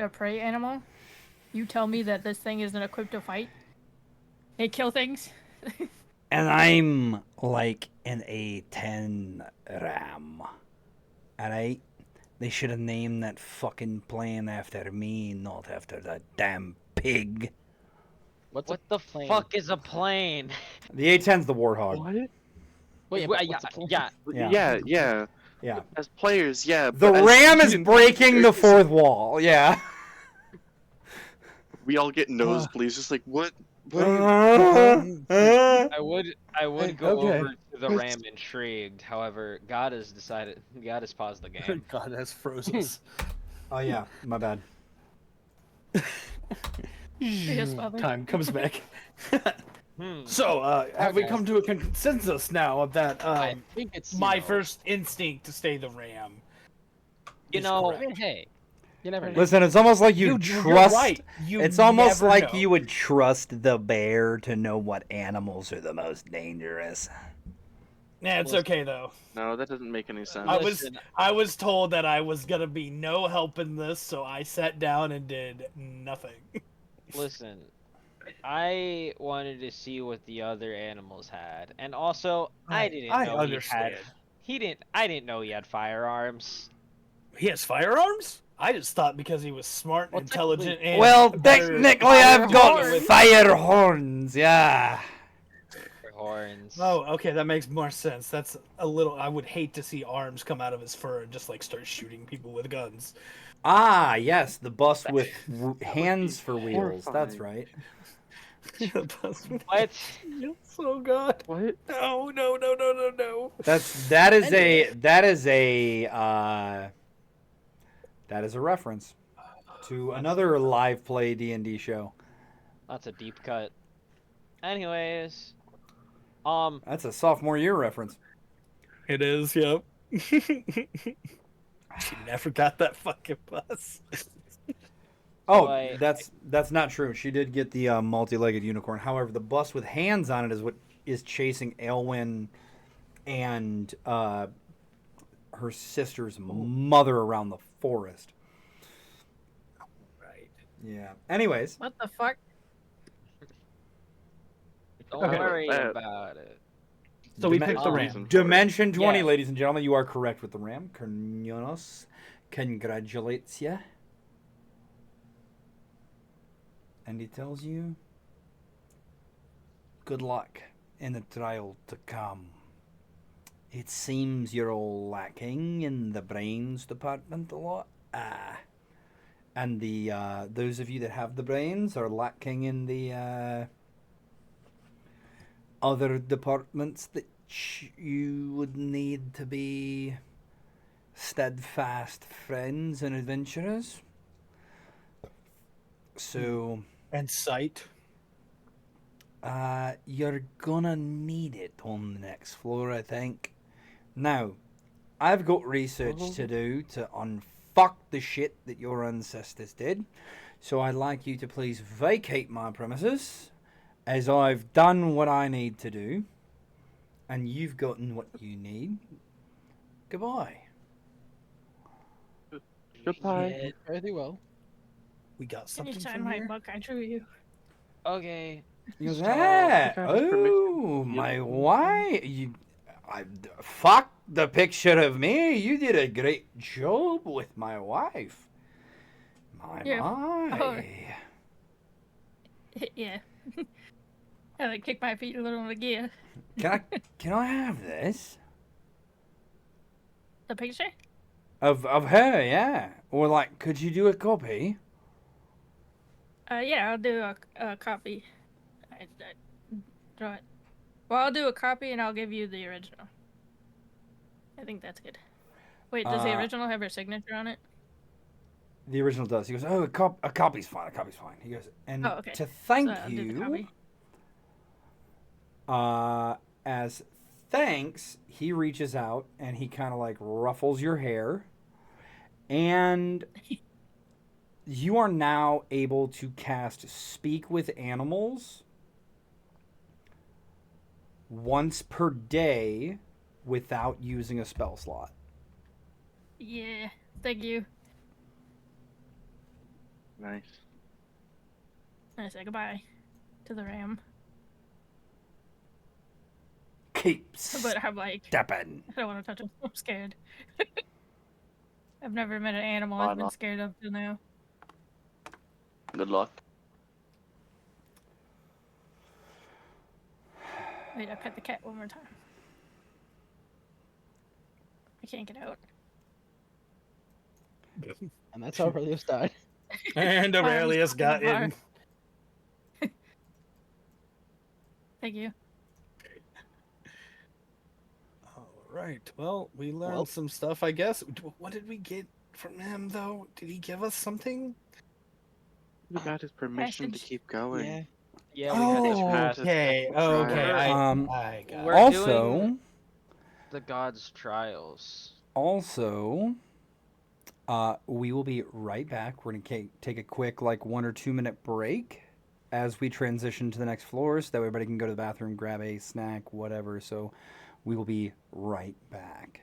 prey animal. You tell me that this thing isn't equipped to fight. They kill things. And I'm like an A10 ram. Alright? They should have named that fucking plane after me, not after that damn pig. What's What a the plane? fuck is a plane? The A10's the Warthog. What? Wait, Yeah, but yeah, what's a plane? yeah. Yeah. Yeah. Yeah. As players, yeah. The but as ram is students, breaking the fourth wall. Yeah. We all get nosebleeds. Just like what? I would go Okay. over to the ram intrigued. However, God has paused the game. God, that's frozen. Oh yeah, my bad. Yes, Father. Time comes back. Hmm. So, have we Okay. come to a consensus now that I think it's my first instinct to stay the ram? You is know, I mean, hey, you never know. Listen, it's almost like You're trust. right. You It's almost never like know. you would trust the bear to know what animals are the most dangerous. Nah, it's okay though. No, that doesn't make any sense. Listen, I was told that I was gonna be no help in this, so I sat down and did nothing. listen. I wanted to see what the other animals had, and also I didn't know understand. I didn't know he had firearms. He has firearms? I just thought because he was smart, Well, intelligent, and Well, better- technically, I've got horns. fire horns. Yeah. For horns. Oh, okay, that makes more sense. That's a little. I would hate to see arms come out of his fur and just like start shooting people with guns. Ah, yes, the bus with hands for wheels. That's horrifying. right. What? Oh God. What? No, no, no, no, no, no. That is a reference to another live play D&D show. That's a deep cut. Anyways, That's a sophomore year reference. It is, yep. She never got that fucking bus. Oh, I- that's not true. She did get the multi-legged unicorn. However, the bus with hands on it is what is chasing Aelwyn and her sister's mother around the forest. Right. Yeah. Anyways, What the fuck? don't Okay. worry about it. So we Dimen- picked the Oh. ram. Dimension 20, Yeah. ladies and gentlemen, you are correct with the ram. Cornelius congratulates you. And he tells you, good luck in the trial to come. It seems you're all lacking in the brains department a lot. And the those of you that have the brains are lacking in the other departments that you would need to be steadfast friends and adventurers. So, And sight. you're gonna need it on the next floor, I think. Now, I've got research to do to unfuck the shit that your ancestors did. So I'd like you to please vacate my premises, as I've done what I need to do, and you've gotten what you need. Goodbye. Goodbye. Yeah. Very well. We got Can something you sign from my here. book? I drew you. Okay. He goes, So- ah, I got his permission. oh, my wife. Fuck the picture of me. You did a great job with my wife. Yeah. My. Yeah. I like kick my feet a little again. Can I have this? The picture? Of her, yeah. Or like, could you do a copy? Yeah, I'll do a copy. I draw it. Well, I'll do a copy and I'll give you the original. I think that's good. Wait, does the original have her signature on it? The original does. He goes, oh, a copy's fine. A copy's fine. He goes, and Oh, okay. to thank So I'll do the you, copy. as thanks, he reaches out and he kind of like ruffles your hair, and you are now able to cast Speak with Animals once per day without using a spell slot. Yeah, thank you. Nice. I say goodbye to the ram. Keep But I'm like, stepping. I don't want to touch him. I'm scared. I've never met an animal Why I've been not? scared of till now. Good luck. Wait, I pet the cat one more time. I can't get out. And that's how Aurelius died. And Aurelius got in. Thank you. All right. Well, we learned Well- some stuff, I guess. What did we get from him, though? Did he give us something? We got his permission to Message. keep going. Yeah. Yeah, we had his to pass okay. Right. Okay. I got We're it. Also, doing- the gods' trials. Also, we will be right back. We're going to take a quick, like, 1 or 2 minute break as we transition to the next floor so that everybody can go to the bathroom, grab a snack, whatever. So we will be right back.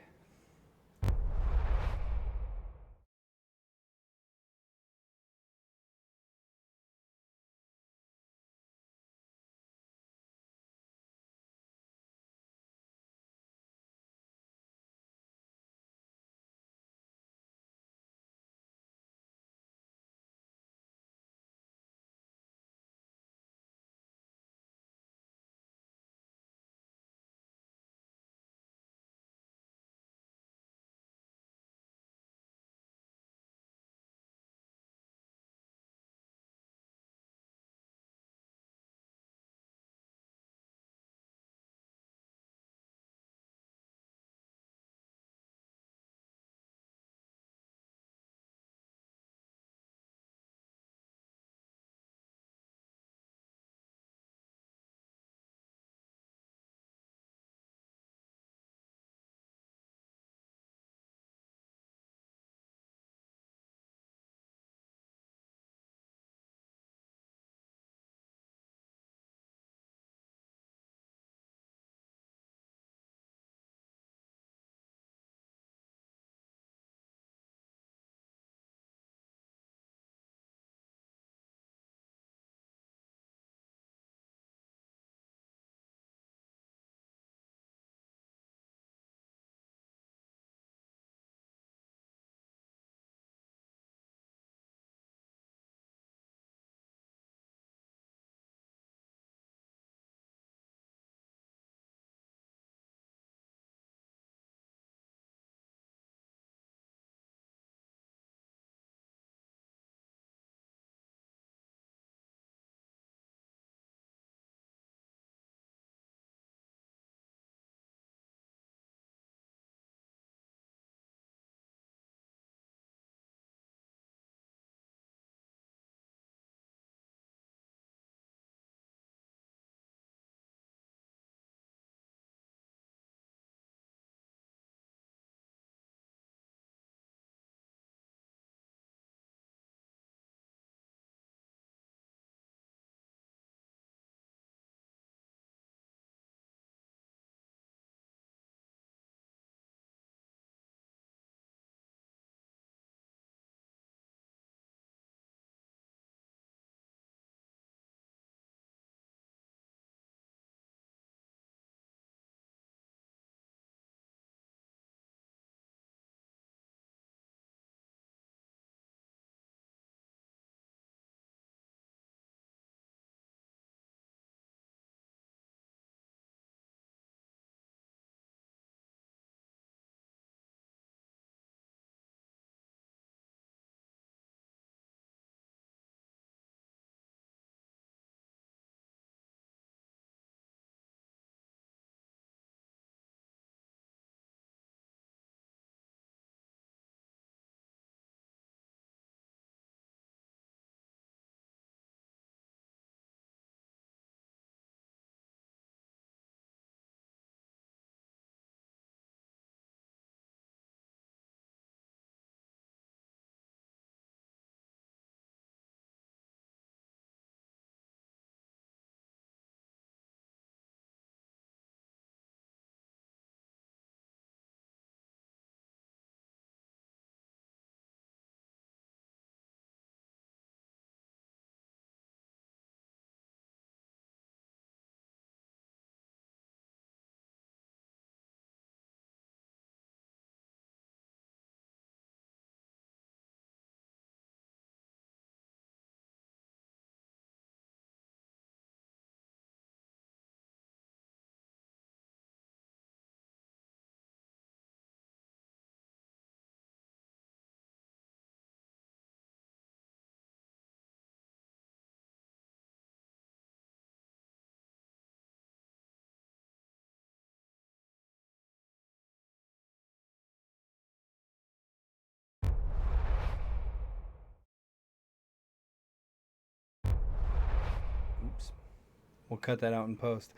We'll cut that out in post.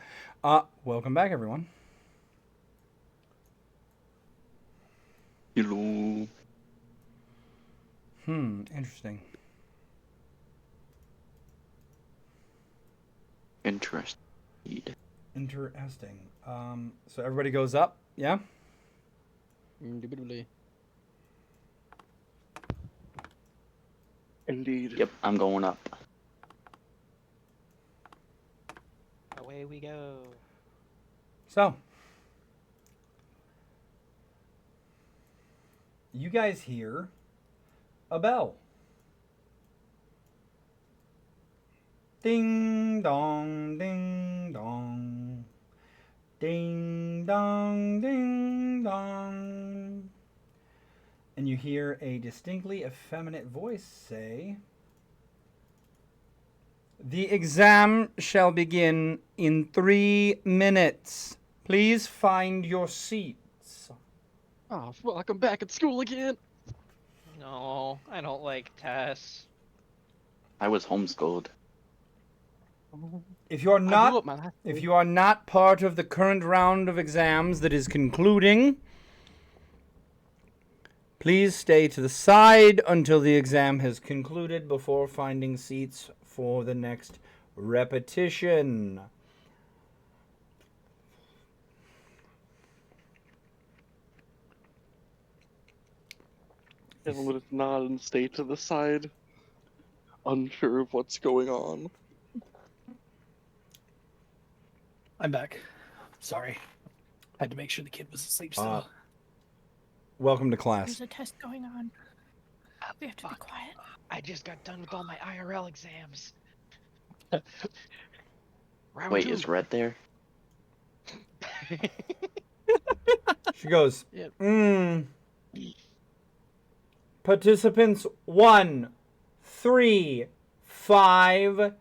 Welcome back, everyone. Hello. Interesting. Interesting. Interesting. So everybody goes up, yeah? Indubitably. Indeed. Yep, I'm going up. Away we go. So, you guys hear a bell. Ding dong, ding dong. Ding dong, ding dong. And you hear a distinctly effeminate voice say, "The exam shall begin in 3 minutes. Please find your seats." Oh, welcome back at school again. No, I don't like tests. I was homeschooled. If you're I blew not up my last If day. you are not part of the current round of exams that is concluding, please stay to the side until the exam has concluded before finding seats for the next repetition. Salem would nod and stay to the side, unsure of what's going on. I'm back. Sorry. Had to make sure the kid was asleep still. Welcome to class. There's a test going on. We have to be Fuck. quiet. I just got done with all my IRL exams. Round Wait, 2. is Red there? She goes, Yeah. Participants 1, 3, 5,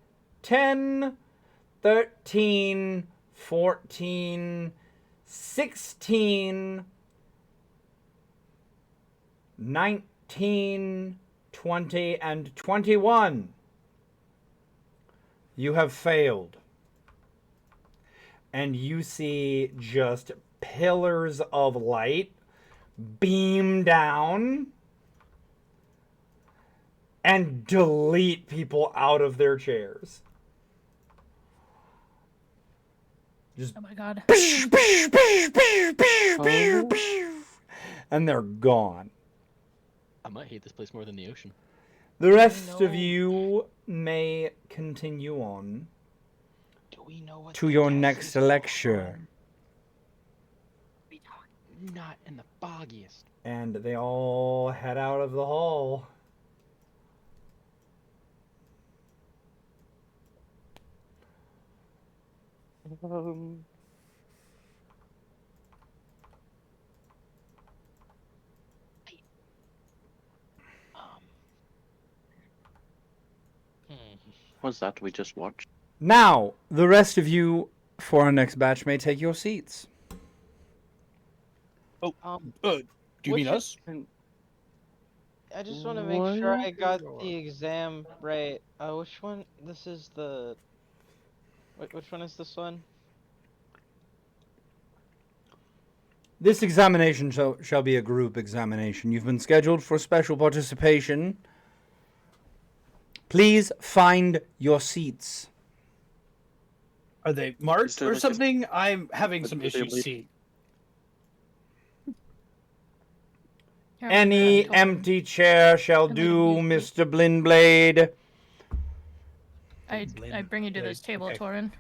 10, 13, 14, 16, 19, 20, and 21. You have failed. And you see just pillars of light beam down and delete people out of their chairs. Just Oh my god. and they're gone. I might hate this place more than the ocean. The rest of No. you may continue on Do we know what to the your test next is lecture. Not in the boggiest. And they all head out of the hall. What's that we just watched? Now, the rest of you for our next batch may take your seats. Do you Which mean is- us? I just want to make sure What? I got the exam right. Which one? This is the. Which one is this one? This examination shall be a group examination. You've been scheduled for special participation. Please find your seats. Are they marked there or like a- something? I'm having some Are they issues like- seeing. Any empty chair shall Can do, we use Mr. Blindblade. I bring you to this table, Okay. Torin.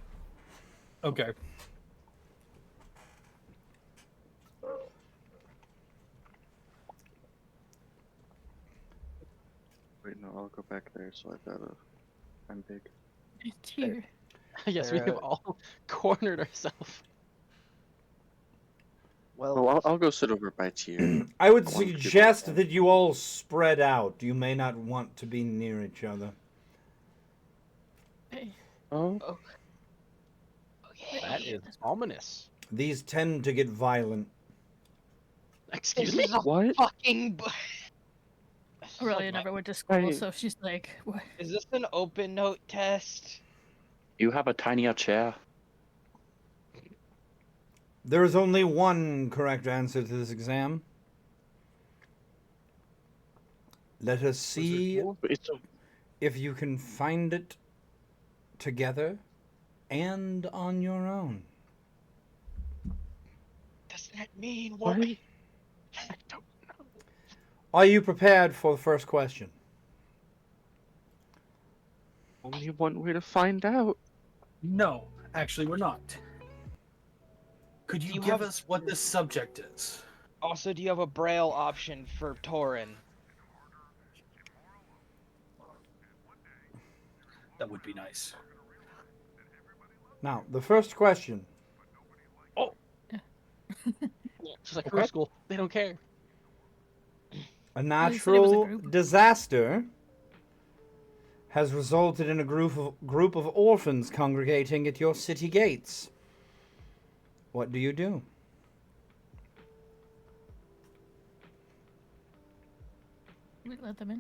Okay. Wait, no, I'll go back there. So I've got a. I'm big. It's here. Yes, we have all cornered ourselves. Well, Oh, I'll go sit over by Tier. I would I want people- suggest that you all spread out. You may not want to be near each other. Hey, Oh, okay. That is ominous. These tend to get violent. Excuse This me. is a what? fucking. This is Aurelia like my- never went to school, Right. so she's like, what? Is this an open note test? You have a tinier chair. There is only one correct answer to this exam. Let us see It's a if you can find it together and on your own. Does that mean what? what? I don't know. Are you prepared for the first question? Only one way to find out. No, actually, we're not. Could Do you you give have- us what this subject is? Also, do you have a braille option for Torin? That would be nice. Now, the first question. Just like Okay. school, they don't care. A said it was a natural group. disaster has resulted in a group of orphans congregating at your city gates. What do you do? We let them in.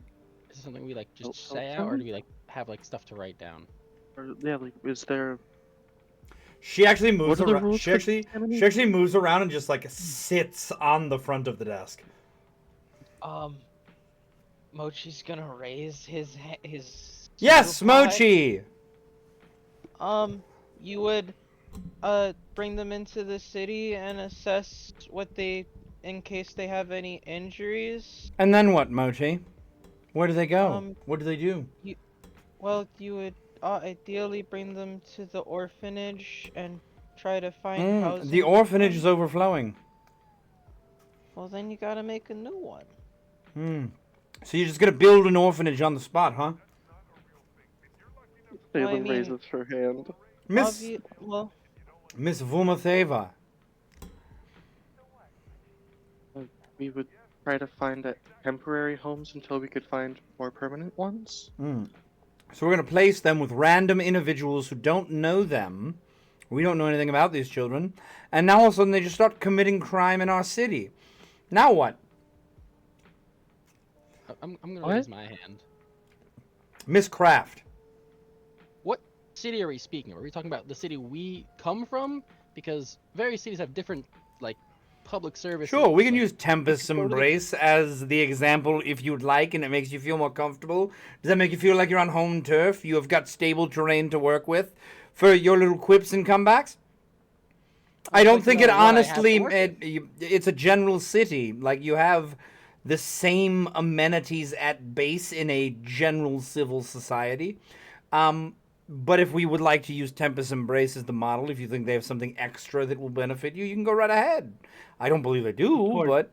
Is this something we like just Oh, say out, or do we like have like stuff to write down? Or, yeah, like, is there? She actually moves What are the around. rules She for actually examination? moves around and just like sits on the front of the desk. Mochi's gonna raise his. Yes, super paw. Mochi. You would bring them into the city and assess what they, in case they have any injuries. And then what, Mochi? Where do they go? Um, What do they do? Well, you would ideally bring them to the orphanage and try to find housing. The for orphanage them. is overflowing. Well, then you gotta make a new one. So you're just gonna build an orphanage on the spot, huh? Well, I Salem mean- raises her hand. Miss Well, Miss Vumatheva. We would try to find temporary homes until we could find more permanent ones. So we're gonna place them with random individuals who don't know them. We don't know anything about these children. And now all of a sudden they just start committing crime in our city. Now what? I'm gonna What? raise my hand. Miss Kraft. What city are we speaking of? Are we talking about the city we come from? Because various cities have different like public services. Sure, we can like- use Tempest totally- Embrace as the example if you'd like, and it makes you feel more comfortable. Does that make you feel like you're on home turf? You have got stable terrain to work with for your little quips and comebacks? I don't like to think it know what I have to honestly. work It's a general city. Like you have the same amenities at base in a general civil society. But if we would like to use Tempest Embrace as the model, if you think they have something extra that will benefit you, you can go right ahead. I don't believe they do, Or- but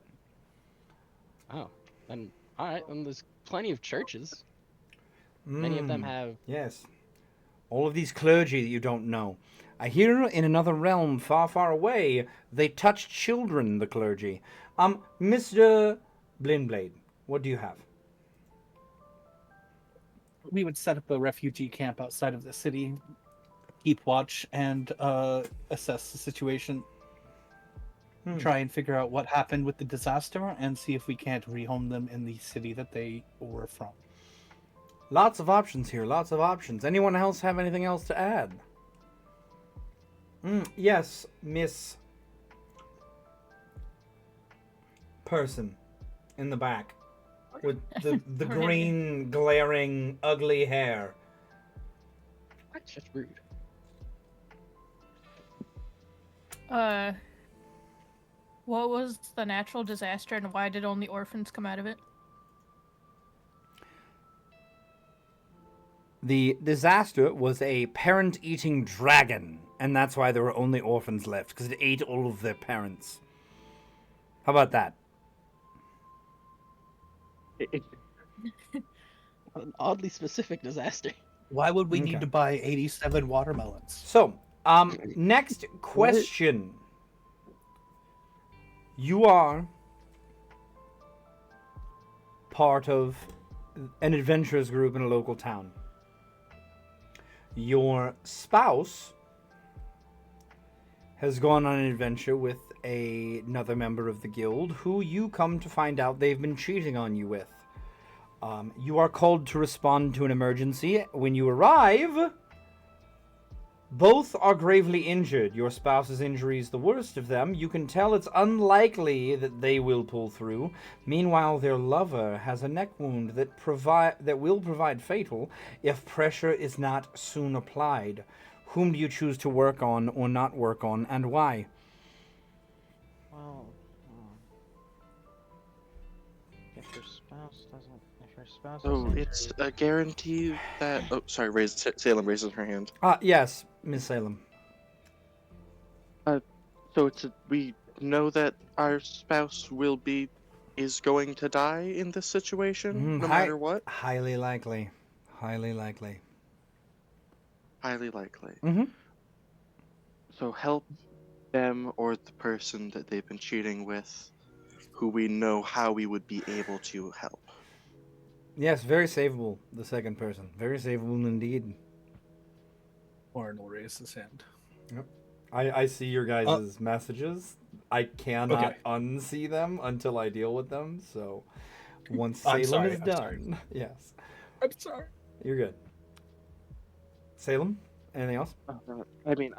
Oh, then all right. Then there's plenty of churches. Many of them have. yes, all of these clergy that you don't know. I hear in another realm far, far away, they touch children, the clergy. Mr. Blinblade, what do you have? We would set up a refugee camp outside of the city, keep watch, and assess the situation. Try and figure out what happened with the disaster, and see if we can't rehome them in the city that they were from. Lots of options here, lots of options. Anyone else have anything else to add? Yes, Miss Person in the back with the Right. green, glaring, ugly hair. That's just rude. What was the natural disaster and why did only orphans come out of it? The disaster was a parent-eating dragon, and that's why there were only orphans left, because it ate all of their parents. How about that? An oddly specific disaster. Why would we Okay. need to buy 87 watermelons? So, next question. You are part of an adventurers group in a local town. Your spouse has gone on an adventure with another member of the guild who you come to find out they've been cheating on you with. You are called to respond to an emergency. When you arrive, Both are gravely injured. Your spouse's injury is the worst of them. You can tell it's unlikely that they will pull through. Meanwhile, their lover has a neck wound that will provide fatal if pressure is not soon applied. Whom do you choose to work on or not work on, and why? Well, if your spouse doesn't, if your spouse So is it's injured, a guarantee that. Oh, sorry. Salem raises her hand. Yes, Miss Salem. So we know that our spouse is going to die in this situation, no matter what. Highly likely. Highly likely. Highly likely. Mm-hmm. So help them or the person that they've been cheating with, who we know how we would be able to help. Yes, very savable, the second person. Very savable indeed. Warren will raise his hand. I see your guys' messages. I cannot Okay. unsee them until I deal with them, so once I'm Salem sorry, is I'm done. sorry. Yes. I'm sorry. You're good. Salem? Anything else? I mean,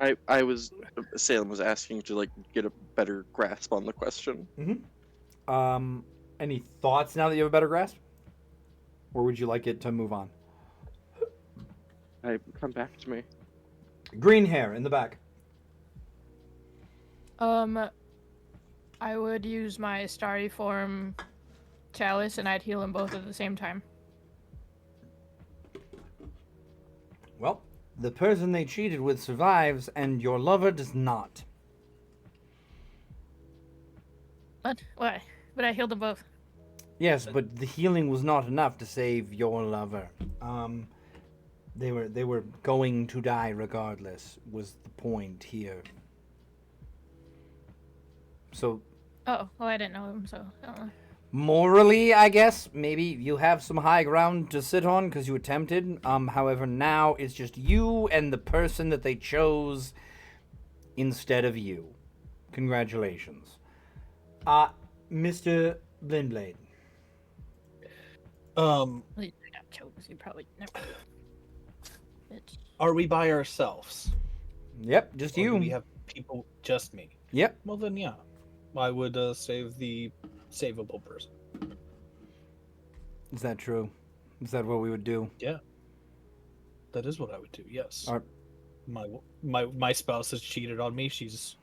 Salem was asking to get a better grasp on the question. Any thoughts now that you have a better grasp? Or would you like it to move on? Come back to me. Green hair in the back. I would use my starry form chalice and I'd heal them both at the same time. Well, the person they cheated with survives and your lover does not. What? Why? But I healed them both. Yes, but the healing was not enough to save your lover. They were going to die regardless, was the point here. So Oh, well, I didn't know him, so I don't know. morally, I guess, maybe you have some high ground to sit on because you attempted. However, now it's just you and the person that they chose instead of you. Congratulations. Mr. Blindblade. Well, you got chose. You probably never. Bitch. Are we by ourselves? Yep, just Or you. do we have people, just me? Yep. Well then, yeah, I would save the savable person. Is that true? Is that what we would do? Yeah, that is what I would do. Yes. Are- My spouse has cheated on me. She's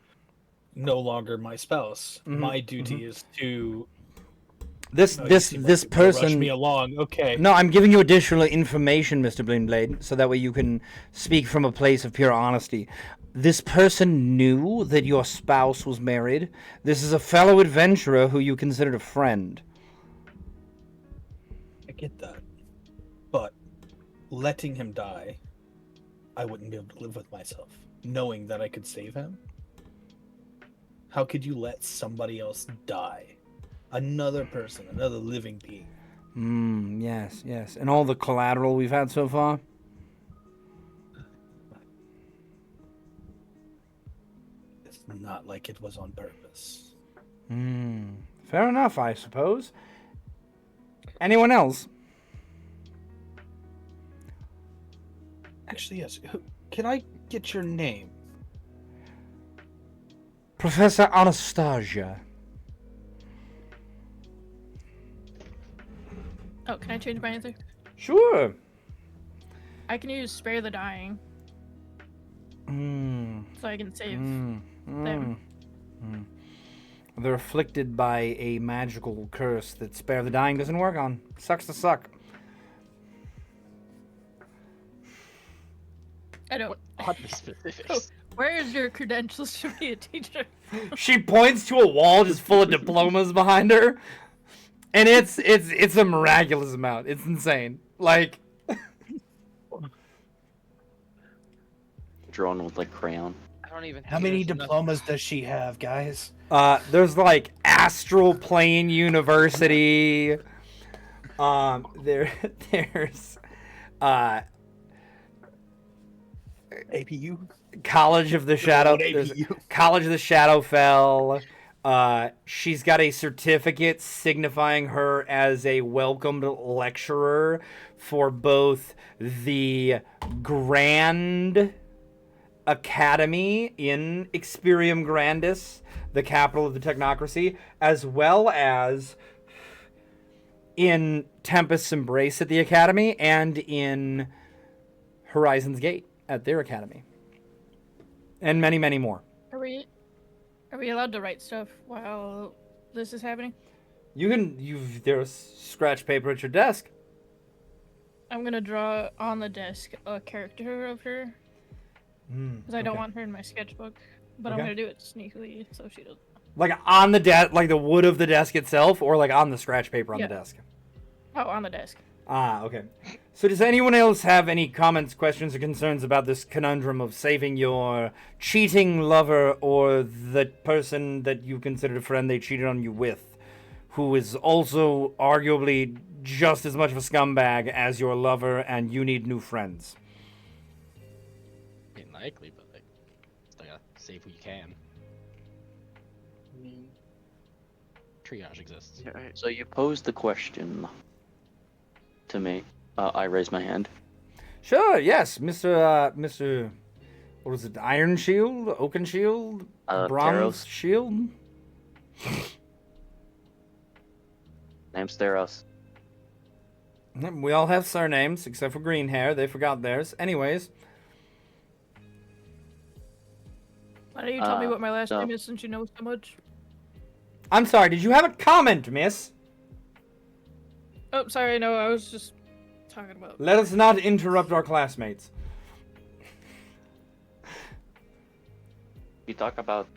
no longer my spouse. Mhm, My duty is to. This No, you this seem like this you're gonna rush person. me along. Okay. No, I'm giving you additional information, Mr. Blindblade, so that way you can speak from a place of pure honesty. This person knew that your spouse was married. This is a fellow adventurer who you considered a friend. I get that, but letting him die, I wouldn't be able to live with myself, knowing that I could save him. How could you let somebody else die? Another person, another living being. Yes, yes. And all the collateral we've had so far? It's not like it was on purpose. Fair enough, I suppose. Anyone else? Actually, yes. Can I get your name? Professor Anastasia. Oh, can I change my answer? Sure. I can use spare the dying, so I can save them. They're afflicted by a magical curse that Spare the Dying doesn't work on. Sucks to suck. I don't. on the specifics. Where is your credentials to be a teacher? She points to a wall just full of diplomas behind her. And it's a miraculous amount. It's insane. Like Drawn with crayon. I don't even. How think many there's enough- diplomas does she have, guys? there's like Astral Plane University. There's APU? College of the Shadow. What There's APU? College of the Shadowfell. She's got a certificate signifying her as a welcomed lecturer for both the Grand academy in Experium Grandis, the capital of the technocracy, as well as in Tempest's Embrace at the academy and in Horizon's Gate at their academy. And many, many more. Are we allowed to write stuff while this is happening? There's scratch paper at your desk. I'm gonna draw on the desk a character of her. Because I don't want her in my sketchbook. But I'm Okay. gonna do it sneakily so she doesn't. Like on the desk, like the wood of the desk itself, or like on the scratch paper on the desk? Oh, on the desk. Ah, okay. So does anyone else have any comments, questions, or concerns about this conundrum of saving your cheating lover or the person that you considered a friend they cheated on you with, who is also arguably just as much of a scumbag as your lover, and you need new friends? Ain't likely, but like, still gotta save who you can. I mean, Triage exists. yeah, So you posed the question to me. I raised my hand. Sure, yes, Mr. What was it? Iron Shield? Oaken Shield? Bronze Theros. Shield? Name's Theros. We all have surnames, except for green hair. They forgot theirs. Anyways. Why don't you tell me what my last no. name is since you know so much? I'm sorry, did you have a comment, miss? Oh, sorry, no, I was just talking about. Let us not interrupt our classmates. You talk about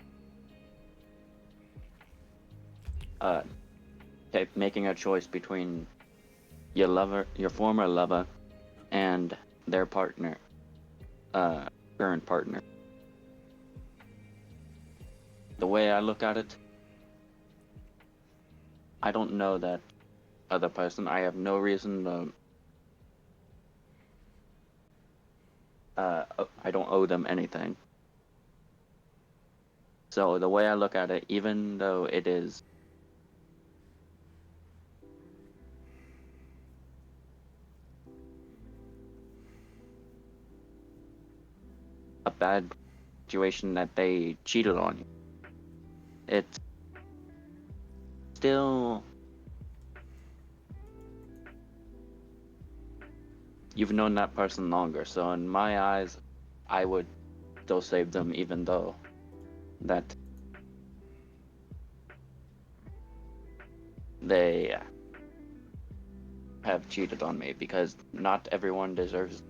making a choice between your lover, your former lover, and their partner, current partner. The way I look at it, I don't know that other person. I have no reason to. I don't owe them anything. So the way I look at it, even though it is a bad situation that they cheated on you, it's still, you've known that person longer, so in my eyes, I would still save them even though that they have cheated on me, because not everyone deserves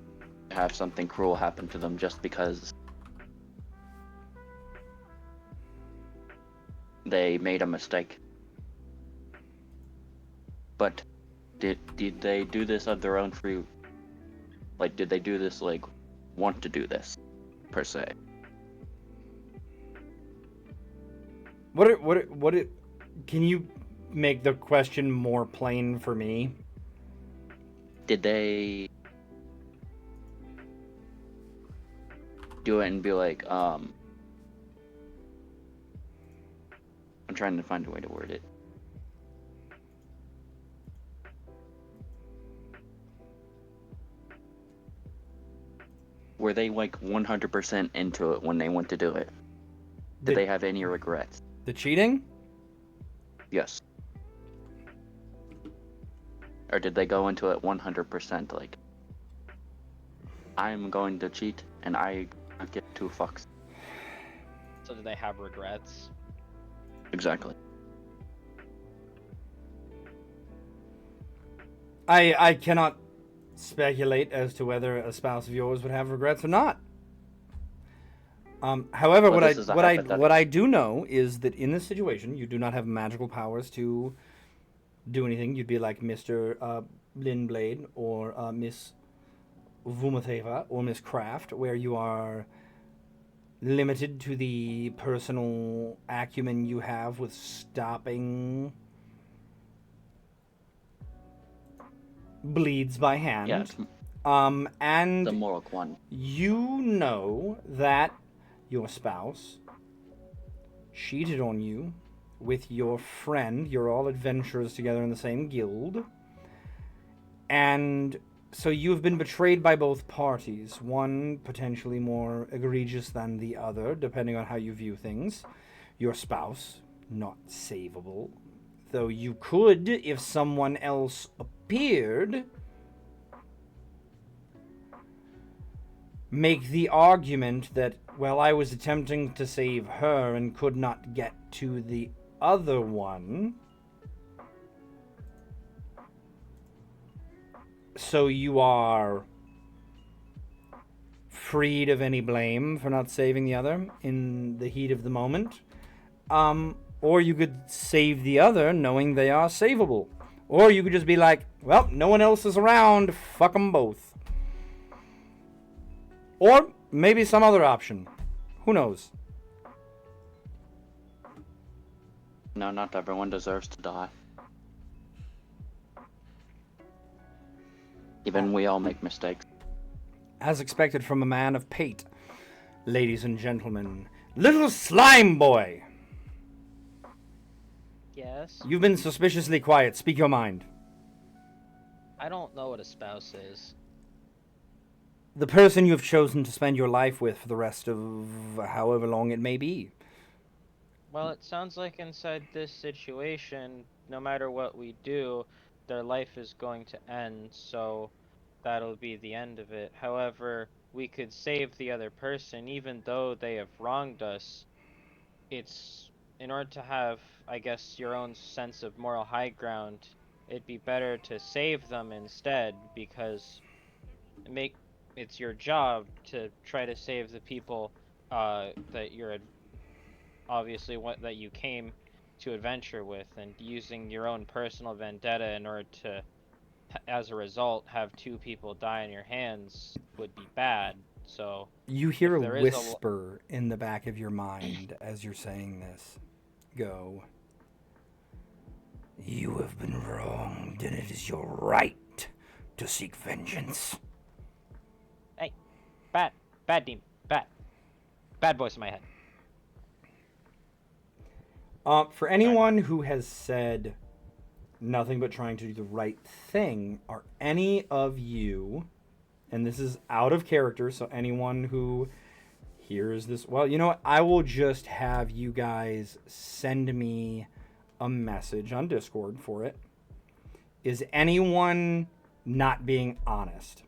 to have something cruel happen to them just because they made a mistake. But did they do this of their own free? Like, did they do this, like, want to do this, per se? Can you make the question more plain for me? Did they do it and be like, I'm trying to find a way to word it. Were they like 100% into it when they went to do it? Did they have any regrets? The cheating? Yes. Or did they go into it 100% like, I'm going to cheat and I don't give two fucks? So do they have regrets? Exactly. I cannot speculate as to whether a spouse of yours would have regrets or not. However, Well, this is a hypothetical. what I do know is that in this situation, you do not have magical powers to do anything. You'd be like Mr. Linblade or Miss Vumatheva or Miss Craft, where you are limited to the personal acumen you have with stopping bleeds by hand. Yes. And The moral one. you know that your spouse cheated on you with your friend. You're all adventurers together in the same guild. And So you have been betrayed by both parties, one potentially more egregious than the other, depending on how you view things. Your spouse, not savable. Though you could, if someone else appeared, make the argument that, well, I was attempting to save her and could not get to the other one. So you are freed of any blame for not saving the other in the heat of the moment. Or you could save the other knowing they are savable. Or you could just be like, well, no one else is around, fuck them both. Or maybe some other option. Who knows? No, not everyone deserves to die. Even we all make mistakes. As expected from a man of pate, ladies and gentlemen, little slime boy. Yes. You've been suspiciously quiet. Speak your mind. I don't know what a spouse is. The person you have chosen to spend your life with for the rest of however long it may be. Well, it sounds like inside this situation, no matter what we do, their life is going to end, so that'll be the end of it. However, we could save the other person, even though they have wronged us. It's, in order to have, I guess, your own sense of moral high ground, it'd be better to save them instead, because it's your job to try to save the people that you're obviously that you came to adventure with, and using your own personal vendetta in order to, as a result, have two people die in your hands would be bad. So You hear if a there is whisper in the back of your mind as you're saying this. Go. You have been wronged, and it is your right to seek vengeance. Hey, bad demon, bad voice in my head. For anyone who has said nothing but trying to do the right thing, are any of you, and this is out of character, so anyone who hears this, well, you know what? I will just have you guys send me a message on Discord for it. Is anyone not being honest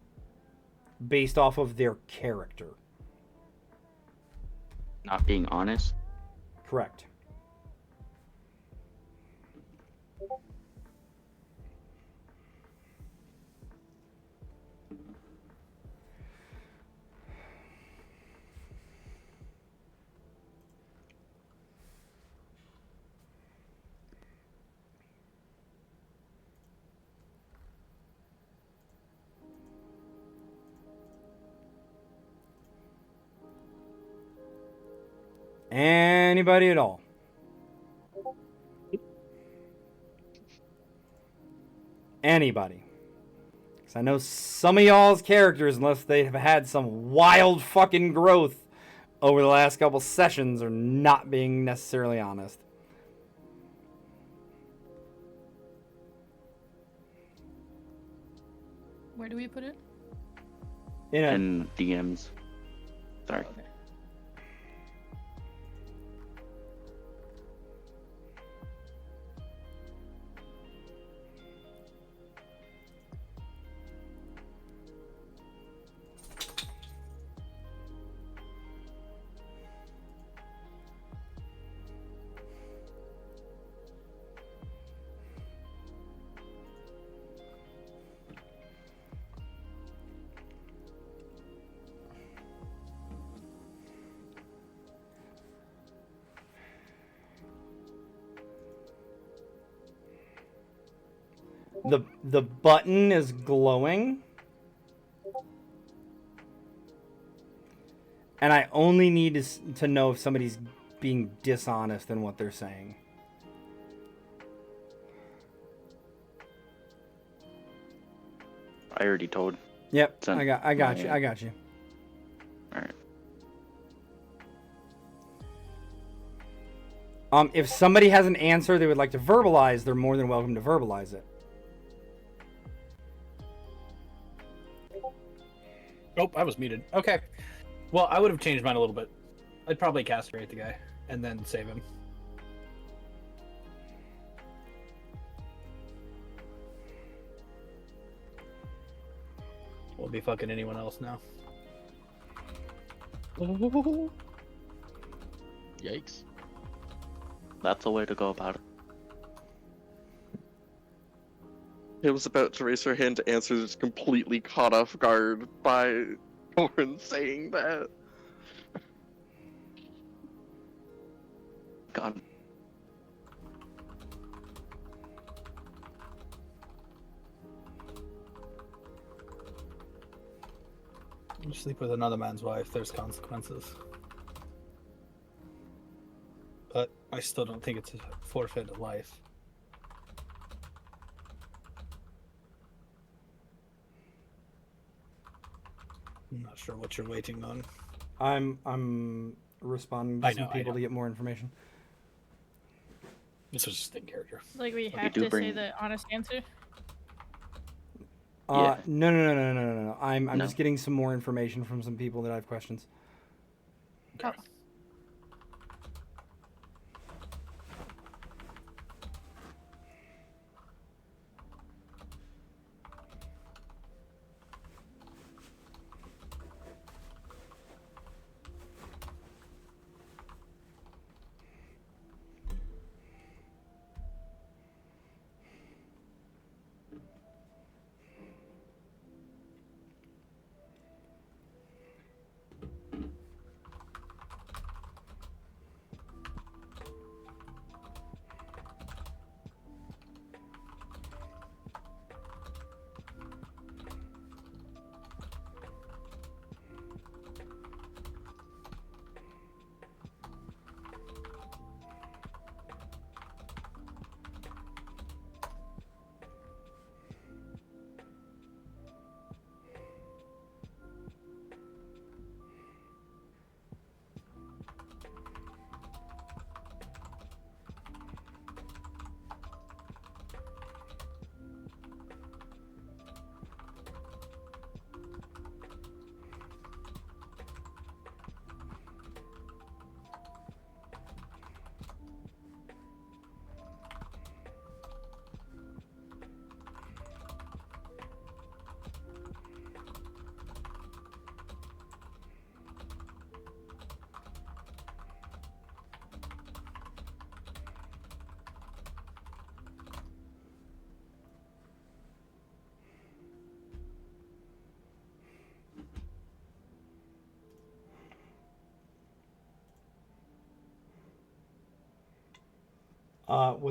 based off of their character? Not being honest. Correct. Anybody at all? Anybody? Because I know some of y'all's characters, unless they have had some wild fucking growth over the last couple sessions, are not being necessarily honest. Where do we put it? In DMs. Sorry. Okay. The button is glowing. And I only need to know if somebody's being dishonest in what they're saying. I already told. Yep, Send I got my- you. I got you. Alright. If somebody has an answer they would like to verbalize, they're more than welcome to verbalize it. Oh, I was muted. Okay. Well, I would have changed mine a little bit. I'd probably castrate the guy and then save him. We'll be fucking anyone else now. Yikes. That's the way to go about it. I was about to raise her hand to answer, just completely caught off guard by Corin saying that. God, You sleep with another man's wife, there's consequences. But I still don't think it's a forfeit of life. I'm not sure what you're waiting on. I'm responding to I some know, I people know. to get more information. This was just in character. Like we Okay, have do to say bring- the honest answer. Yeah. No. I'm No. just getting some more information from some people that I have questions. Okay.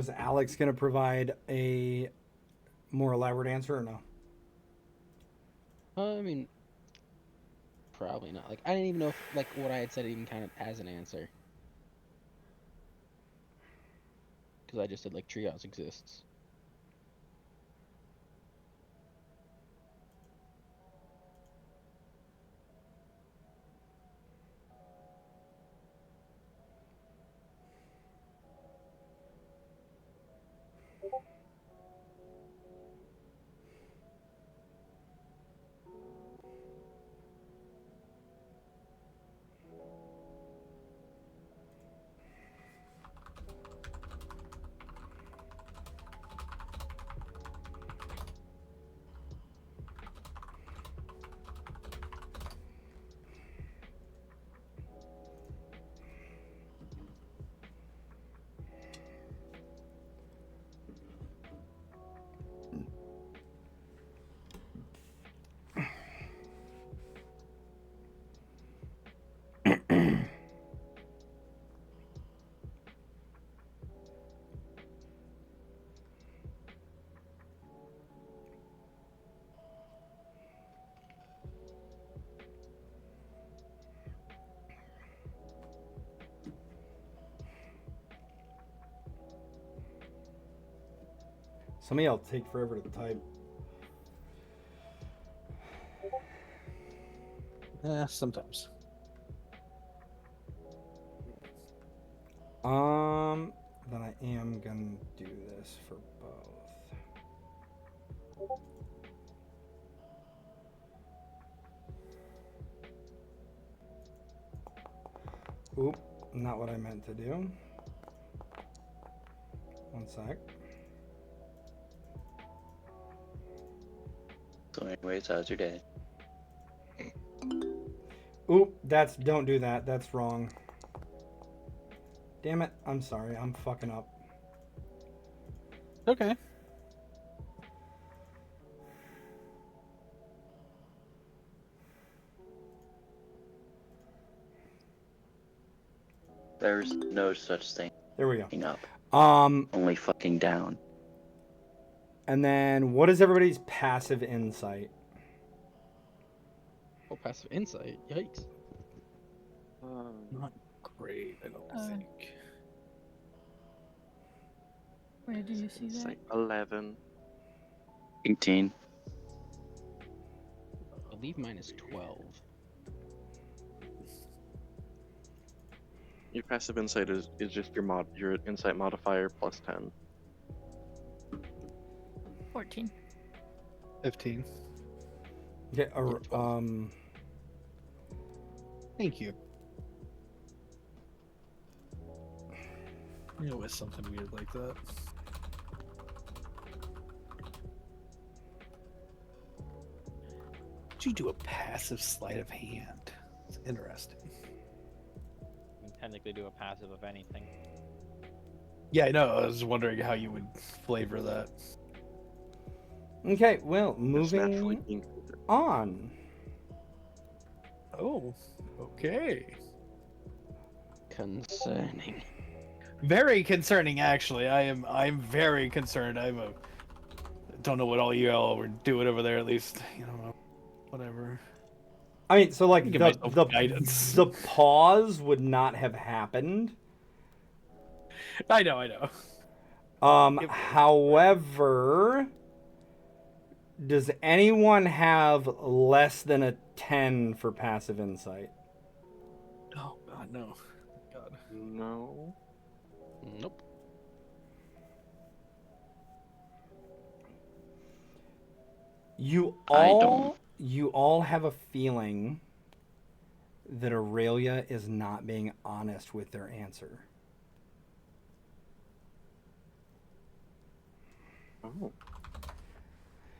Was Alex going to provide a more elaborate answer or no? I mean, probably not. Like, I didn't even know if, like, what I had said even counted as an answer. Because I just said, like, triage exists. Some of y'all take forever to type. Sometimes. Then I am gonna do this for both. Oop, not what I meant to do. One sec. So, anyways, how's your day? Oop, don't do that. That's wrong. Damn it. I'm sorry. I'm fucking up. Okay. There's no such thing. There we go. Fucking up. Um, Only fucking down. and then what is everybody's passive insight? Oh, passive insight. Yikes. Not great, I don't Uh, think. Where do you see It's that? like 11. 18. I believe mine is 12. Your passive insight is just your insight modifier plus 10. 14. 15. Okay, Thank you. I knew it was something weird like that. Did you do a passive sleight of hand? It's interesting. You can technically do a passive of anything. Yeah, I know. I was wondering how you would flavor that. okay, well, It's naturally moving being on. Oh, okay. Concerning. Very concerning, actually. I'm very concerned. Don't know what all you all were doing over there. At least, whatever. I mean, so like Give myself the guidance. the pause would not have happened. I know. However, does anyone have less than a 10 for passive insight? Oh God, no. God. No. Nope. You I all don't. have a feeling that Aurelia is not being honest with their answer. Oh.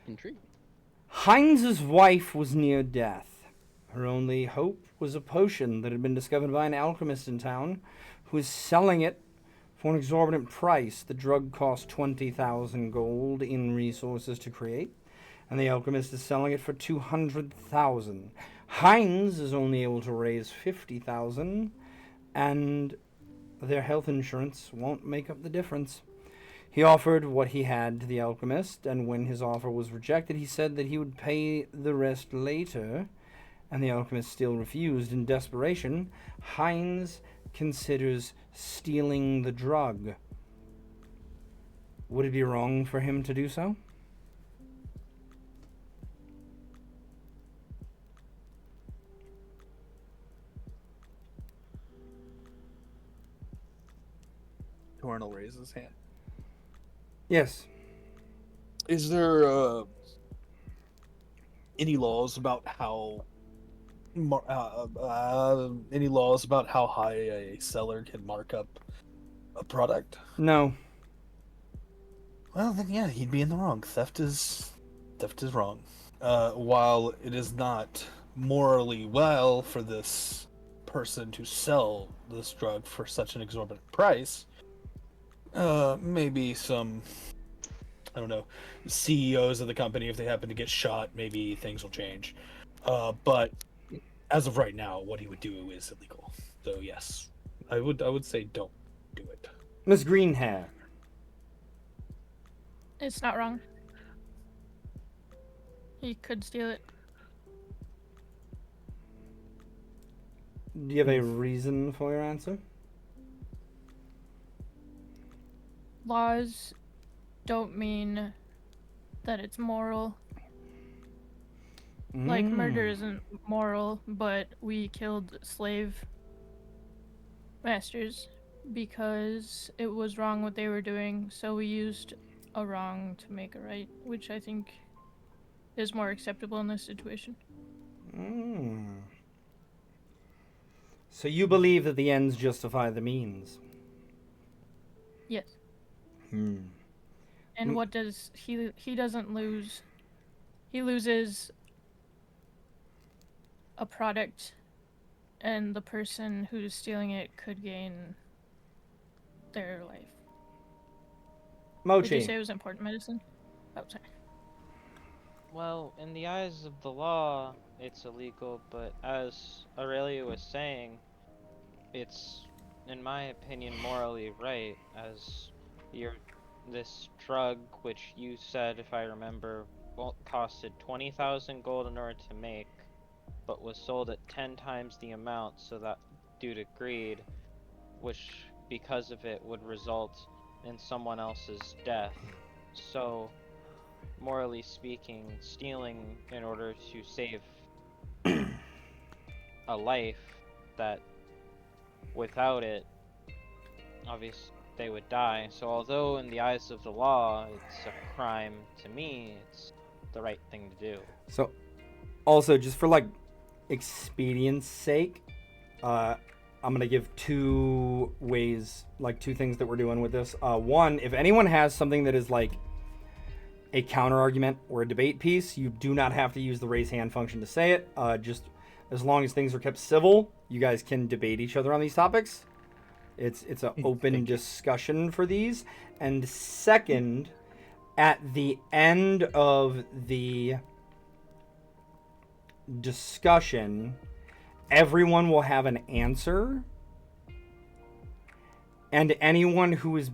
Intriguing. Heinz's wife was near death. Her only hope was a potion that had been discovered by an alchemist in town who was selling it for an exorbitant price. The drug cost 20,000 gold in resources to create, and the alchemist is selling it for 200,000. Heinz is only able to raise 50,000, and their health insurance won't make up the difference. He offered what he had to the alchemist, and when his offer was rejected, he said that he would pay the rest later, and the alchemist still refused. In desperation, Heinz considers stealing the drug. Would it be wrong for him to do so? Torn will raise his hand. Yes. Is there any laws about how any laws about how high a seller can mark up a product? No. Well, then yeah, he'd be in the wrong. Theft is wrong. While it is not morally well for this person to sell this drug for such an exorbitant price, maybe some, I don't know, CEOs of the company, if they happen to get shot, maybe things will change. But as of right now, what he would do is illegal. So yes, I would say don't do it. Miss Greenhair. It's not wrong. He could steal it. Do you have a reason for your answer? Laws don't mean that it's moral. Like, murder isn't moral, but we killed slave masters because it was wrong what they were doing, so we used a wrong to make a right, which I think is more acceptable in this situation. So you believe that the ends justify the means? Yes. Hmm. And what does he doesn't lose? He loses a product, and the person who's stealing it could gain their life. Did you say Mochi. it was important medicine? Oh, sorry. Well, in the eyes of the law, it's illegal, but as Aurelia was saying, it's, in my opinion, morally right, as you're this drug, which you said, if I remember, costed 20,000 gold in order to make, but was sold at 10 times the amount, so that due to greed, which because of it would result in someone else's death. So, morally speaking, stealing in order to save a life that without it, obviously they would die. So although in the eyes of the law it's a crime, to me it's the right thing to do. So, also, just for like expedience sake, I'm gonna give two ways, like two things that we're doing with this. One, if anyone has something that is like a counter argument or a debate piece, you do not have to use the raise hand function to say it. Just as long as things are kept civil, you guys can debate each other on these topics. It's an open discussion for these. And second, at the end of the discussion, everyone will have an answer, and anyone who is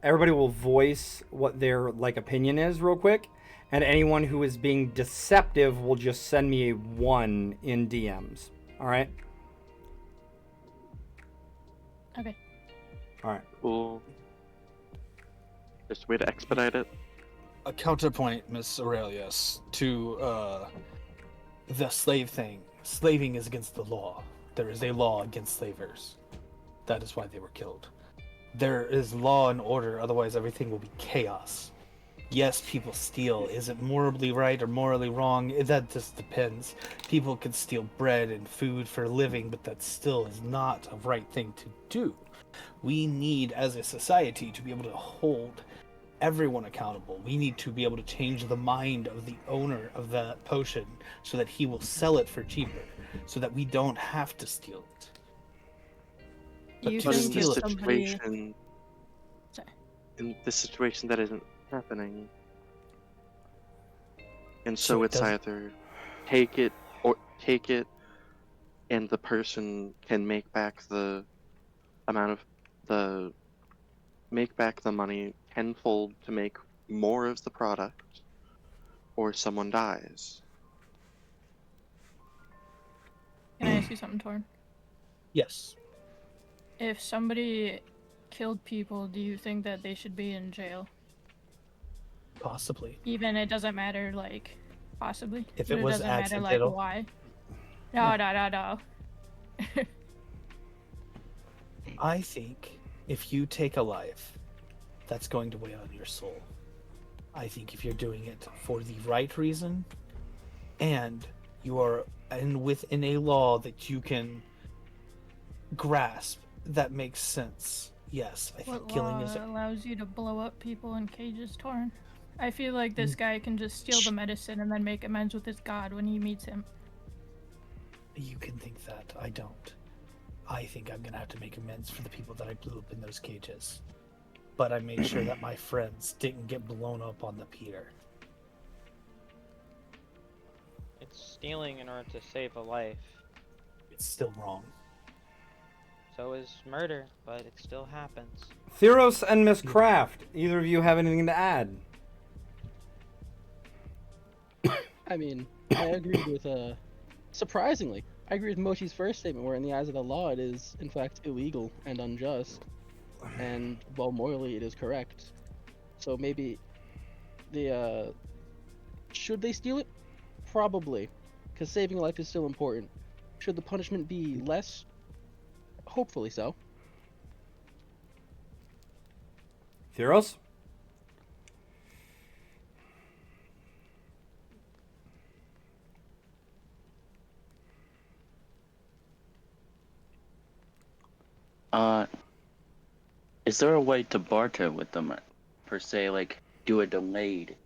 everybody will voice what their like opinion is real quick, and anyone who is being deceptive will just send me a 1 in DMs. All right. Okay. All right. Cool. Just a way to expedite it. A counterpoint, Miss Aurelius, to the slave thing. Slaving is against the law. There is a law against slavers. That is why they were killed. There is law and order, otherwise everything will be chaos. Yes, people steal. Is it morally right or morally wrong? That just depends. People can steal bread and food for a living, but that still is not a right thing to do. We need, as a society, to be able to hold everyone accountable. We need to be able to change the mind of the owner of that potion so that he will sell it for cheaper, so that we don't have to steal it. Do you But But in think this steal that it. somebody? situation, Sorry. that isn't happening. And So so it it's doesn't- either take it, and the person can make back the money tenfold to make more of the product, or someone dies. Can I ask you something, Torn? Yes, If somebody killed people, do you think that they should be in jail? possibly. Even it doesn't matter, like, possibly. If But it it was doesn't matter, like, accidental. why. No. I think if you take a life, that's going to weigh on your soul. I think if you're doing it for the right reason, and you are within a law that you can grasp, that makes sense. Yes, I think What killing law is. allows you to blow up people in cages, Torn? I feel like this guy can just steal the medicine and then make amends with his god when he meets him. You can think that. I don't. I think I'm gonna have to make amends for the people that I blew up in those cages. But I made sure that my friends didn't get blown up on the pier. It's stealing in order to save a life. It's still wrong. So is murder, but it still happens. Theros and Miss Craft, either of you have anything to add? I mean, I agreed with surprisingly, I agree with Mochi's first statement, where in the eyes of the law it is in fact illegal and unjust, and while morally it is correct. So maybe the should they steal it? Probably, because saving a life is still important. Should the punishment be less? Hopefully so. Theros? Uh, is there a way to barter with them, per se, like do a delayed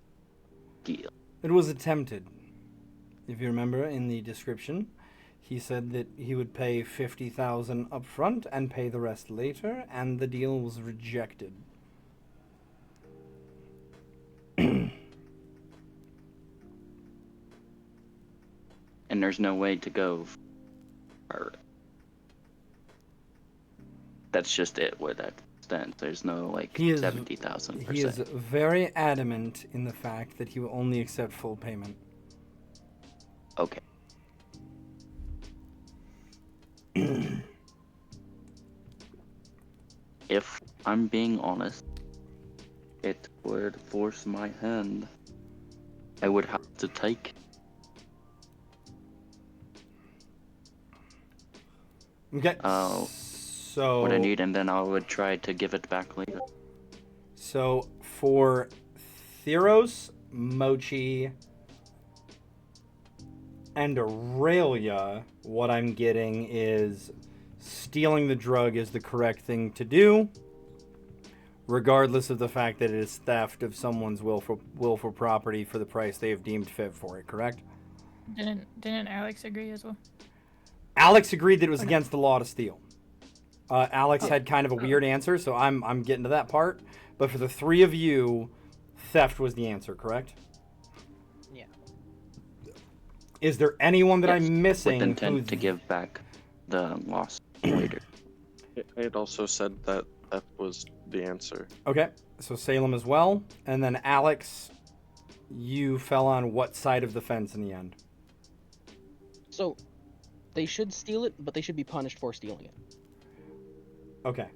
deal? It was attempted. If you remember in the description, he said that he would pay 50,000 up front and pay the rest later, and the deal was rejected. And there's no way to go. Or that's just it. Where that stands. There's no like He is 70,000 per He se. is very adamant in the fact that he will only accept full payment. Okay. If I'm being honest, it would force my hand. I would have to take. Okay. So What I need, and then I would try to give it back later. So for Theros, Mochi, and Aurelia, what I'm getting is stealing the drug is the correct thing to do, regardless of the fact that it is theft of someone's willful property for the price they have deemed fit for it, correct? Didn't Alex agree as well? Alex agreed that it was against the law to steal. Alex had kind of a weird answer, so I'm getting to that part. But for the three of you, theft was the answer, correct? Yeah. Is there anyone that Yes, I'm missing with intent who to give back the loss later. I had also said that that was the answer. Okay, so Salem as well. And then Alex, you fell on what side of the fence in the end? So, they should steal it, but they should be punished for stealing it. Okay.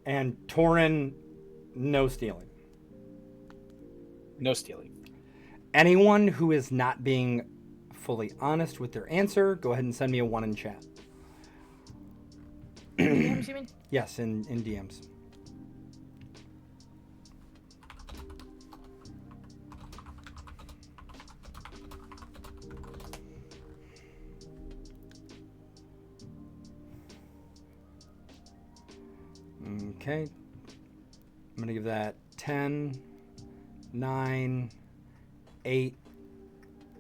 And Torin, no stealing. No stealing. Anyone who is not being fully honest with their answer, go ahead and send me a 1 in chat. DMs, you mean? Yes, in DMs. Okay. I'm going to give that 10, 9, 8,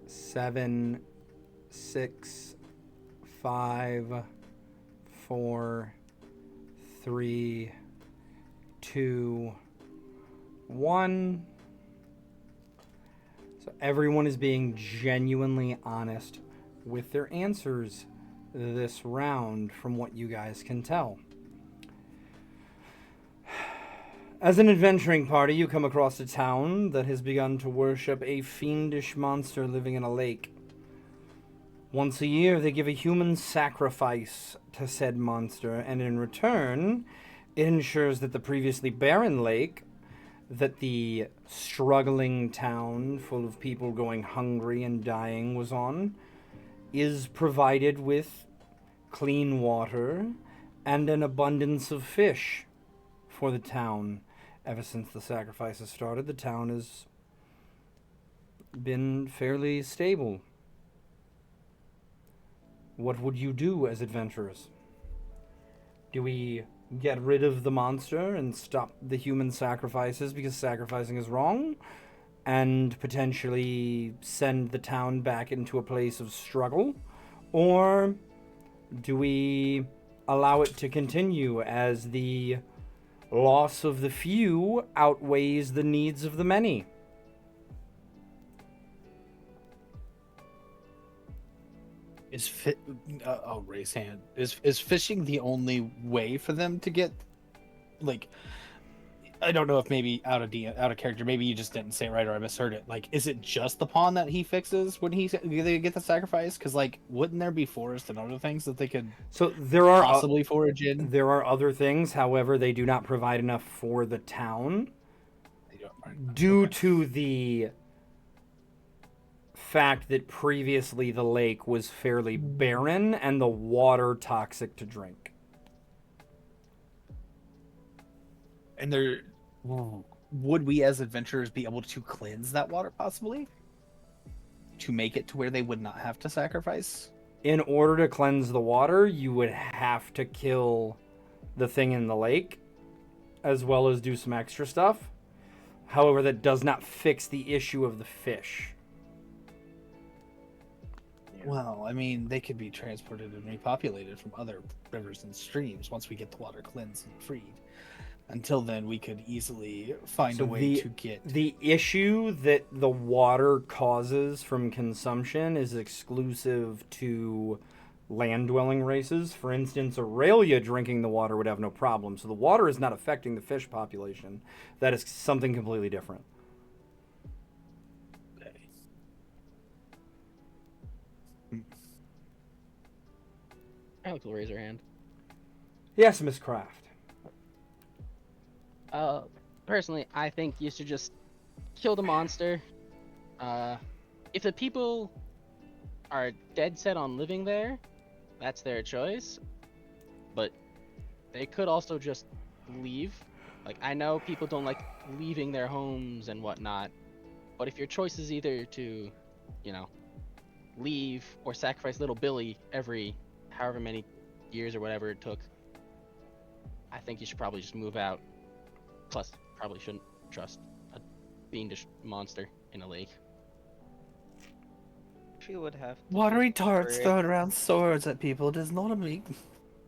7, 6, 5, 4, 3, 2, 1. So everyone is being genuinely honest with their answers this round, from what you guys can tell. As an adventuring party, you come across a town that has begun to worship a fiendish monster living in a lake. Once a year, they give a human sacrifice to said monster, and in return, it ensures that the previously barren lake, that the struggling town full of people going hungry and dying was on, is provided with clean water and an abundance of fish for the town. Ever since the sacrifices started, the town has been fairly stable. What would you do as adventurers? Do we get rid of the monster and stop the human sacrifices because sacrificing is wrong, and potentially send the town back into a place of struggle? Or do we allow it to continue as the loss of the few outweighs the needs of the many? I'll raise hand. Is fishing the only way for them to get, like, I don't know if maybe out of character, maybe you just didn't say it right or I misheard it. Like, is it just the pond that he fixes when they get the sacrifice? Because, like, wouldn't there be forest and other things that they could So there are possibly forage in? there are other things, however, they do not provide enough for the town due to the fact that previously the lake was fairly barren and the water toxic to drink. And there, would we as adventurers be able to cleanse that water possibly? To make it to where they would not have to sacrifice? In order to cleanse the water, you would have to kill the thing in the lake, as well as do some extra stuff. However, that does not fix the issue of the fish. Well, I mean, they could be transported and repopulated from other rivers and streams once we get the water cleansed and freed. Until then, we could easily find a way to get... The issue that the water causes from consumption is exclusive to land-dwelling races. For instance, Aurelia drinking the water would have no problem. So the water is not affecting the fish population. That is something completely different. Okay. Alex will raise her hand. Yes, Miss Craft. Personally, I think you should just kill the monster. If the people are dead set on living there, that's their choice. But they could also just leave. Like, I know people don't like leaving their homes and whatnot, but if your choice is either to, you know, leave or sacrifice little Billy every however many years or whatever it took, I think you should probably just move out. Plus, probably shouldn't trust a fiendish monster in a lake. She would have to Watery be tarts free. throwing around swords at people does not make...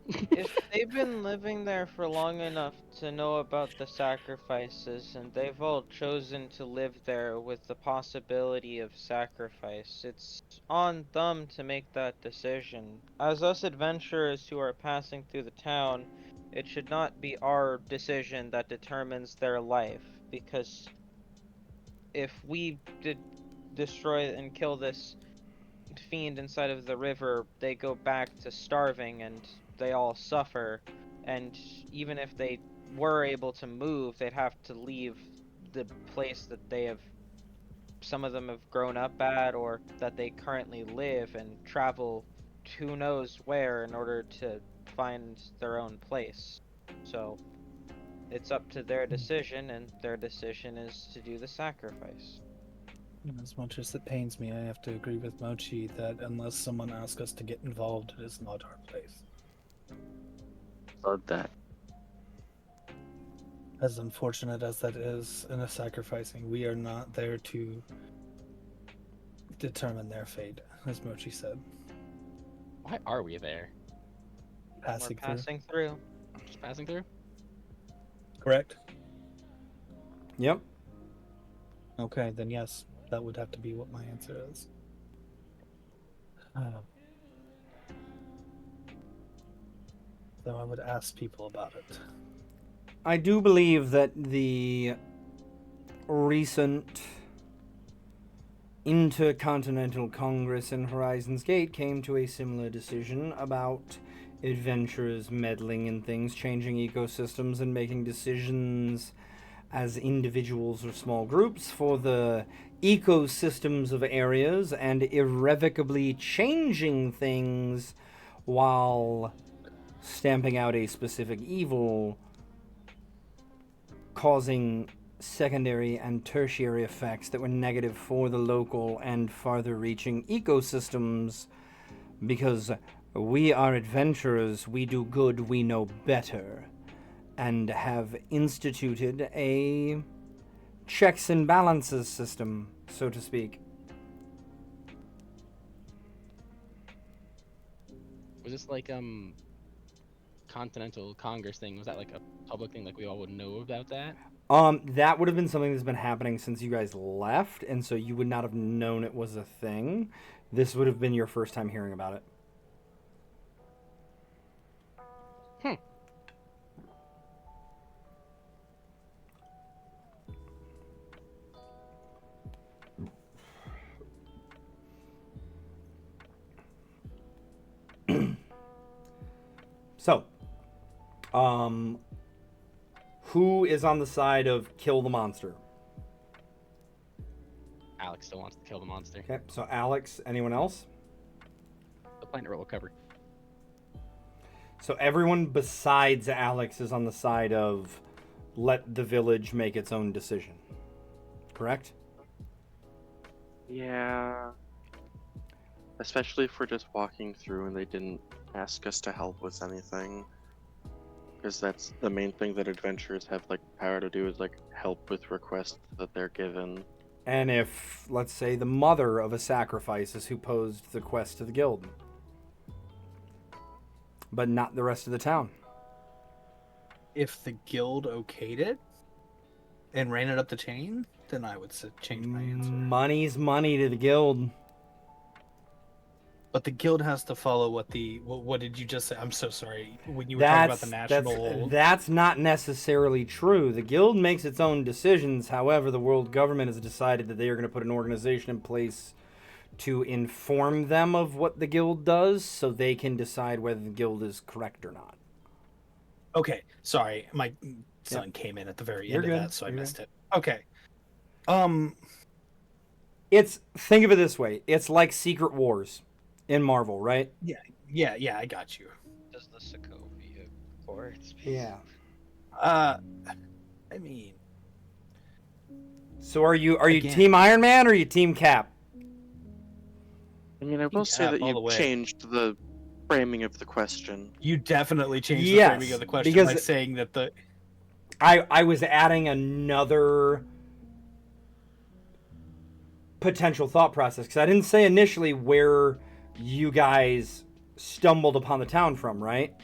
If they've been living there for long enough to know about the sacrifices, and they've all chosen to live there with the possibility of sacrifice, it's on them to make that decision. As us adventurers who are passing through the town, it should not be our decision that determines their life, because if we did destroy and kill this fiend inside of the river, they go back to starving and they all suffer. And even if they were able to move, they'd have to leave the place that they have, some of them have grown up at, or that they currently live, and travel who knows where in order to find their own place. So it's up to their decision, and their decision is to do the sacrifice. As much as it pains me, I have to agree with Mochi that unless someone asks us to get involved, it is not our place. So that. As unfortunate as that is in a sacrificing, we are not there to determine their fate, as Mochi said. Why are we there? Passing We're passing through. Just passing through? Correct? Yep. Okay, then yes, that would have to be what my answer is. Though I would ask people about it. I do believe that the recent Intercontinental Congress in Horizons Gate came to a similar decision about adventurers meddling in things, changing ecosystems, and making decisions as individuals or small groups for the ecosystems of areas, and irrevocably changing things while stamping out a specific evil, causing secondary and tertiary effects that were negative for the local and farther reaching ecosystems. Because we are adventurers, we do good, we know better, and have instituted a checks and balances system, so to speak. Was this like Continental Congress thing? Was that like a public thing? Like we all would know about that? That would have been something that's been happening since you guys left, and so you would not have known it was a thing. This would have been your first time hearing about it. So, who is on the side of kill the monster? Alex still wants to kill the monster. Okay, so Alex, anyone else? The planet will cover. So everyone besides Alex is on the side of let the village make its own decision. Correct? Yeah. Especially if we're just walking through and they didn't ask us to help with anything. Because that's the main thing that adventurers have like power to do is like help with requests that they're given. And if, let's say, the mother of a sacrifice is who posed the quest to the guild, but not the rest of the town. If the guild okayed it and ran it up the chain, then I would change my answer. Money's money to the guild. But the guild has to follow what did you just say? I'm so sorry. When you were talking about the national... That's not necessarily true. The guild makes its own decisions. However, the world government has decided that they are going to put an organization in place to inform them of what the guild does so they can decide whether the guild is correct or not. Okay, sorry. My son came in at the very end of that, so I missed it. Okay. Think of it this way. It's like Secret Wars in Marvel, right? Yeah, I got you. Does the Sokovia Courts? Yeah. I mean... So are you Team Iron Man or are you Team Cap? I mean, I will say Cap that all the you way. changed the framing of the question. You definitely changed the Yes, framing of the question because by saying that the... I was adding another potential thought process because I didn't say initially where you guys stumbled upon the town from, right?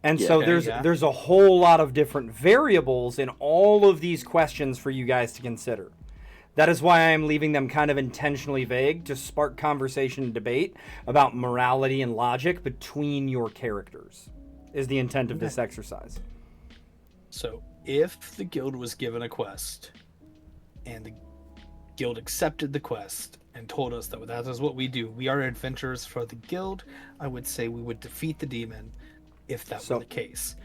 And so there's a whole lot of different variables in all of these questions for you guys to consider. That is why I'm leaving them kind of intentionally vague to spark conversation and debate about morality and logic between your characters, is the intent of this exercise. So, if the guild was given a quest, and the guild accepted the quest, and told us that that is what we do, we are adventurers for the guild, I would say we would defeat the demon if that were the case.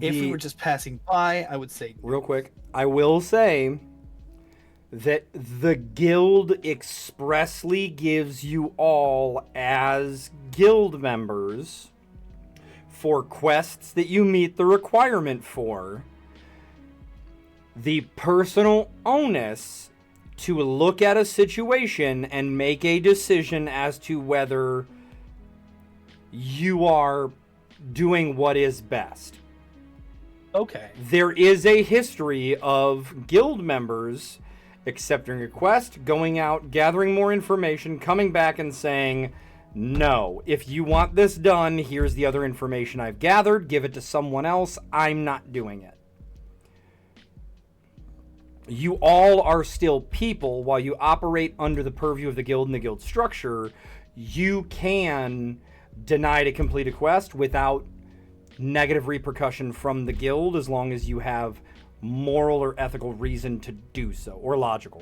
If we were just passing by, I would say... Real quick, I will say that the guild expressly gives you all, as guild members, for quests that you meet the requirement for, the personal onus to look at a situation and make a decision as to whether you are doing what is best. Okay. There is a history of guild members accepting a request, going out, gathering more information, coming back and saying, no, if you want this done, here's the other information I've gathered, give it to someone else, I'm not doing it. You all are still people. While you operate under the purview of the guild and the guild structure, you can deny to complete a quest without negative repercussion from the guild as long as you have moral or ethical reason to do so, or logical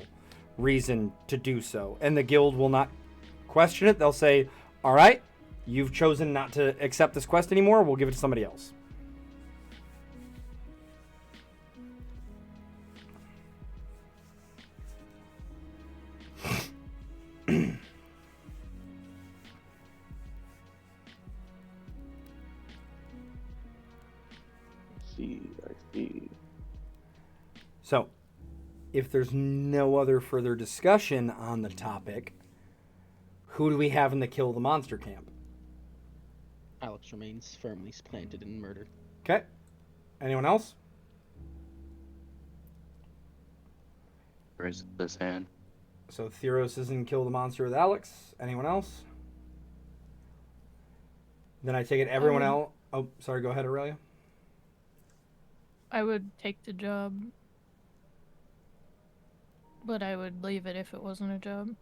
reason to do so. And the guild will not question it. They'll say, all right, you've chosen not to accept this quest anymore, we'll give it to somebody else. I see. So, if there's no other further discussion on the topic, who do we have in the kill the monster camp? Alex remains firmly planted in murder. Okay. Anyone else? Raise this hand. So Theros is in kill the monster with Alex. Anyone else? Then I take it everyone else. Oh, sorry. Go ahead, Aurelia. I would take the job, but I would leave it if it wasn't a job.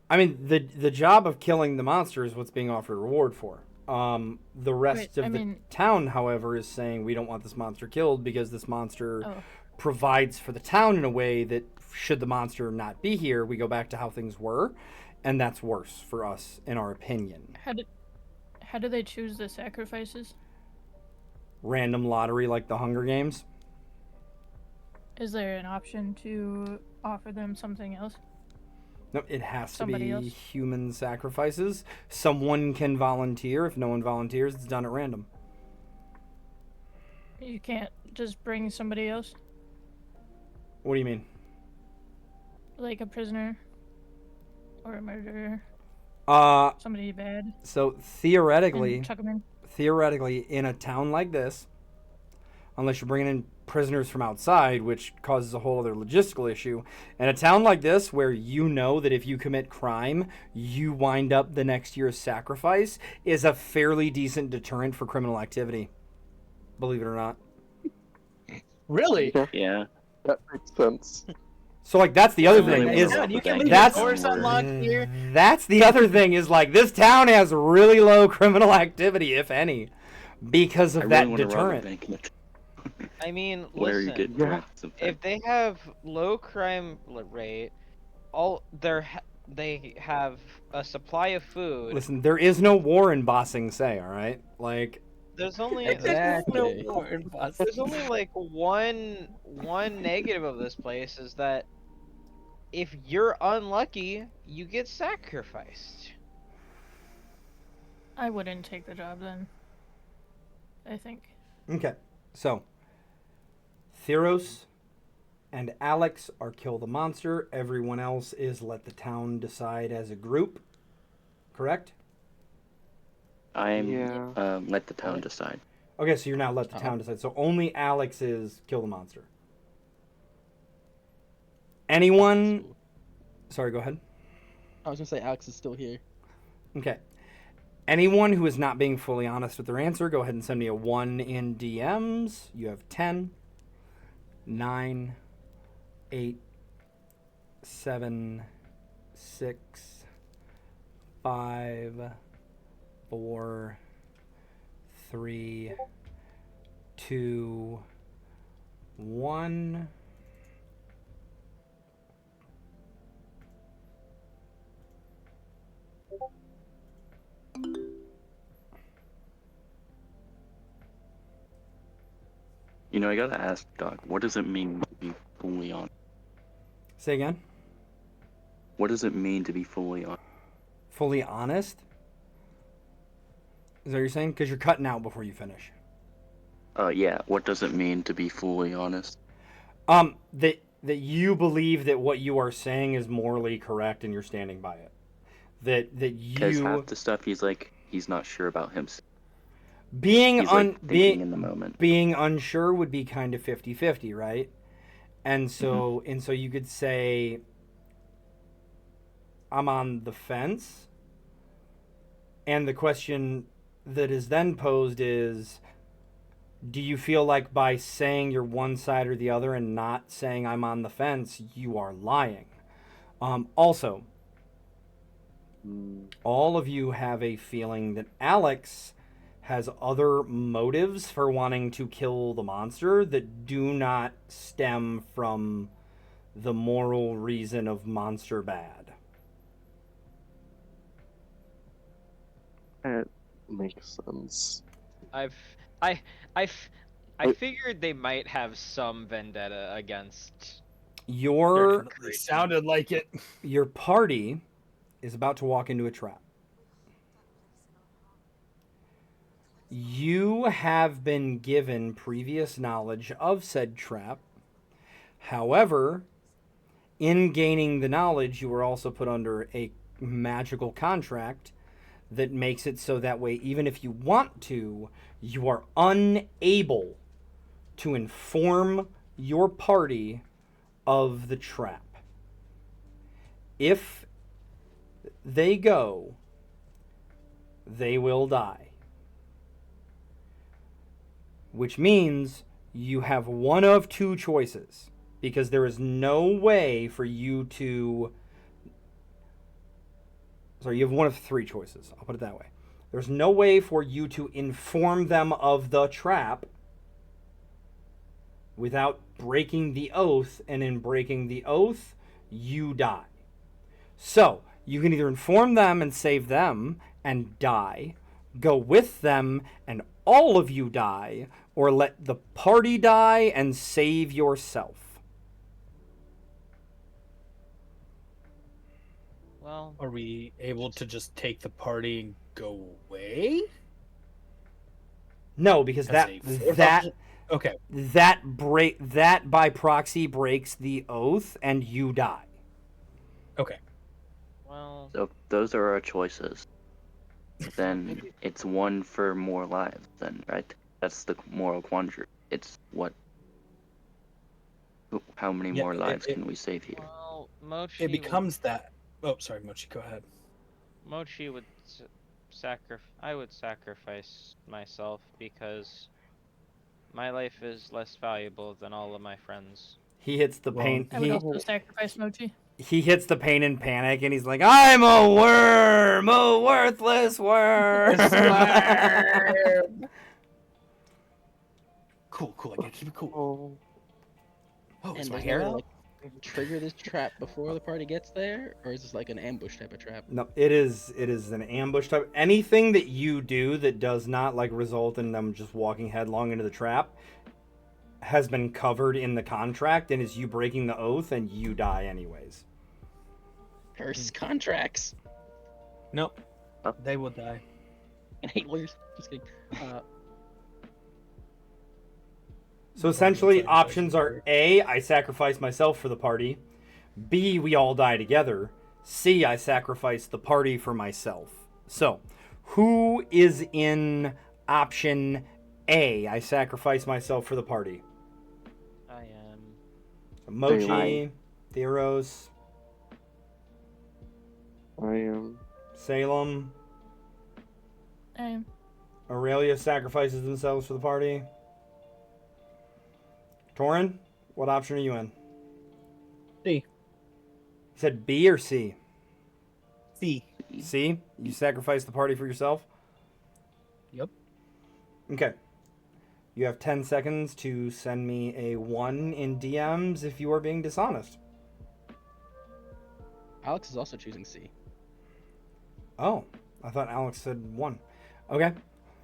I mean, the job of killing the monster is what's being offered a reward for. The rest of the town, however, is saying we don't want this monster killed because this monster provides for the town in a way that should the monster not be here, we go back to how things were, and that's worse for us, in our opinion. How do they choose the sacrifices? Random lottery like the Hunger Games. Is there an option to offer them something else? No, it has Somebody to be else? human sacrifices. Someone can volunteer. If no one volunteers, it's done at random. You can't just bring somebody else? What do you mean? Like a prisoner? Or a murderer? Somebody bad. So And theoretically, chuck 'em in. in a town like this, unless you're bringing in prisoners from outside, which causes a whole other logistical issue, in a town like this where you know that if you commit crime, you wind up the next year's sacrifice, is a fairly decent deterrent for criminal activity. Believe it or not. Really? Yeah, Yeah. that makes sense. So like that's the other Really thing wanna is rob the you can bank leave that's- your doors unlocked here. that's the other thing is like this town has really low criminal activity, if any, because I of really that want to rob a deterrent. bank in the I mean, where you listen. get Yeah. threats of If they have low crime rate, they have a supply of food. Listen, there is no war in Bossing Say, all right? Like There's only Exactly. there's only like one negative of this place is that if you're unlucky, you get sacrificed. I wouldn't take the job then. I think. okay. So Theros and Alex are kill the monster. Everyone else is let the town decide as a group. Correct? I'm Yeah. let the town decide. Okay, so you're now let the town decide. So only Alex is kill the monster. Anyone? Sorry, go ahead. I was gonna say Alex is still here. Okay. Anyone who is not being fully honest with their answer, go ahead and send me a 1 in DMs. You have 10, 9, 8, 7, 6, 5, 4, 3, 2, 1. You know, I gotta ask, Doc, what does it mean to be fully on? Say again. What does it mean to be fully on? Fully honest? Is that what you're saying? Because you're cutting out before you finish. Yeah. What does it mean to be fully honest? That you believe that what you are saying is morally correct and you're standing by it. That Because you half the stuff he's not sure about himself. being He's like thinking in the moment. being unsure would be kind of 50-50, right? And so you could say I'm on the fence. And the question that is then posed is, do you feel like by saying you're one side or the other and not saying I'm on the fence, you are lying? Also, all of you have a feeling that Alex has other motives for wanting to kill the monster that do not stem from the moral reason of monster bad. That makes sense. I figured they might have some vendetta against. Your Definitely sounded like it. your party is about to walk into a trap. You have been given previous knowledge of said trap. However, in gaining the knowledge, you were also put under a magical contract that makes it so that way, even if you want to, you are unable to inform your party of the trap. If they go, they will die. Which means you have one of two choices, because there is no way for you to... Sorry, you have one of three choices. I'll put it that way. There's no way for you to inform them of the trap without breaking the oath, and in breaking the oath, you die. So, you can either inform them and save them and die, go with them and all of you die, or let the party die and save yourself. Well, Are we able to just take the party and go away? No, because that Okay. that by proxy breaks the oath and you die. Okay. Well, So if those are our choices, then Maybe- it's one for more lives, then, right? That's the moral quandary. It's what? How many Yeah, more lives can we save here? well, it becomes that. Oh, sorry, Mochi. Go ahead. Mochi would I would sacrifice myself because my life is less valuable than all of my friends. He hits the Well, pain. I would also sacrifice Mochi. He hits the pain and panic, and he's like, "I'm a worm, a worthless worm." Cool. I gotta keep it cool. Oh, Oh, is And my there's hair no out? like trigger this trap before the party gets there, or is this like an ambush type of trap? No, it is. It is an ambush type. Anything that you do that does not like result in them just walking headlong into the trap has been covered in the contract, and is you breaking the oath, and you die anyways. Curse contracts. Nope. They will die. And hate lawyers. Just kidding. So essentially, options are A, I sacrifice myself for the party. B, we all die together. C, I sacrifice the party for myself. So, who is in option A? I sacrifice myself for the party. I am. Mochi, Theros, I am. Salem, I'm Aurelia sacrifices themselves for the party. Torin, what option are you in? C. You said B or C? C. C? You sacrifice the party for yourself? Yep. Okay. You have 10 seconds to send me a 1 in DMs if you are being dishonest. Alex is also choosing C. Oh, I thought Alex said 1. Okay.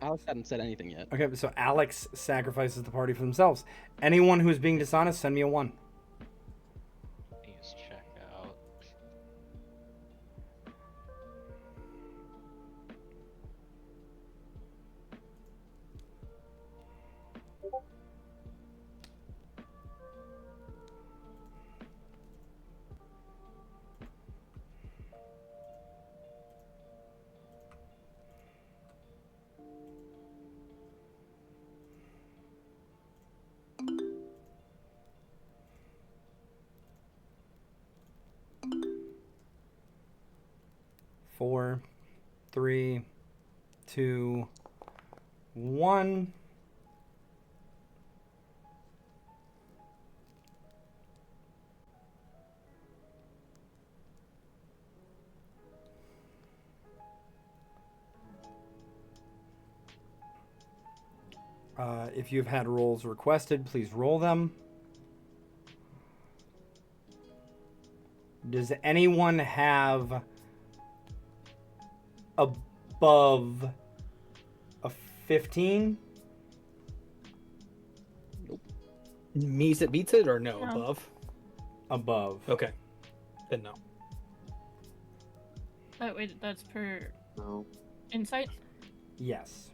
Alex hadn't said anything yet. Okay, so Alex sacrifices the party for themselves. Anyone who is being dishonest, send me a 1. Please check out. Four, 3, 2, 1. If you've had rolls requested, please roll them. Does anyone have above a 15? Means it beats it or no? No. Above? Above. Okay. Then no. Oh, wait, that's per No. insight? Yes.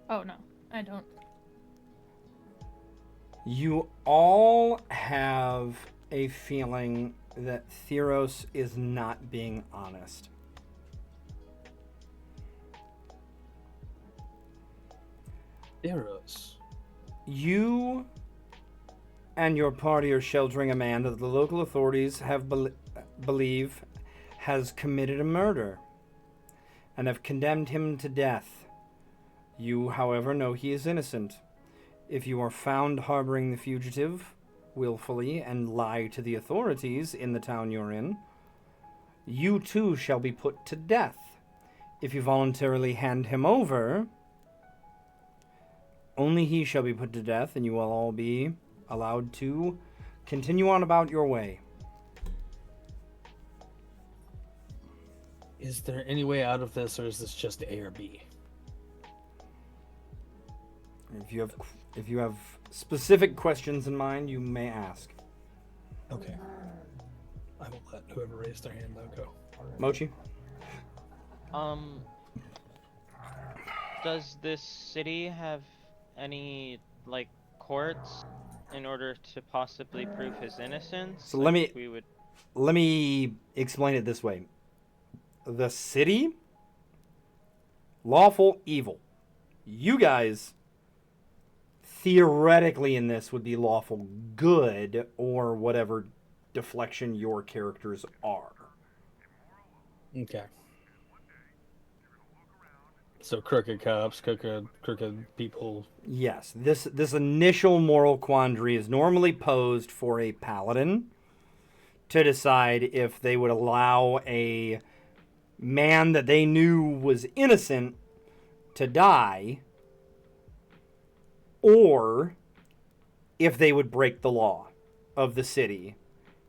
Oh, no, I don't. You all have a feeling that Theros is not being honest. Theros. You and your party are sheltering a man that the local authorities have believe has committed a murder and have condemned him to death. You, however, know he is innocent. If you are found harboring the fugitive willfully and lie to the authorities in the town you're in, you too shall be put to death. If you voluntarily hand him over, only he shall be put to death, and you will all be allowed to continue on about your way. Is there any way out of this, or is this just A or B? If you have specific questions in mind, you may ask. Okay. I will let whoever raised their hand though go. Mochi? Does this city have any like courts in order to possibly prove his innocence? So let Like, me- we would. Let me explain it this way. the city, lawful, evil. You guys, theoretically in this, would be lawful good, or whatever deflection your characters are. Okay. So crooked cops, crooked people. Yes, this initial moral quandary is normally posed for a paladin to decide if they would allow a man that they knew was innocent to die, or if they would break the law of the city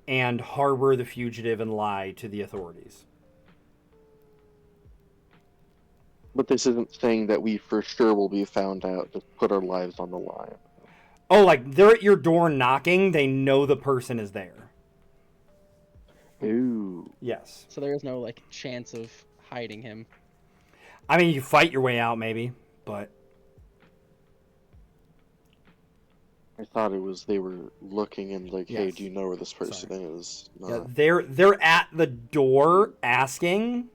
and harbor the fugitive and lie to the authorities. But this isn't saying that we for sure will be found out. Just put our lives on the line. Oh, like they're at your door knocking, they know the person is there. Ooh. Yes. So there is no like chance of hiding him. I mean, you fight your way out maybe, but I thought it was they were looking and like, hey, Yes. do you know where this person is? yeah, they're at the door asking.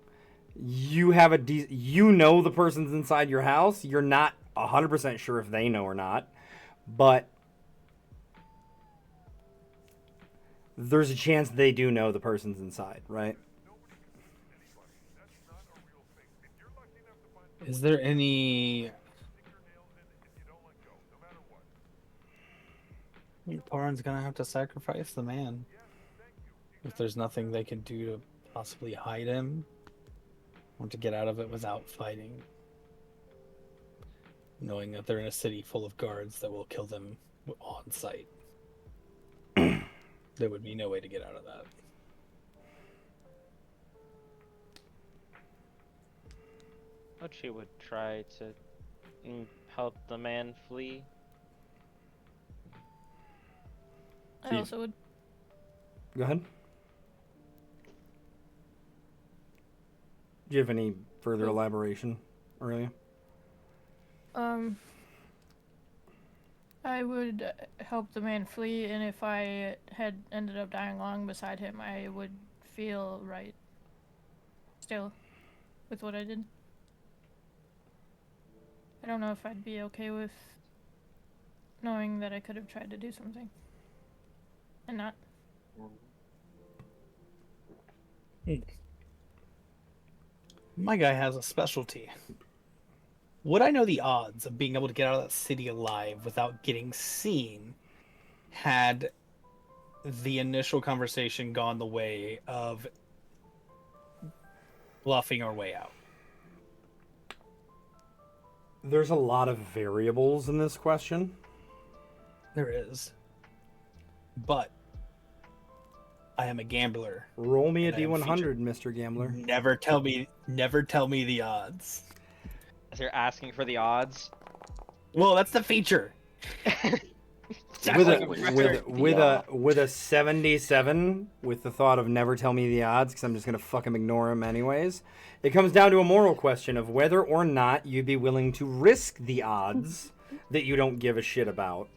You have you know the person's inside your house. You're not 100% sure if they know or not, but there's a chance they do know the person's inside, right? Is there any? Torin's gonna have to sacrifice the man. If there's nothing they can do to possibly hide him, or to get out of it without fighting, knowing that they're in a city full of guards that will kill them on sight. There would be no way to get out of that. But she would try to help the man flee. I also would. Go ahead. Do you have any further elaboration, Aurelia? I would help the man flee, and if I had ended up dying along beside him, I would feel right still with what I did. I don't know if I'd be okay with knowing that I could have tried to do something and not. My guy has a specialty. Would I know the odds of being able to get out of that city alive without getting seen had the initial conversation gone the way of bluffing our way out? There's a lot of variables in this question. There is. But I am a gambler. Roll me a And I am D100, Mr. Gambler. Never tell me the odds. As you're asking for the odds. Well, that's the feature. With a 77, with the thought of never tell me the odds, because I'm just gonna fucking ignore them anyways. It comes down to a moral question of whether or not you'd be willing to risk the odds that you don't give a shit about,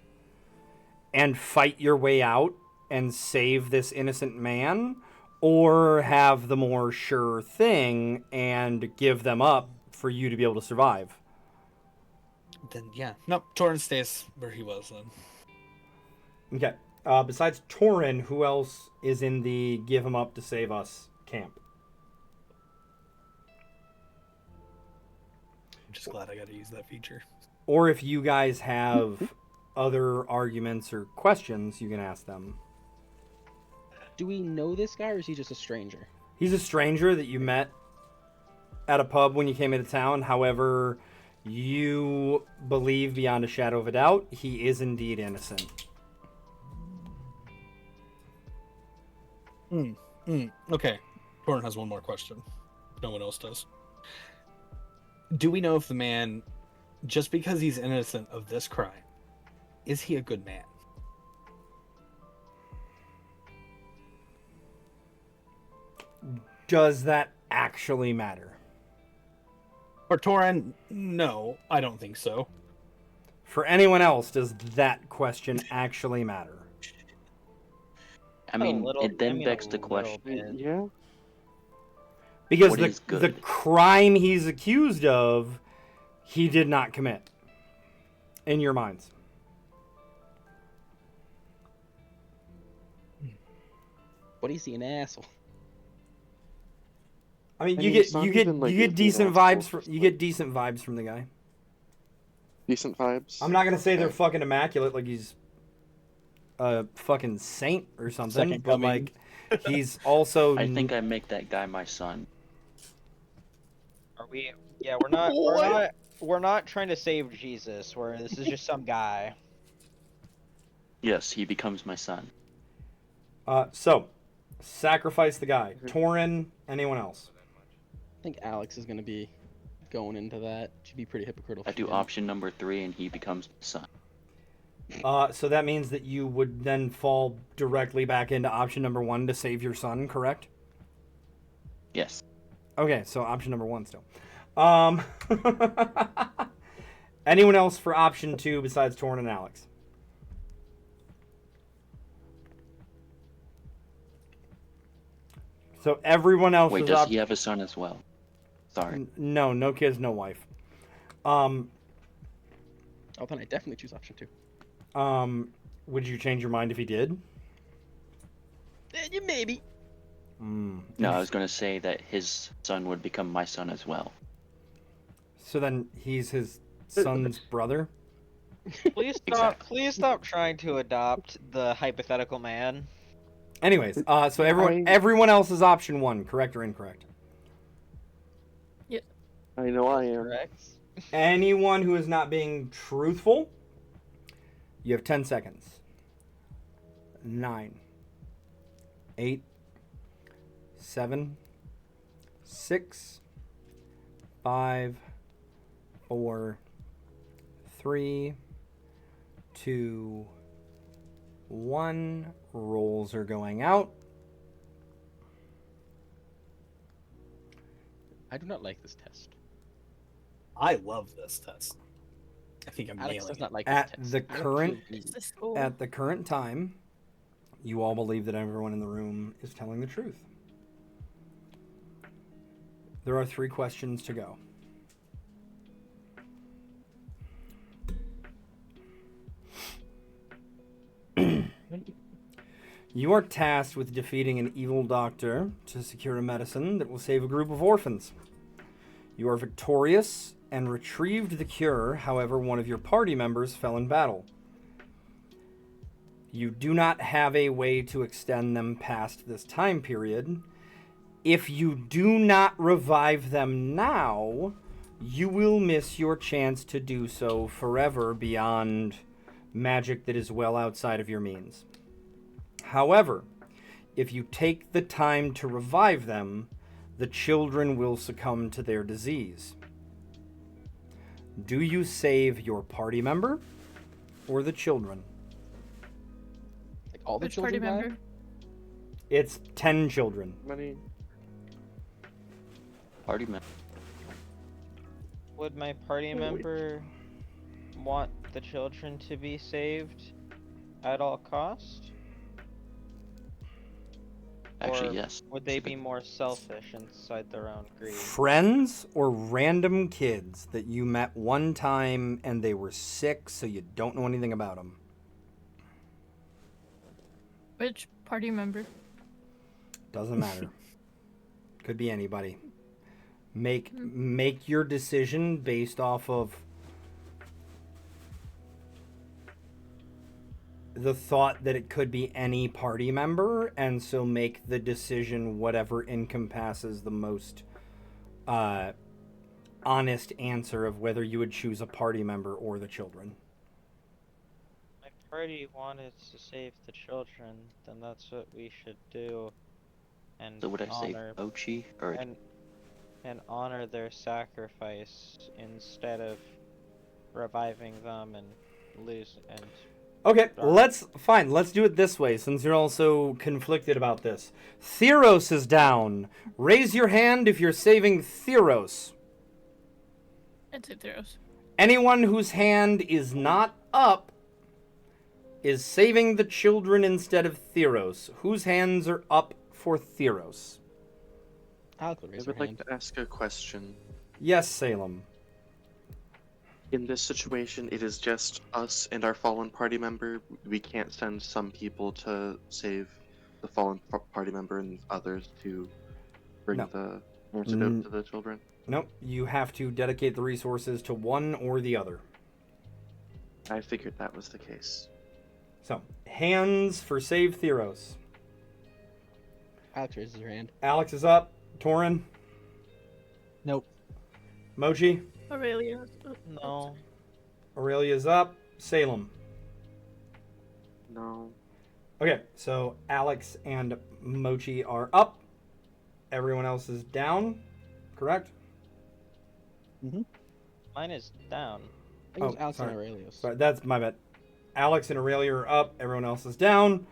and fight your way out and save this innocent man, or have the more sure thing and give them up for you to be able to survive. Then yeah. Nope, Torrance stays where he was then. Okay. Besides Torin, who else is in the give him up to save us camp? I'm just glad I got to use that feature. Or if you guys have other arguments or questions, you can ask them. Do we know this guy, or is he just a stranger? He's a stranger that you met at a pub when you came into town. However, you believe beyond a shadow of a doubt he is indeed innocent. Okay. Torrin has one more question. No one else does. Do we know if the man, just because he's innocent of this crime, is he a good man? Does that actually matter? For Torrin, no, I don't think so. For anyone else, does that question actually matter? I mean, little- it then I mean, begs a the little question. bit. Yeah. Because What is the good? crime he's accused of, he did not commit. In your minds. What is he, an asshole? I mean, I you mean, get it's not you get even, like, you get an decent asshole, vibes it's from just, you like- get decent vibes from the guy. Decent vibes. I'm not gonna say they're Okay. fucking immaculate, like he's a fucking saint or something, Second but coming. like he's also. I think I make that guy my son. Are we? Yeah, we're not trying to save Jesus. This is just some guy. Yes, he becomes my son. So sacrifice the guy. Mhm. Torin, anyone else? I think Alex is gonna be going into that. Should be pretty hypocritical. I for do him. option number 3, and he becomes my son. So that means that you would then fall directly back into option number 1 to save your son, correct? Yes. Okay, so option number 1 still. Um, anyone else for option 2 besides Torin and Alex? So everyone else Wait, is does he have a son as well? Sorry. No kids, no wife. Um, Oh, then I definitely choose option 2. would you change your mind if he did? Maybe. No, I was going to say that his son would become my son as well. So then he's his son's brother? Please stop trying to adopt the hypothetical man. Anyways, so I- everyone else is option 1, correct or incorrect? I know I am. Correct. Anyone who is not being truthful, you have 10 seconds. 9, 8, 7, 6, 5, 4, 3, 2, 1. Rolls are going out. I do not like this test. I love this test. I think I'm Alex nailing does it. not like At this test. the I don't current- approve Is these. this cool? At the current time, you all believe that everyone in the room is telling the truth. There are 3 questions to go. You are tasked with defeating an evil doctor to secure a medicine that will save a group of orphans. You are victorious and retrieved the cure, however, one of your party members fell in battle. You do not have a way to extend them past this time period. If you do not revive them now, you will miss your chance to do so forever beyond magic that is well outside of your means. However, if you take the time to revive them, the children will succumb to their disease. Do you save your party member or the children? Like all the Which party children die? member? It's 10 children. Many. Party man. Would my party Wait. member want the children to be saved at all cost? Actually, Or yes. Would they be more selfish inside their own greed? Friends or random kids that you met one time and they were sick, so you don't know anything about them? Which party member? Doesn't matter. Could be anybody. Make your decision based off of the thought that it could be any party member, and so make the decision whatever encompasses the most honest answer of whether you would choose a party member or the children. My party wanted to save the children, then that's what we should do. And So would I say honor Ochi or and honor their sacrifice instead of reviving them and lose and Okay, Sorry. let's do it this way, since you're also conflicted about this. Theros is down. Raise your hand if you're saving Theros. I'd say Theros. Anyone whose hand is not up is saving the children instead of Theros. Whose hands are up for Theros? Alex would I raise her would like hand. to ask a question. Yes, Salem. In this situation, it is just us and our fallen party member. We can't send some people to save the fallen party member and others to bring No. the antidote to the children. Nope. You have to dedicate the resources to one or the other. I figured that was the case. So, hands for Save Theros. Alex raises her hand. Alex is up. Torin. Nope. Mochi. Aurelia. No. Aurelia's up. Salem. No. Okay, so Alex and Mochi are up. Everyone else is down. Correct? Mine is down. I think it was Oh, Alex sorry. and Aurelius. Sorry, that's my bad. Alex and Aurelia are up. Everyone else is down.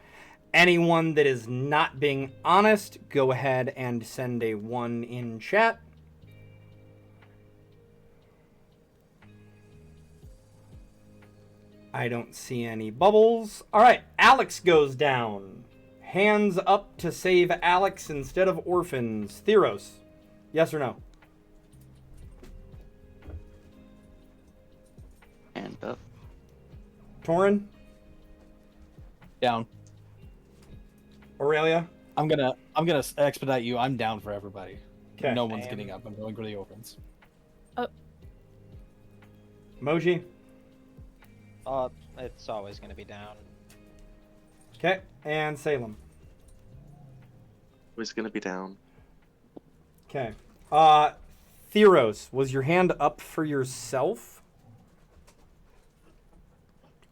Anyone that is not being honest, go ahead and send a 1 in chat. I don't see any bubbles. All right, Alex goes down. Hands up to save Alex instead of orphans. Theros, yes or no? Hand up. Torin? Down. Aurelia? I'm gonna expedite you. I'm down for everybody. Okay. No one's I am- getting up. I'm going for the orphans. Moji? It's always gonna be down. Okay, and Salem. Who's gonna be down? Okay. Theros, was your hand up for yourself?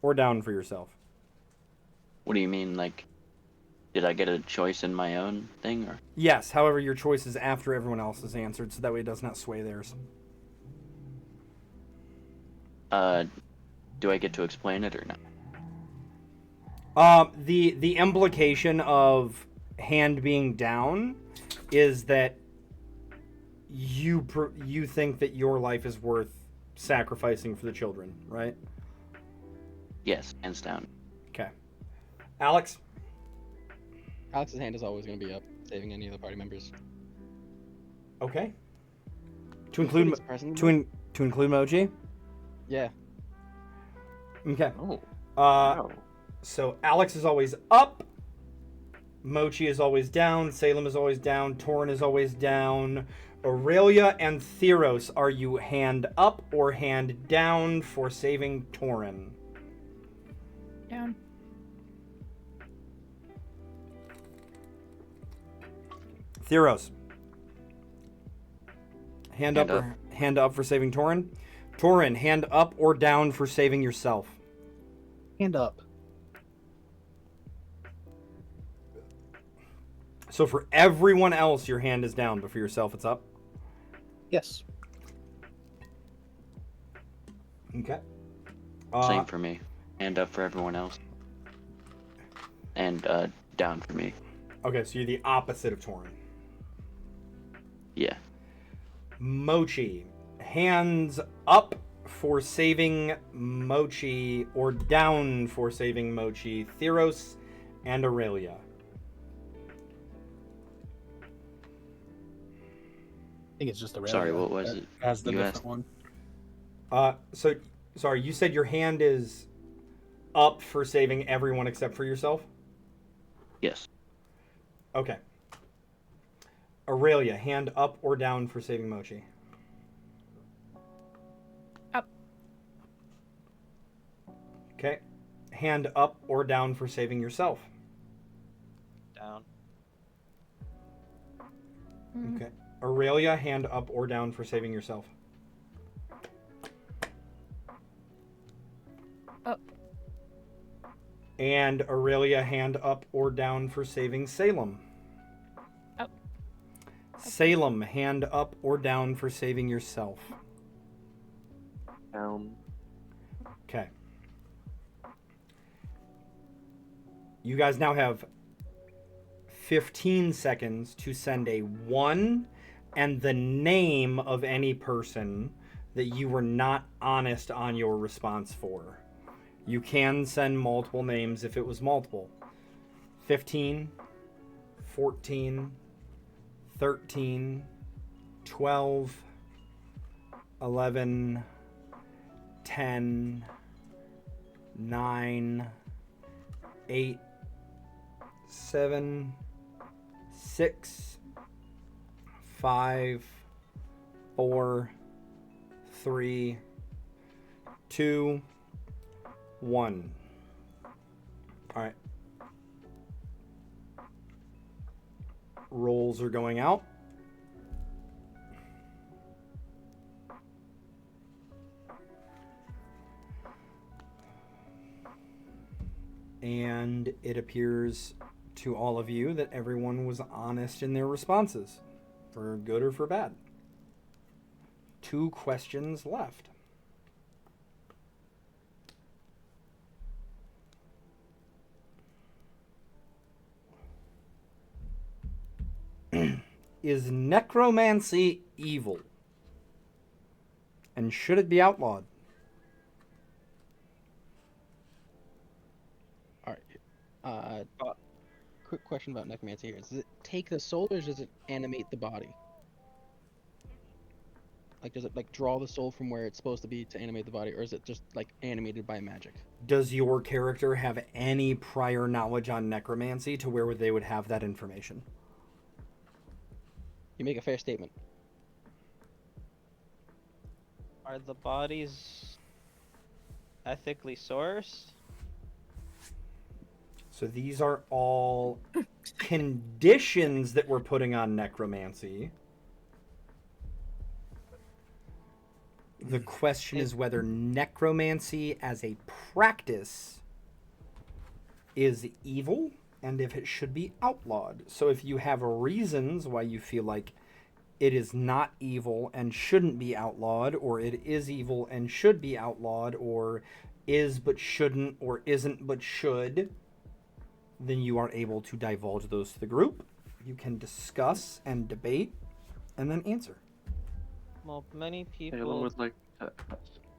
Or down for yourself? What do you mean, like, did I get a choice in my own thing, or? Yes, however, your choice is after everyone else has answered, so that way it does not sway theirs. Do I get to explain it or not? The implication of hand being down is that you think that your life is worth sacrificing for the children, right? Yes, hands down. Okay. Alex? Alex's hand is always going to be up, saving any of the party members. Okay. To include Including to include Moji? Yeah. Okay. Oh. Uh So Alex is always up. Mochi is always down. Salem is always down. Torin is always down. Aurelia and Theros, are you hand up or hand down for saving Torin? Down. Theros. Hand up Hand or hand up for saving Torin? Torin, hand up or down for saving yourself? Hand up. So for everyone else, your hand is down, but for yourself, it's up? Yes. Okay. Same for me. Hand up for everyone else. And down for me. Okay, so you're the opposite of Torin. Yeah. Mochi, hands up for saving Mochi or down for saving Mochi. Theros and Aurelia. I think it's just a Sorry, what was that it? Has the You different asked? one. So sorry, you said your hand is up for saving everyone except for yourself? Yes. Okay. Aurelia, hand up or down for saving Mochi? Up. Okay. Hand up or down for saving yourself? Down. Okay. Aurelia, hand up or down for saving yourself? Up. And Aurelia, hand up or down for saving Salem? Up. Salem, hand up or down for saving yourself? Down. Okay. You guys now have 15 seconds to send a 1 and the name of any person that you were not honest on your response for. You can send multiple names if it was multiple. 15, 14, 13, 12, 11, 10, 9, 8, 7, 6, 5, 4, 3, 2, 1. All right. Rolls are going out. And it appears to all of you that everyone was honest in their responses, for good or for bad. 2 questions left. Is necromancy evil? And should it be outlawed? All right. Quick question about necromancy here. Does it take the soul, or does it animate the body? Like, does it like draw the soul from where it's supposed to be to animate the body, or is it just like animated by magic? Does your character have any prior knowledge on necromancy to where they would have that information? You make a fair statement. Are the bodies ethically sourced? So these are all conditions that we're putting on necromancy. The question is whether necromancy as a practice is evil and if it should be outlawed. So if you have reasons why you feel like it is not evil and shouldn't be outlawed, or it is evil and should be outlawed, or is but shouldn't, or isn't but should, then you are able to divulge those to the group. You can discuss and debate and then answer. Well, many people. Salem would like to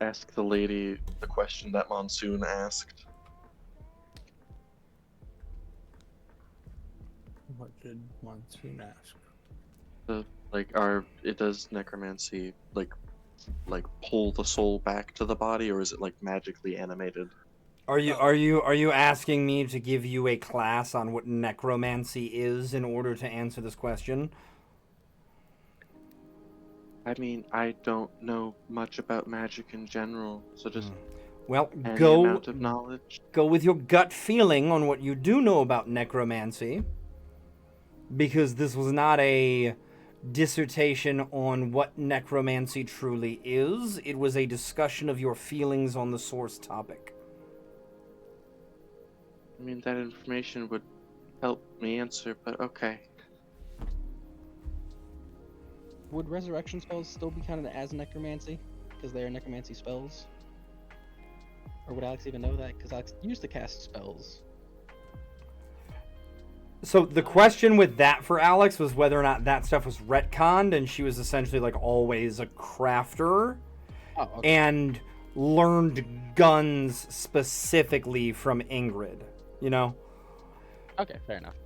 ask the lady the question that Monsoon asked. What did Monsoon ask? Does necromancy like pull the soul back to the body, or is it like magically animated? Are you asking me to give you a class on what necromancy is in order to answer this question? I mean, I don't know much about magic in general, so just Well, any go amount of knowledge. go with your gut feeling on what you do know about necromancy, because this was not a dissertation on what necromancy truly is. It was a discussion of your feelings on the source topic. I mean, that information would help me answer, but okay. Would resurrection spells still be counted as necromancy because they are necromancy spells? Or would Alex even know that? Because Alex used to cast spells. So the question with that for Alex was whether or not that stuff was retconned, and she was essentially like always a crafter Oh, okay. and learned guns specifically from Ingrid, you know? Okay, fair enough.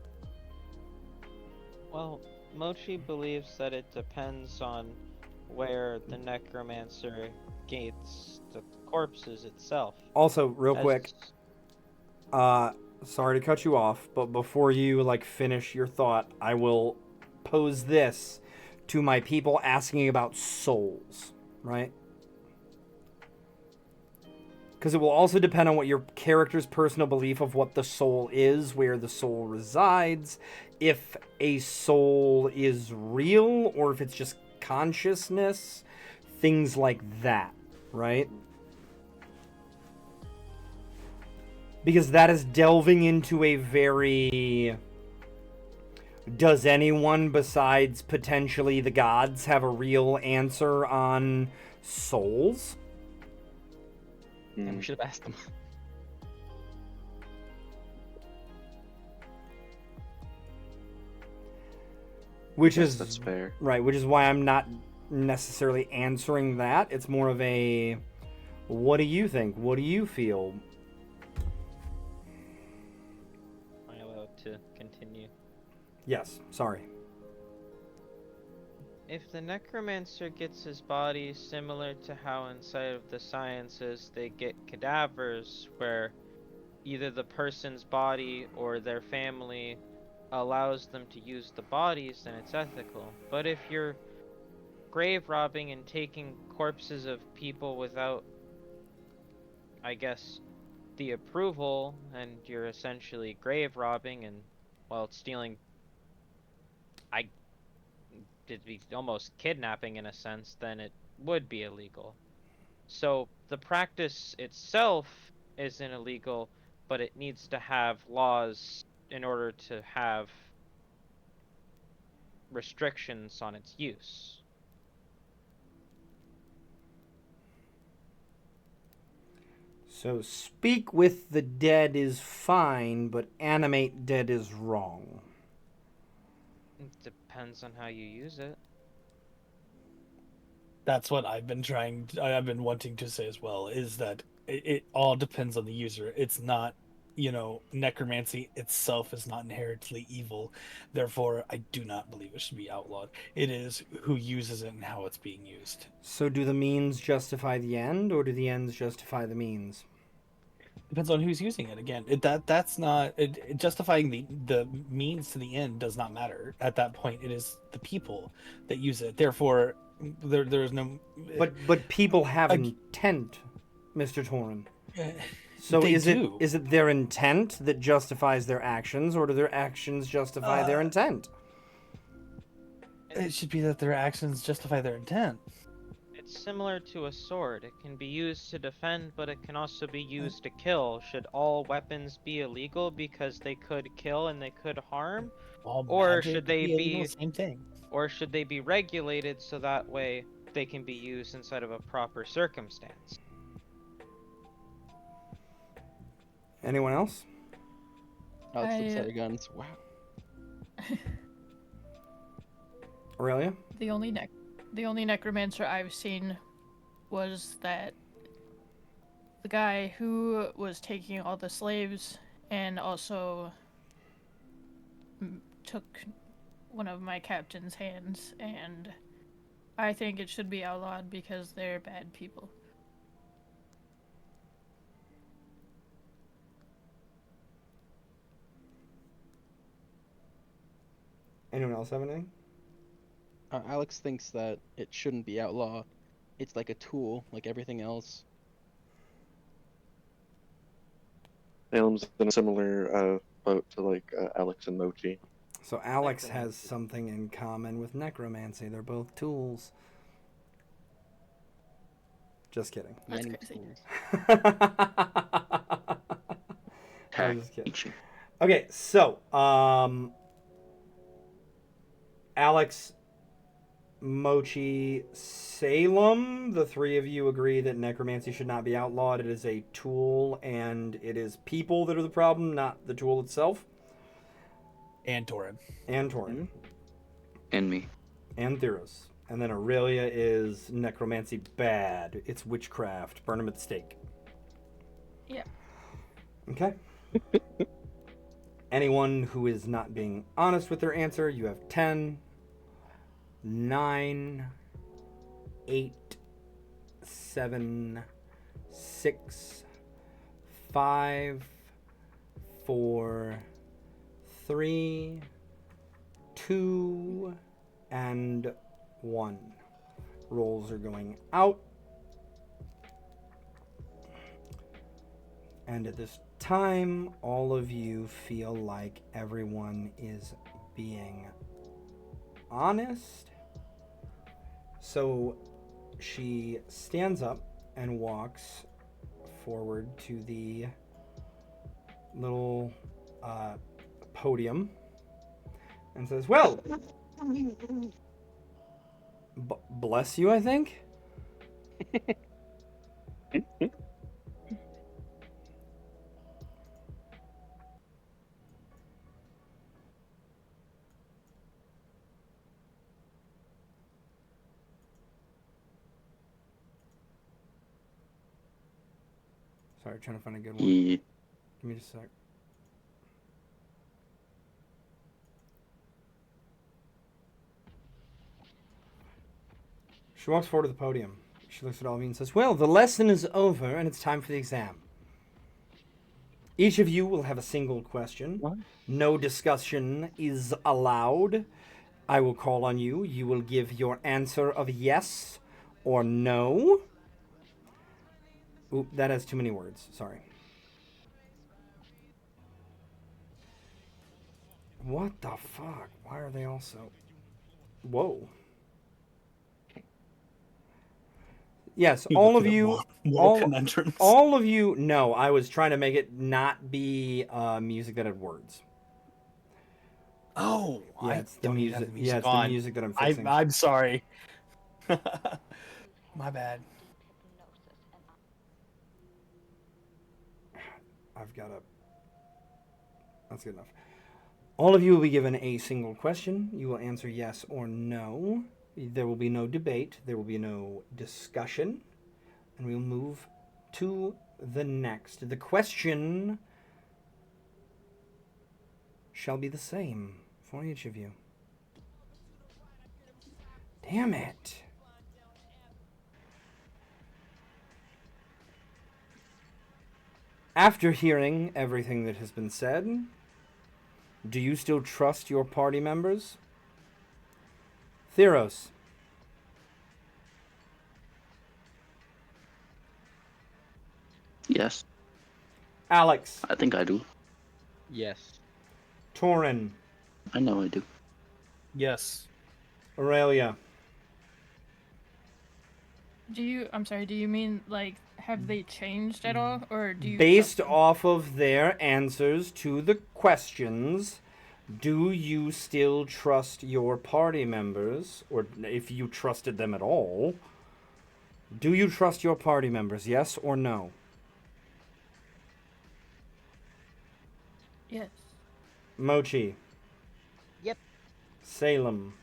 Well, Mochi believes that it depends on where the necromancer gates the corpses itself. Also, real quick, As- sorry to cut you off, but before you like finish your thought, I will pose this to my people asking about souls, right? Because it will also depend on what your character's personal belief of what the soul is, where the soul resides, if a soul is real or if it's just consciousness, things like that, right? Because that is delving into a very... Does anyone besides potentially the gods have a real answer on souls? And we should have asked them. Which Yes, is that's fair. right, which is why I'm not necessarily answering that. It's more of a, what do you think? What do you feel? Am I allowed to continue? Yes, sorry. if the necromancer gets his body similar to how inside of the sciences they get cadavers, where either the person's body or their family allows them to use the bodies, then it's ethical. But if you're grave robbing and taking corpses of people without, I guess, the approval, and you're essentially grave robbing and, well, stealing, I did be almost kidnapping in a sense, then it would be illegal. So the practice itself isn't illegal, but it needs to have laws in order to have restrictions on its use. So speak with the dead is fine, but animate dead is wrong. It depends on how you use it. That's what I've been wanting to say as well, is that it all depends on the user. It's not, necromancy itself is not inherently evil. Therefore, I do not believe it should be outlawed. It is who uses it and how it's being used. So do the means justify the end, or do the ends justify the means? Depends on who's using it. Again, that's not justifying the means to the end does not matter. At that point, it is the people that use it. Therefore, there is no. But people have Ag- intent, Mr. Torin. uh, So They is do. it their intent that justifies their actions, or do their actions justify their intent? It should be that their actions justify their intent. It's similar to a sword. It can be used to defend, but it can also be used to kill. Should all weapons be illegal because they could kill and they could harm? All Or magic should they illegal, be same thing? or should they be regulated so that way they can be used inside of a proper circumstance? Anyone else? Alex looks I- at her guns. Wow. Aurelia? The only necromancer I've seen was that the guy who was taking all the slaves and also took one of my captain's hands, and I think it should be outlawed because they're bad people. Anyone else have anything? Alex thinks that it shouldn't be outlawed. It's like a tool, like everything else. Salem's in a similar boat to Alex and Mochi. So Alex has Necromancy. something in common with necromancy. They're both tools. Just kidding. That's Many crazy. tools. I was just kidding. Teaching. Okay, so Alex, Mochi, Salem, the three of you agree that necromancy should not be outlawed. It is a tool, and it is people that are the problem, not the tool itself. And Torin. And Torin. And me. And Theros. And then Aurelia is necromancy bad. It's witchcraft. Burn him at the stake. Yeah. Okay. Anyone who is not being honest with their answer, you have 10, 9, 8, 7, 6, 5, 4, 3, 2, and 1. Rolls are going out. And at this time, all of you feel like everyone is being honest. So she stands up and walks forward to the little podium and says, "Well, bless you, I think." Sorry, trying to find a good one. Yeah. Give me just a sec. She walks forward to the podium. She looks at all of you and says, well, the lesson is over and it's time for the exam. Each of you will have a single question. What? No discussion is allowed. I will call on you. You will give your answer of yes or no. Oop, that has too many words. Sorry. What the fuck? Why are they all so... Whoa. Yes, You all look of at a you... Walken entrance. All of you... No, I was trying to make it not be music that had words. Oh, Yeah, I it's the don't even have music. the Yeah, music it's on. the music that I'm fixing. I'm sorry. My bad. I've got a... That's good enough. All of you will be given a single question. You will answer yes or no. There will be no debate. There will be no discussion. And we'll move to the next. The question shall be the same for each of you. Damn it. After hearing everything that has been said, do you still trust your party members? Theros. Yes, Alex. I think I do. Yes. Torin. I know I do. Yes. Aurelia. I'm sorry, do you mean, like, have they changed at all? Or do you Based trust them? off of their answers to the questions, do you still trust your party members? Or if you trusted them at all, do you trust your party members, yes or no? Yes. Mochi. Yep. Salem.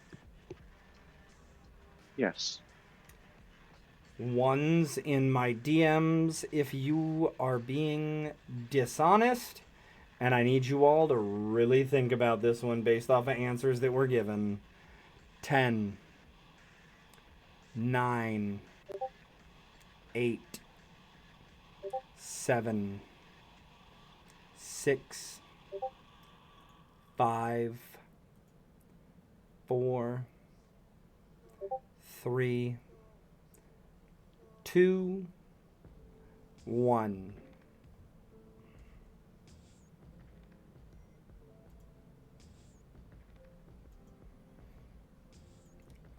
Yes. Ones in my DMs if you are being dishonest, and I need you all to really think about this one based off of answers that were given. 10, 9, 8, 7, 6, 5, 4, 3, 2, 1.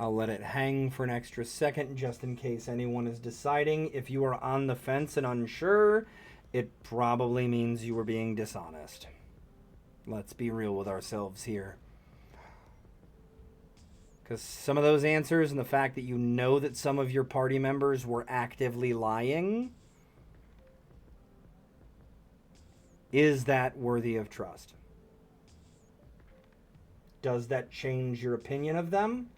I'll let it hang for an extra second just in case anyone is deciding. If you are on the fence and unsure, it probably means you were being dishonest. Let's be real with ourselves here. Because some of those answers and the fact that you know that some of your party members were actively lying, is that worthy of trust? Does that change your opinion of them?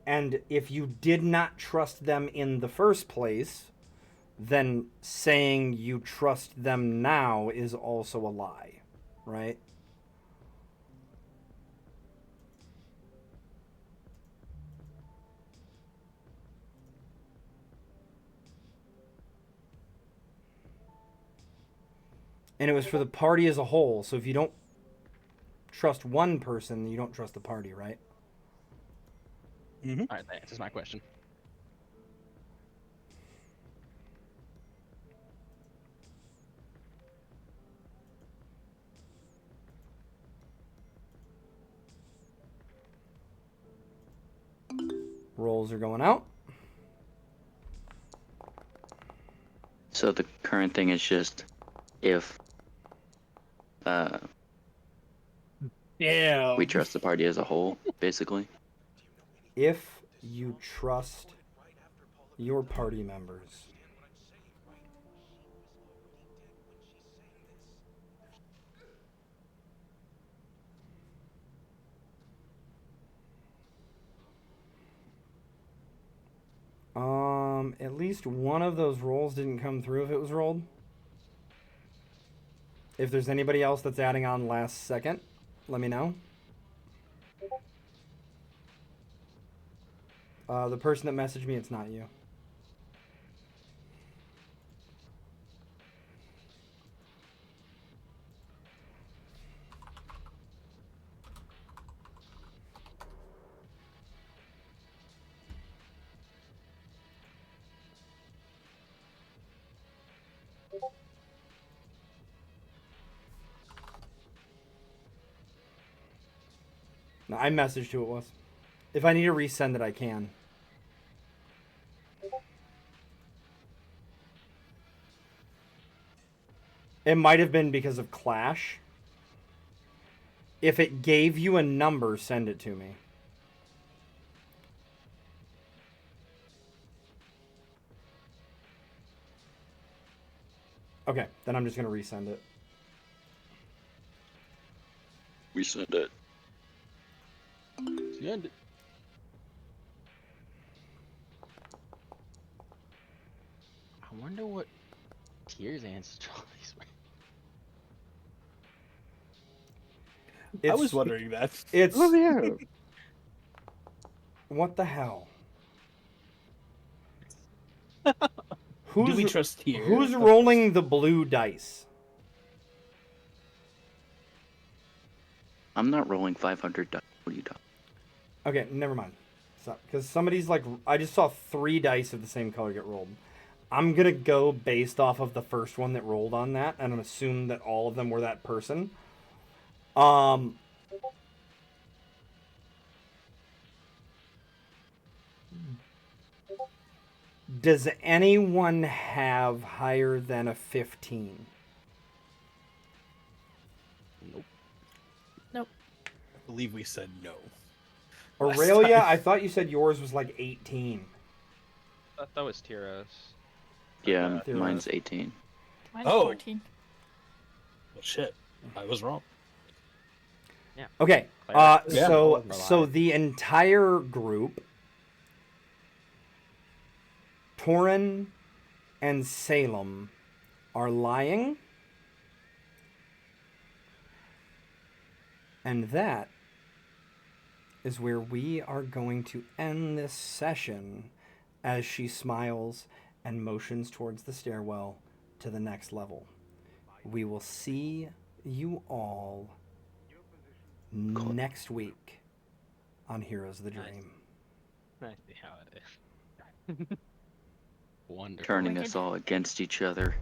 And if you did not trust them in the first place, then saying you trust them now is also a lie, right? And it was for the party as a whole. So if you don't trust one person, you don't trust the party, right? Mm-hmm. All right, that answers my question. Rolls are going out. So the current thing is just if Yeah. we trust the party as a whole, basically. If you trust your party members. At least one of those rolls didn't come through if it was rolled. If there's anybody else that's adding on last second, let me know. The person that messaged me, it's not you. No, I messaged who it was. If I need to resend it, I can. It might have been because of Clash. If it gave you a number, send it to me. Okay, then I'm just going to resend it. We sent it. Send it. I wonder what Tier's ancestries were. I It's, was wondering that. It's... Oh yeah. What the hell? Do we trust Tier? Who's rolling the blue dice? I'm not rolling 500 dice. What are you talking? Okay, never mind. Because somebody's like... I just saw 3 dice of the same color get rolled. I'm going to go based off of the first one that rolled on that, and I'm assume that all of them were that person. Does anyone have higher than a 15? Nope. I believe we said no. Aurelia, I thought you said yours was like 18. I thought that was Tiro's. Yeah, Zero. mine's 18. Mine's Oh. 14. Well, shit. I was wrong. Okay, Yeah. so the entire group, Torin and Salem, are lying, and that is where we are going to end this session as she smiles and motions towards the stairwell to the next level. We will see you all next week on Heroes of the Dream. I see how it is. Wonderful. Turning Wicked. us all against each other.